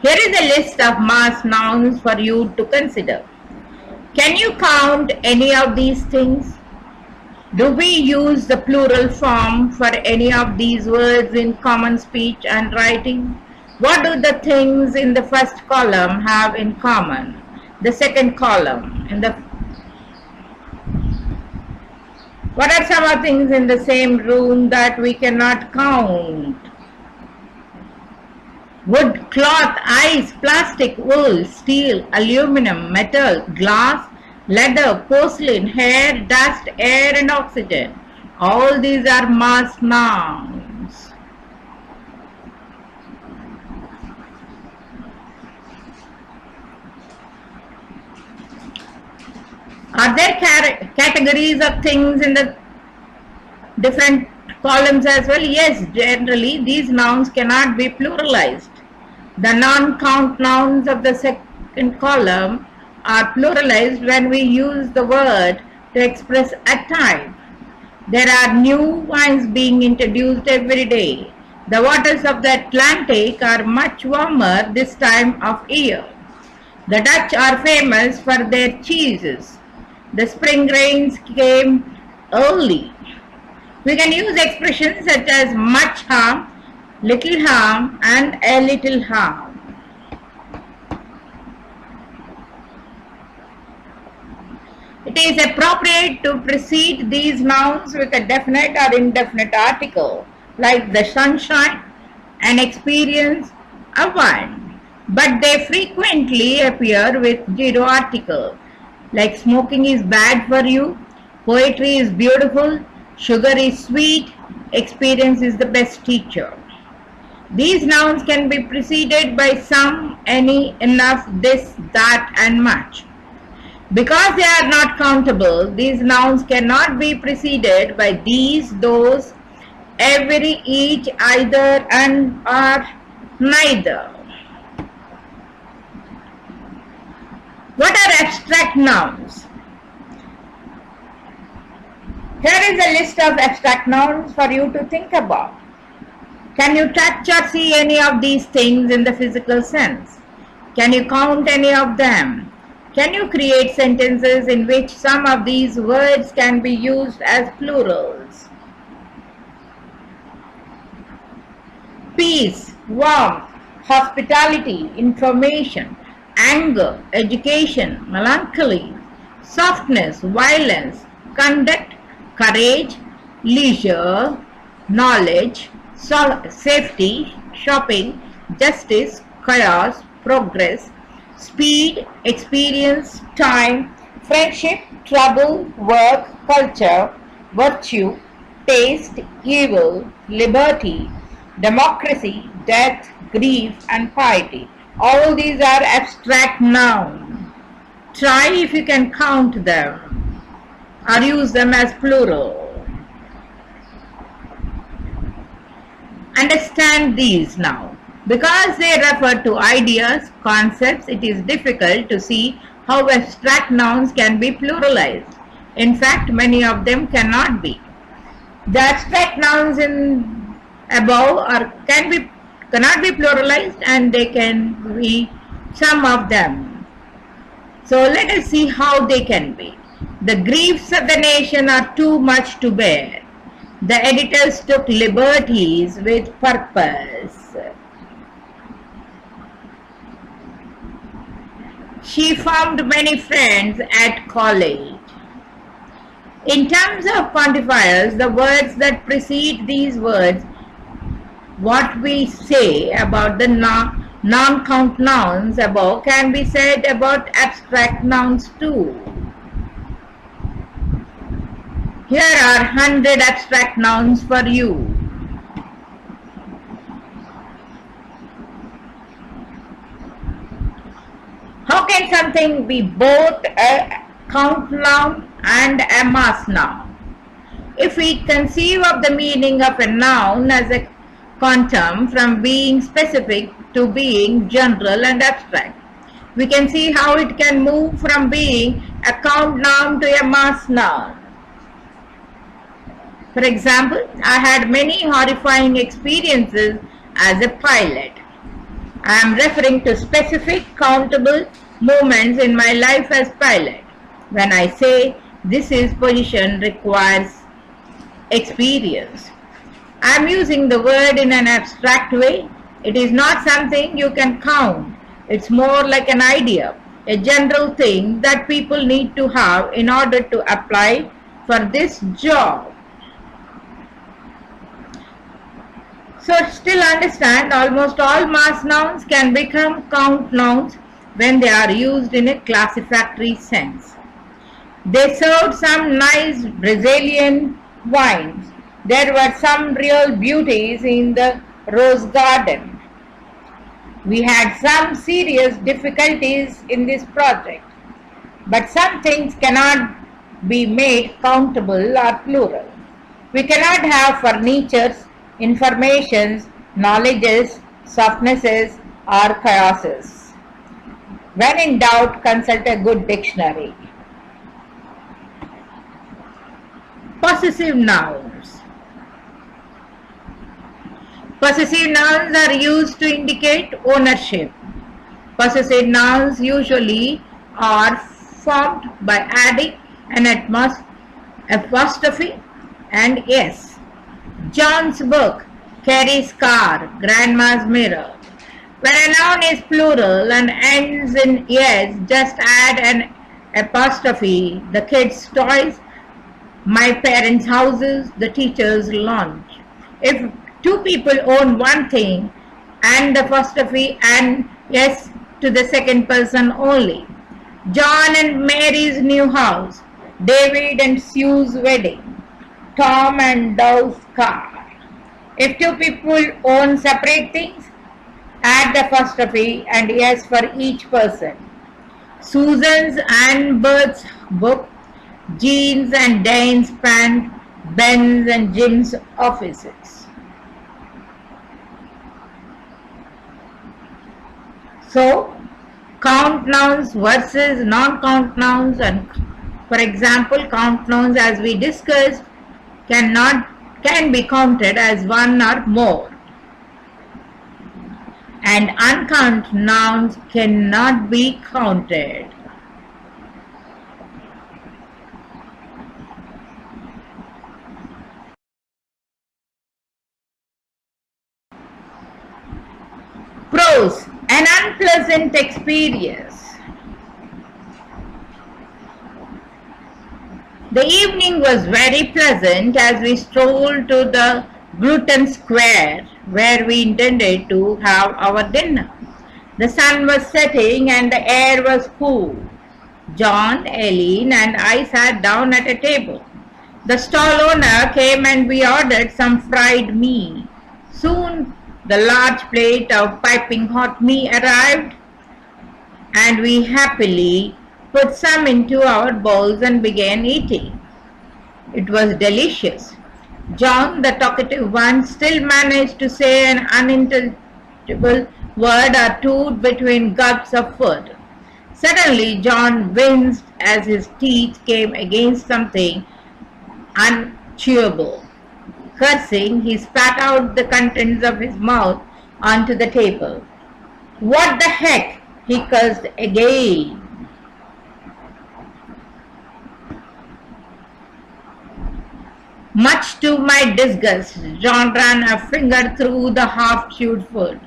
Here is a list of mass nouns for you to consider. Can you count any of these things? Do we use the plural form for any of these words in common speech and writing? What do the things in the first column have in common? The second column and what are some of things in the same room that we cannot count? Wood, cloth, ice, plastic, wool, steel, aluminum, metal, glass, leather, porcelain, hair, dust, air, and oxygen. All these are mass nouns. Are there categories of things in the different columns as well? Yes, generally these nouns cannot be pluralized. The non-count nouns of the second column are pluralized when we use the word to express a type. There are new wines being introduced every day. The waters of the Atlantic are much warmer this time of year. The Dutch are famous for their cheeses. The spring rains came early. We can use expressions such as much harm, little harm, and a little harm. It is appropriate to precede these nouns with a definite or indefinite article, like the sunshine, an experience, a wine. But they frequently appear with zero article, like smoking is bad for you, poetry is beautiful, sugar is sweet, experience is the best teacher. These nouns can be preceded by some, any, enough, this, that, and much. Because they are not countable, these nouns cannot be preceded by these, those, every, each, either, and, or, neither. What are abstract nouns? Here is a list of abstract nouns for you to think about. Can you touch or see any of these things in the physical sense? Can you count any of them? Can you create sentences in which some of these words can be used as plurals? Peace, warmth, hospitality, information, anger, education, melancholy, softness, violence, conduct, courage, leisure, knowledge, safety, shopping, justice, chaos, progress, speed, experience, time, friendship, trouble, work, culture, virtue, taste, evil, liberty, democracy, death, grief, and piety. All these are abstract nouns. Try if you can count them or use them as plural. Understand these now. Because they refer to ideas, concepts, it is difficult to see how abstract nouns can be pluralized. In fact, many of them cannot be. The abstract nouns in above cannot be pluralized, and they can be some of them. So let us see how they can be. The griefs of the nation are too much to bear. The editors took liberties with purpose. She found many friends at college. In terms of quantifiers, the words that precede these words, what we say about the non-count nouns above can be said about abstract nouns too. Here are 100 abstract nouns for you. How can something be both a count noun and a mass noun? If we conceive of the meaning of a noun as a quantum from being specific to being general and abstract, we can see how it can move from being a count noun to a mass noun. For example, I had many horrifying experiences as a pilot. I am referring to specific countable moments in my life as pilot. When I say this is position requires experience, I am using the word in an abstract way. It is not something you can count. It's more like an idea, a general thing that people need to have in order to apply for this job. So still understand, almost all mass nouns can become count nouns when they are used in a classificatory sense. They served some nice Brazilian wines. There were some real beauties in the rose garden. We had some serious difficulties in this project, but some things cannot be made countable or plural. We cannot have furnitures, informations, knowledges, softnesses, or chaoses. When in doubt, consult a good dictionary. Possessive nouns. Possessive nouns are used to indicate ownership. Possessive nouns usually are formed by adding an apostrophe and s. John's book, Carrie's car, Grandma's mirror. When a noun is plural and ends in s, just add an apostrophe. The kids' toys, my parents' houses, the teacher's lunch. If two people own one thing, and the apostrophe and yes to the second person only. John and Mary's new house, David and Sue's wedding, Tom and Dove's car. If two people own separate things, add the apostrophe and yes for each person. Susan's and Bert's book, Jean's and Dane's pant, Ben's and Jim's offices. So, count nouns versus non-count nouns, and for example, count nouns, as we discussed, can be counted as one or more, and uncount nouns cannot be counted. Pros: an unpleasant experience. The evening was very pleasant as we strolled to the Glutton Square, where we intended to have our dinner. The sun was setting and the air was cool. John, Eileen and I sat down at a table. The stall owner came and we ordered some fried meat. Soon the large plate of piping hot meat arrived, and we happily put some into our bowls and began eating. It was delicious. John, the talkative one, still managed to say an unintelligible word or two between gulps of food. Suddenly John winced as his teeth came against something unchewable. Cursing, he spat out the contents of his mouth onto the table. "What the heck?" he cursed again. Much to my disgust, John ran a finger through the half-chewed food.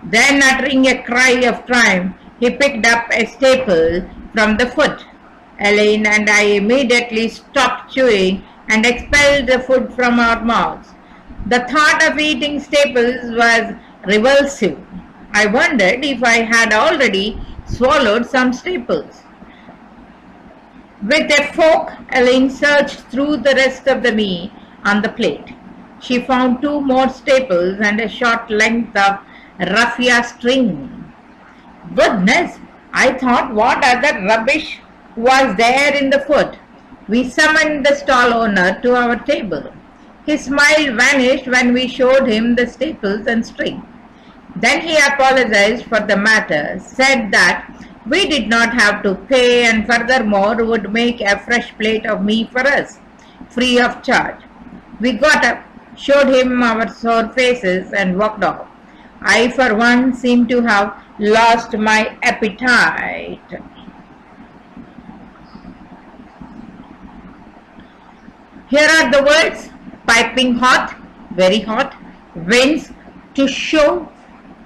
Then, uttering a cry of triumph, he picked up a staple from the food. Elaine and I immediately stopped chewing and expelled the food from our mouths. The thought of eating staples was repulsive. I wondered if I had already swallowed some staples. With a fork, Elaine searched through the rest of the meat on the plate. She found 2 more staples and a short length of raffia string. Goodness, I thought, what other rubbish was there in the food? We summoned the stall owner to our table. His smile vanished when we showed him the staples and string. Then he apologized for the matter, said that we did not have to pay, and furthermore would make a fresh plate of meat for us, free of charge. We got up, showed him our sore faces and walked off. I, for one, seemed to have lost my appetite. Here are the words: piping hot, very hot, wince, to show,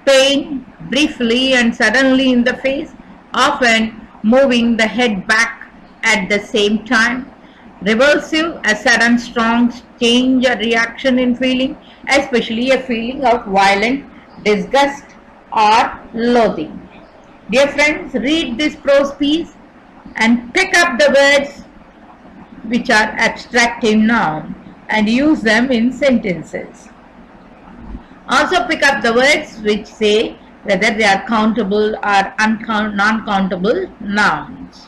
pain, briefly and suddenly in the face, often moving the head back at the same time. Revulsive, a sudden strong change or reaction in feeling, especially a feeling of violent disgust or loathing. Dear friends, read this prose piece and pick up the words which are abstractive noun and use them in sentences. Also pick up the words which say whether they are countable or non-countable nouns.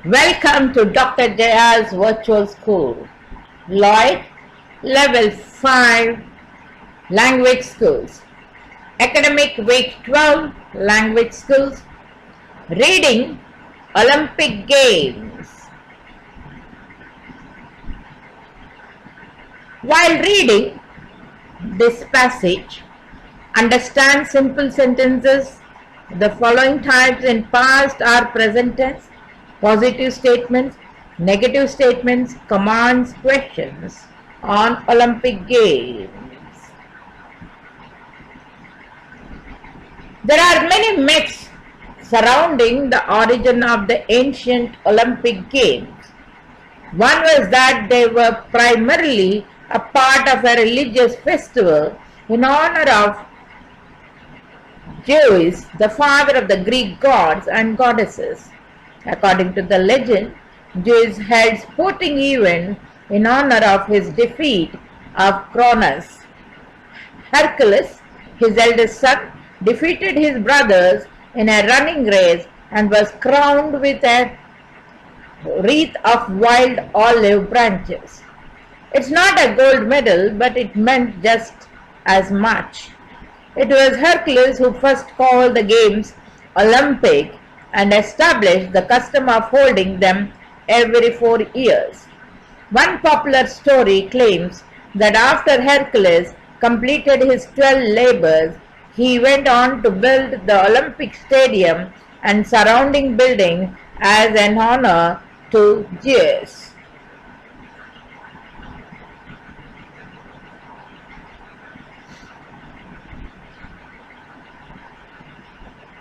Welcome to Dr. Jaya's virtual school. Lloyd, Level 5, Language Skills. Academic Week 12, Language Skills. Reading, Olympic Games. While reading this passage, understand simple sentences. The following types in past or present tense: positive statements, negative statements, commands, questions on Olympic Games. There are many myths surrounding the origin of the ancient Olympic Games. One was that they were primarily a part of a religious festival in honor of Zeus, the father of the Greek gods and goddesses. According to the legend, Zeus held sporting events in honor of his defeat of Cronus. Hercules, his eldest son, defeated his brothers in a running race and was crowned with a wreath of wild olive branches. It's not a gold medal, but it meant just as much. It was Hercules who first called the games Olympic and established the custom of holding them every 4 years. One popular story claims that after Hercules completed his 12 labors, he went on to build the Olympic Stadium and surrounding buildings as an honor to Zeus.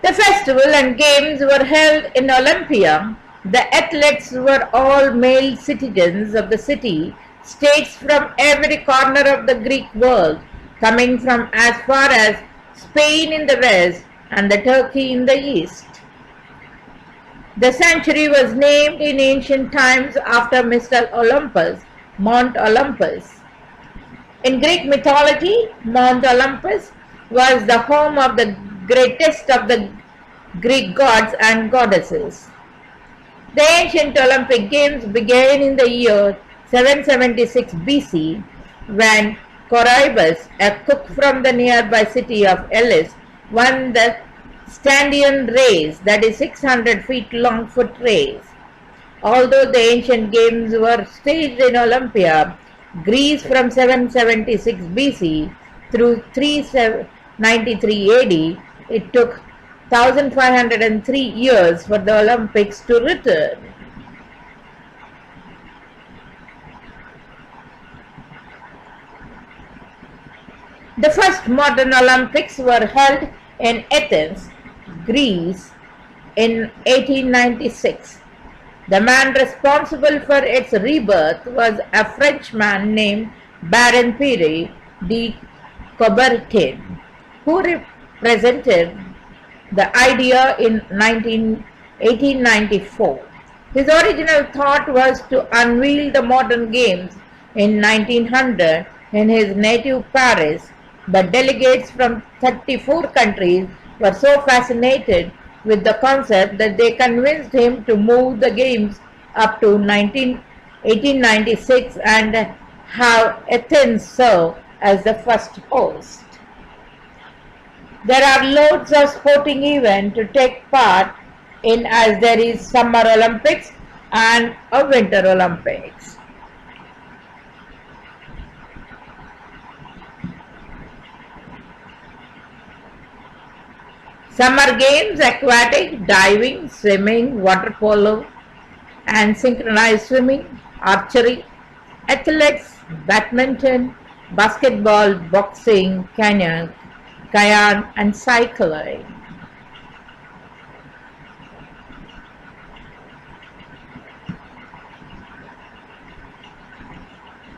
The festival and games were held in Olympia. The athletes were all male citizens of the city, states from every corner of the Greek world, coming from as far as Spain in the west and the Turkey in the east. The sanctuary was named in ancient times after Mr. Olympus, Mount Olympus. In Greek mythology, Mount Olympus was the home of the greatest of the Greek gods and goddesses. The ancient Olympic Games began in the year 776 BC when Coroebus, a cook from the nearby city of Elis, won the Standian race, that is 600 feet long foot race. Although the ancient games were staged in Olympia, Greece from 776 BC through 393 AD, it took 1503 years for the Olympics to return. The first modern Olympics were held in Athens, Greece in 1896. The man responsible for its rebirth was a Frenchman named Baron Pierre de Coubertin, who represented the idea in 1894. His original thought was to unveil the modern games in 1900 in his native Paris, but delegates from 34 countries were so fascinated with the concept that they convinced him to move the games up to 1896 and have Athens serve as the first host. There are loads of sporting events to take part in, as there is Summer Olympics and a Winter Olympics. Summer games: aquatic, diving, swimming, water polo and synchronized swimming, archery, athletics, badminton, basketball, boxing, kayak and cycling.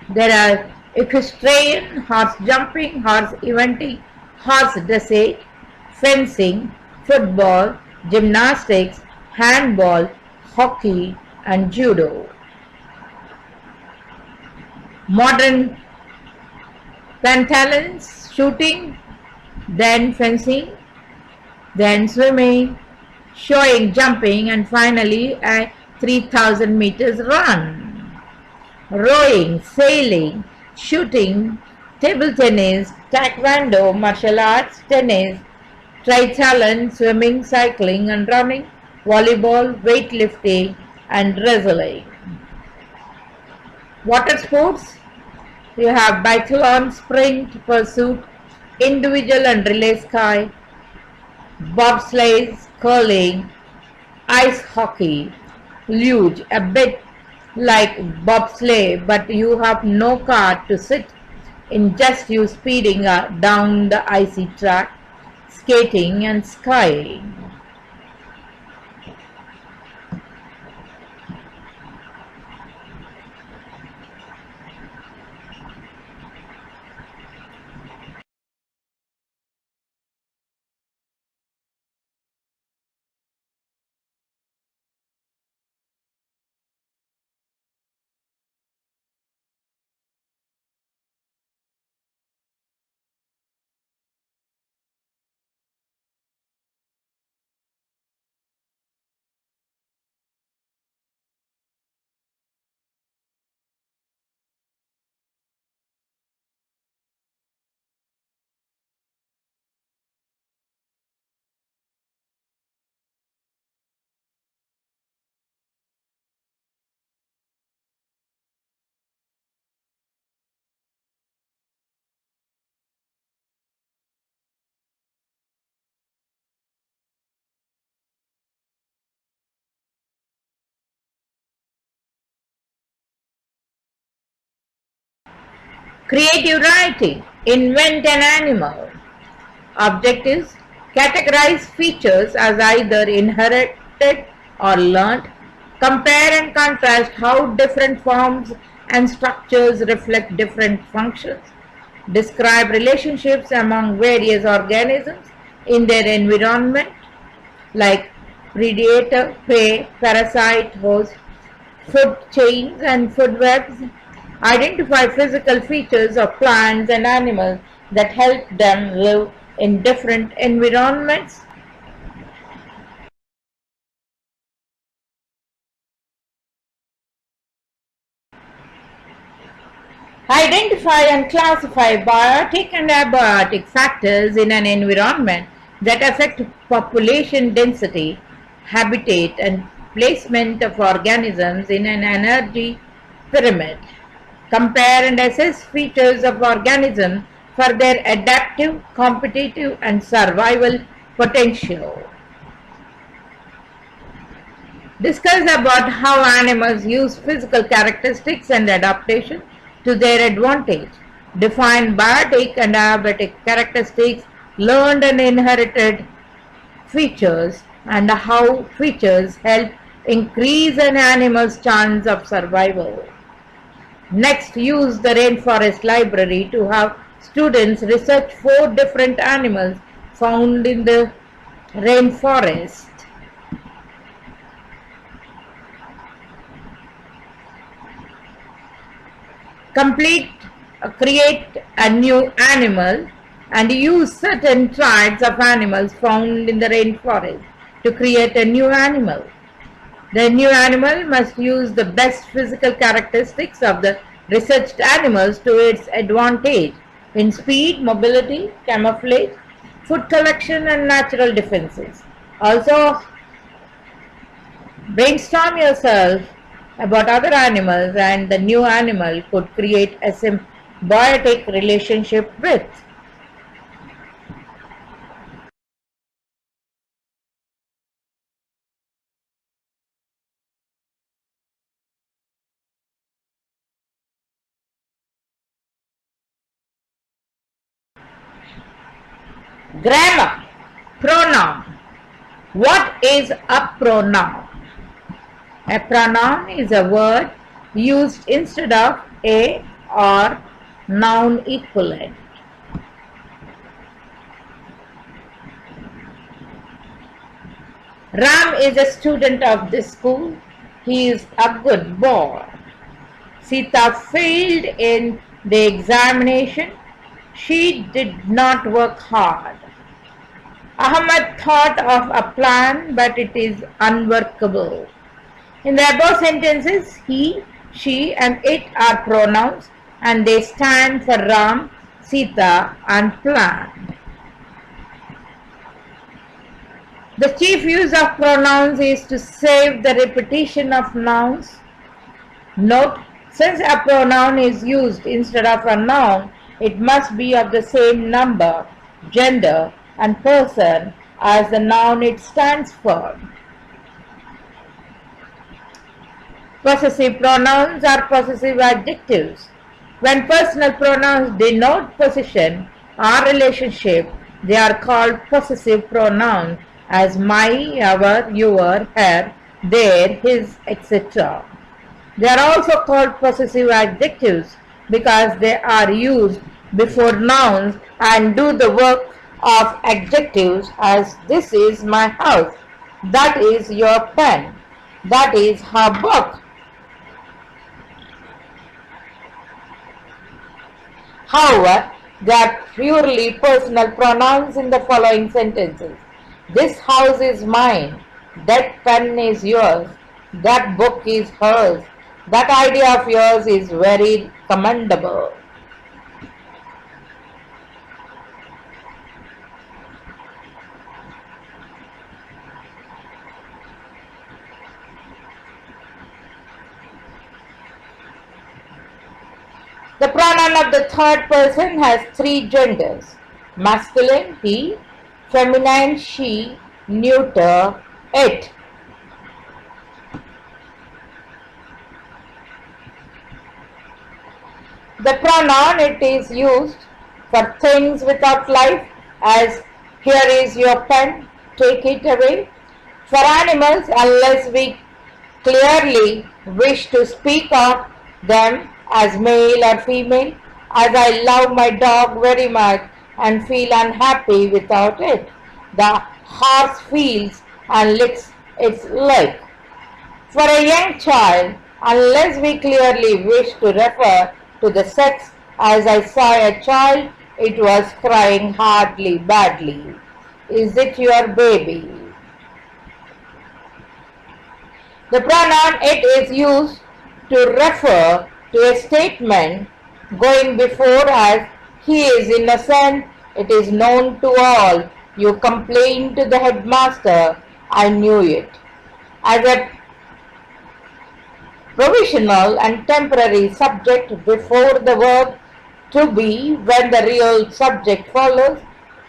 There are equestrian, horse jumping, horse eventing, horse dressage, fencing, football, gymnastics, handball, hockey and judo. Modern pentathlons: shooting, then fencing, then swimming, showing jumping and finally a 3000 meters run. Rowing, sailing, shooting, table tennis, taekwondo, martial arts, tennis, triathlon, swimming, cycling and running, volleyball, weightlifting and wrestling. Water sports: You have biathlon, sprint, pursuit, individual and relay ski, bobsleighs, curling, ice hockey, luge, a bit like bobsleigh, but you have no car to sit in, just you speeding down the icy track, skating and skiing. Creative writing. Invent an animal. Objectives: categorize features as either inherited or learnt. Compare and contrast how different forms and structures reflect different functions. Describe relationships among various organisms in their environment, like predator, prey, parasite, host, food chains, and food webs. Identify physical features of plants and animals that help them live in different environments. Identify and classify biotic and abiotic factors in an environment that affect population density, habitat, and placement of organisms in an energy pyramid. Compare and assess features of organisms for their adaptive, competitive, and survival potential. Discuss about how animals use physical characteristics and adaptation to their advantage. Define biotic and abiotic characteristics, learned and inherited features, and how features help increase an animal's chance of survival. Next, use the Rainforest Library to have students research 4 different animals found in the rainforest. Create a new animal and use certain traits of animals found in the rainforest to create a new animal. The new animal must use the best physical characteristics of the researched animals to its advantage in speed, mobility, camouflage, food collection, and natural defenses. Also, brainstorm yourself about other animals and the new animal could create a symbiotic relationship with. Grammar. Pronoun. What is a pronoun? A pronoun is a word used instead of a or noun equivalent. Ram is a student of this school. He is a good boy. Sita failed in the examination. She did not work hard. Ahmad thought of a plan, but it is unworkable. In the above sentences, he, she, and it are pronouns, and they stand for Ram, Sita, and plan. The chief use of pronouns is to save the repetition of nouns. Note, Since a pronoun is used instead of a noun, it must be of the same number, gender, and person as the noun it stands for. Possessive pronouns are possessive adjectives. When personal pronouns denote possession or relationship, they are called possessive pronouns as my, our, your, her, their, his, etc. They are also called possessive adjectives because they are used before nouns and do the work of adjectives, as this is my house, that is your pen, that is her book. However, they are purely personal pronouns in the following sentences. This house is mine. That pen is yours. That book is hers. That idea of yours is very commendable. The pronoun of the third person has three genders: masculine, he; feminine, she; neuter, it. The pronoun it is used for things without life, as here is your pen, take it away. For animals, unless we clearly wish to speak of them as male or female, as I love my dog very much and feel unhappy without it. The horse feels and licks its leg. For a young child, unless we clearly wish to refer to the sex, as I saw a child, it was crying hardly badly. Is it your baby? The pronoun it is used to refer to a statement going before, as he is innocent, it is known to all, you complained to the headmaster, I knew it. As a provisional and temporary subject before the verb to be when the real subject follows,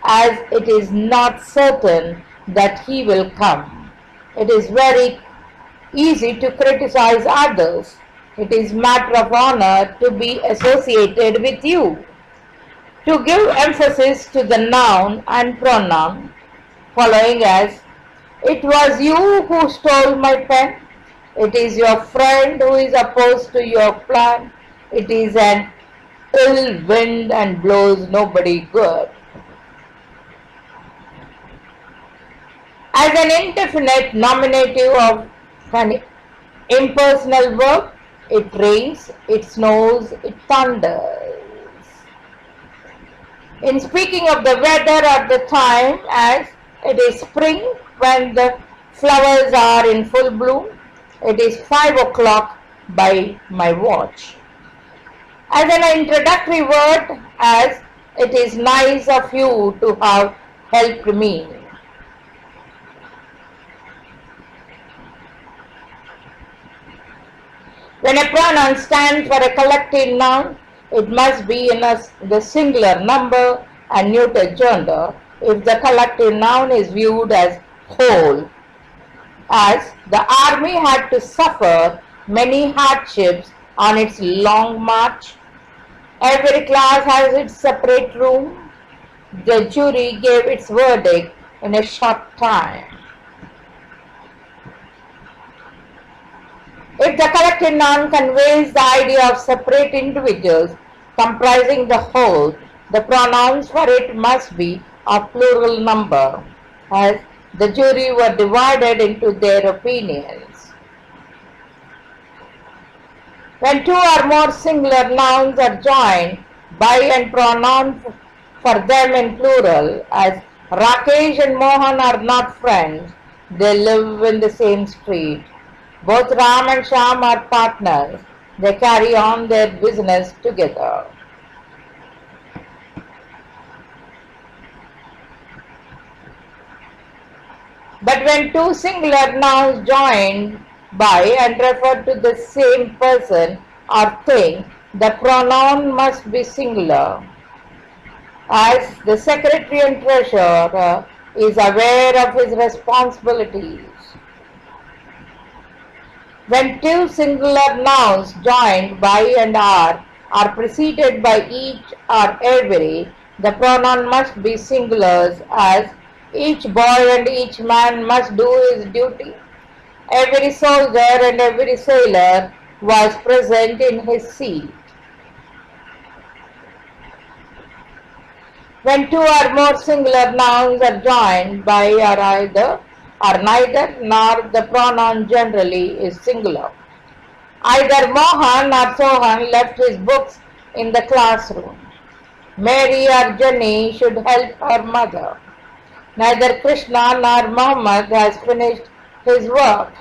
as it is not certain that he will come. It is very easy to criticize others. It is matter of honor to be associated with you. To give emphasis to the noun and pronoun following, as it was you who stole my pen. It is your friend who is opposed to your plan. It is an ill wind and blows nobody good. As an indefinite nominative of an impersonal verb, it rains, it snows, it thunders. In speaking of the weather at the time, as it is spring when the flowers are in full bloom, it is 5 o'clock by my watch. As an introductory word, as it is nice of you to have helped me. When a pronoun stands for a collective noun, it must be in the singular number and neuter gender if the collective noun is viewed as whole. As the army had to suffer many hardships on its long march. Every class has its separate room. The jury gave its verdict in a short time. If the collective noun conveys the idea of separate individuals comprising the whole, the pronouns for it must be of plural number, as the jury were divided into their opinions. When two or more singular nouns are joined by a pronoun for them in plural, as Rakesh and Mohan are not friends, they live in the same street. Both Ram and Shyam are partners. They carry on their business together. But when two singular nouns joined by and refer to the same person or thing, the pronoun must be singular, as the secretary and treasurer is aware of his responsibilities. When two singular nouns joined by and are preceded by each or every, the pronoun must be singulars, as each boy and each man must do his duty. Every soldier and every sailor was present in his seat. When two or more singular nouns are joined by or neither nor, the pronoun generally is singular. Either Mohan or Sohan left his books in the classroom. Mary or Jenny should help her mother. Neither Krishna nor Muhammad has finished his work.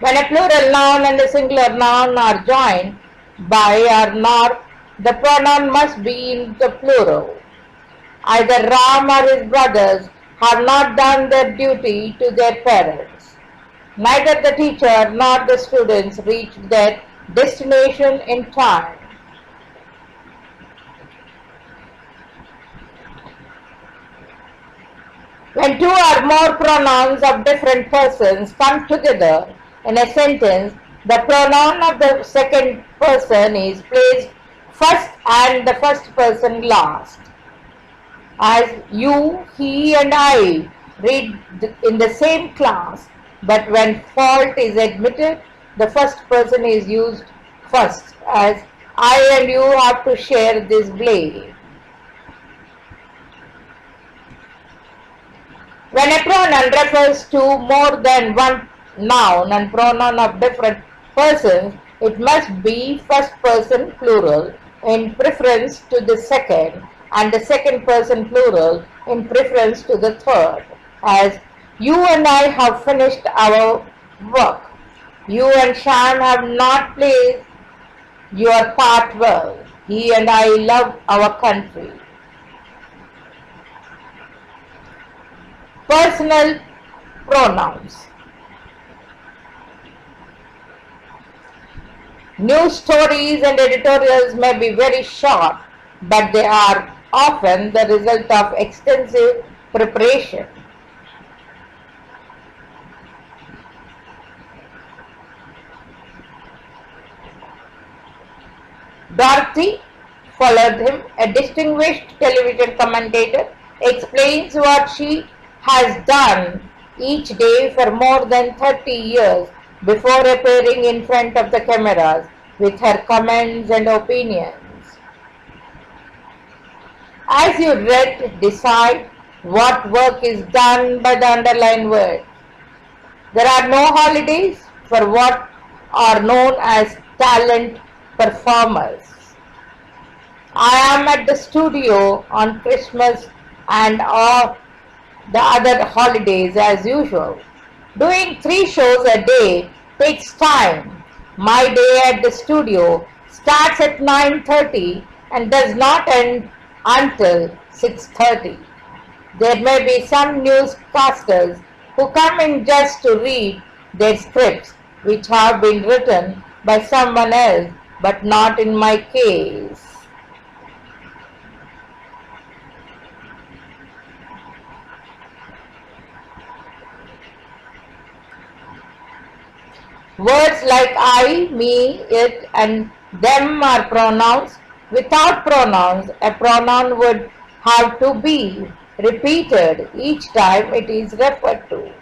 When a plural noun and a singular noun are joined by or nor, the pronoun must be in the plural. Either Ram or his brothers have not done their duty to their parents. Neither the teacher nor the students reached their destination in time. When two or more pronouns of different persons come together in a sentence, the pronoun of the second person is placed first and the first person last. As you, he and I read in the same class, but when fault is admitted, the first person is used first, as I and you have to share this blame. When a pronoun refers to more than one noun and pronoun of different persons, it must be first person plural in preference to the second, and the second person plural in preference to the third, as you and I have finished our work. You and Shan have not played your part well. He and I love our country. Personal pronouns. News stories and editorials may be very short, but they are often the result of extensive preparation. Dorothy followed him, a distinguished television commentator, explains what she has done each day for more than 30 years before appearing in front of the cameras with her comments and opinions. As you read, decide what work is done by the underlined word. There are no holidays for what are known as talent performers. I am at the studio on Christmas and all the other holidays as usual. Doing 3 shows a day takes time. My day at the studio starts at 9:30 and does not end until 6:30. There may be some newscasters who come in just to read their scripts, which have been written by someone else, but not in my case. Words like I, me, it, and them are pronouns. Without pronouns, a pronoun would have to be repeated each time it is referred to.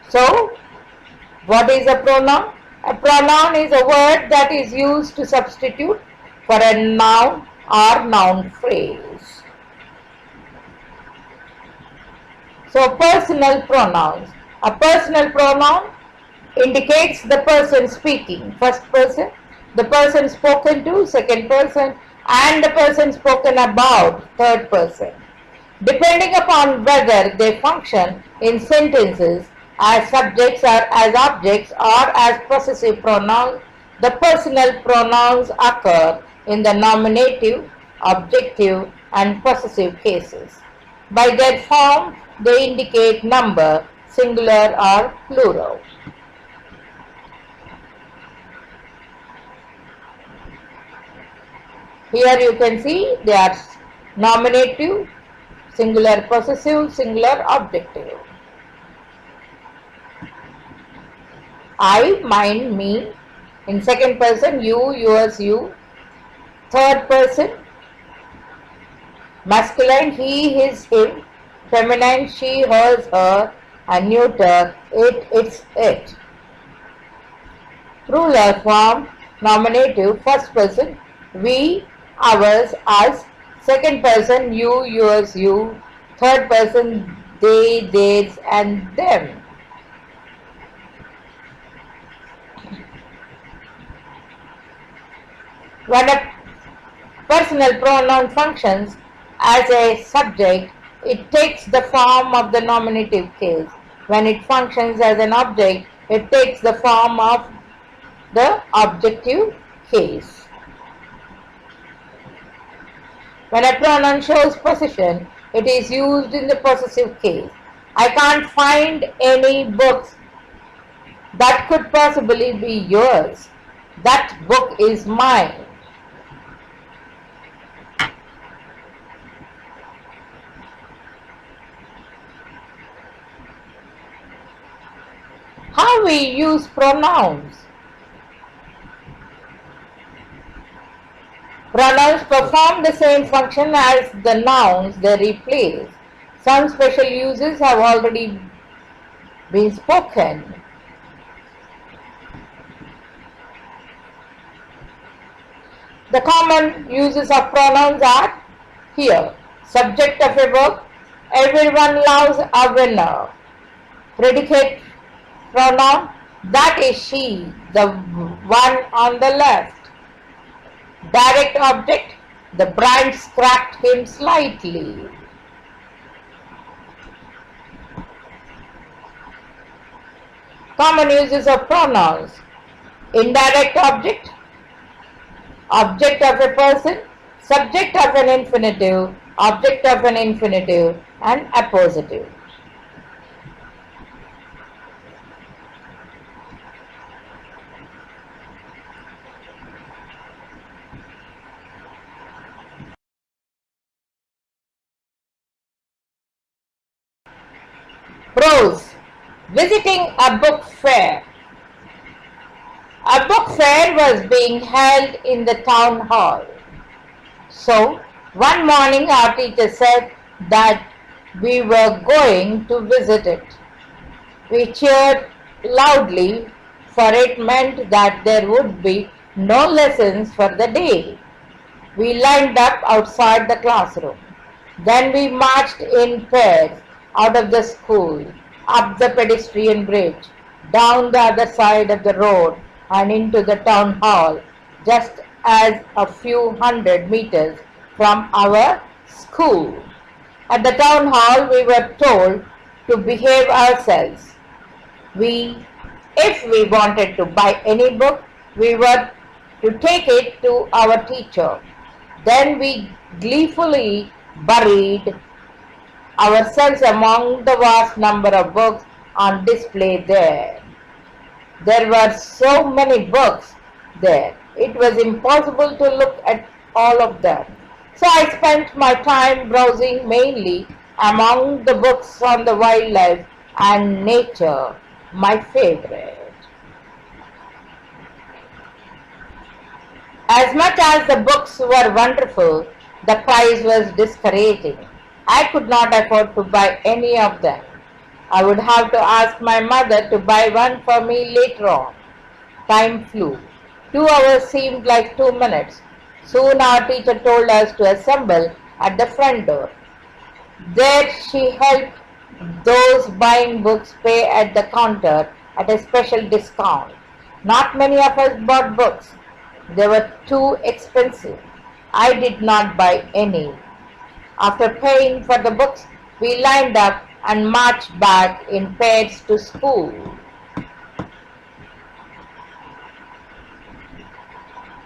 So, what is a pronoun? A pronoun is a word that is used to substitute for a noun or noun phrase. So, personal pronouns. A personal pronoun indicates the person speaking, first person, the person spoken to, second person, and the person spoken about, third person. Depending upon whether they function in sentences as subjects or as objects or as possessive pronouns, the personal pronouns occur in the nominative, objective, and possessive cases. By their form, they indicate number, singular or plural. Here you can see they are nominative, singular possessive, singular objective. I, mine, me. In second person, you, yours, you. Third person, masculine, he, his, him. Feminine, she, hers, her. And neuter, it, its, it. Plural form, nominative, first person, we, ours, us. Second person, you, yours, you. Third person, they, theirs, and them. When a personal pronoun functions as a subject, it takes the form of the nominative case. When it functions as an object, it takes the form of the objective case. When a pronoun shows possession, it is used in the possessive case. I can't find any books that could possibly be yours. That book is mine. How we use pronouns? Pronouns perform the same function as the nouns they replace. Some special uses have already been spoken. The common uses of pronouns are here. Subject of a verb, everyone loves a winner. Predicate pronoun, that is she, the one on the left. Direct object, the bride cracked him slightly. Common uses of pronouns. Indirect object, object of a person, subject of an infinitive, object of an infinitive, and appositive. Pros. Visiting a book fair. A book fair was being held in the town hall. So, one morning our teacher said that we were going to visit it. We cheered loudly, for it meant that there would be no lessons for the day. We lined up outside the classroom. Then we marched in pairs out of the school, up the pedestrian bridge, down the other side of the road and into the town hall, just as a few hundred meters from our school. At the town hall we were told to behave ourselves. If we wanted to buy any book, we were to take it to our teacher. Then we gleefully buried ourselves among the vast number of books on display there. There were so many books there, it was impossible to look at all of them. So I spent my time browsing mainly among the books on the wildlife and nature, my favorite. As much as the books were wonderful, the price was discouraging. I could not afford to buy any of them. I would have to ask my mother to buy one for me later on. Time flew. 2 hours seemed like 2 minutes. Soon our teacher told us to assemble at the front door. There she helped those buying books pay at the counter at a special discount. Not many of us bought books. They were too expensive. I did not buy any. After paying for the books, we lined up and marched back in pairs to school.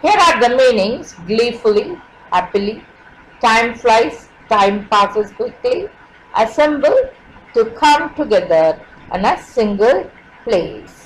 Here are the meanings: gleefully, happily, time flies, time passes quickly, assemble to come together in a single place.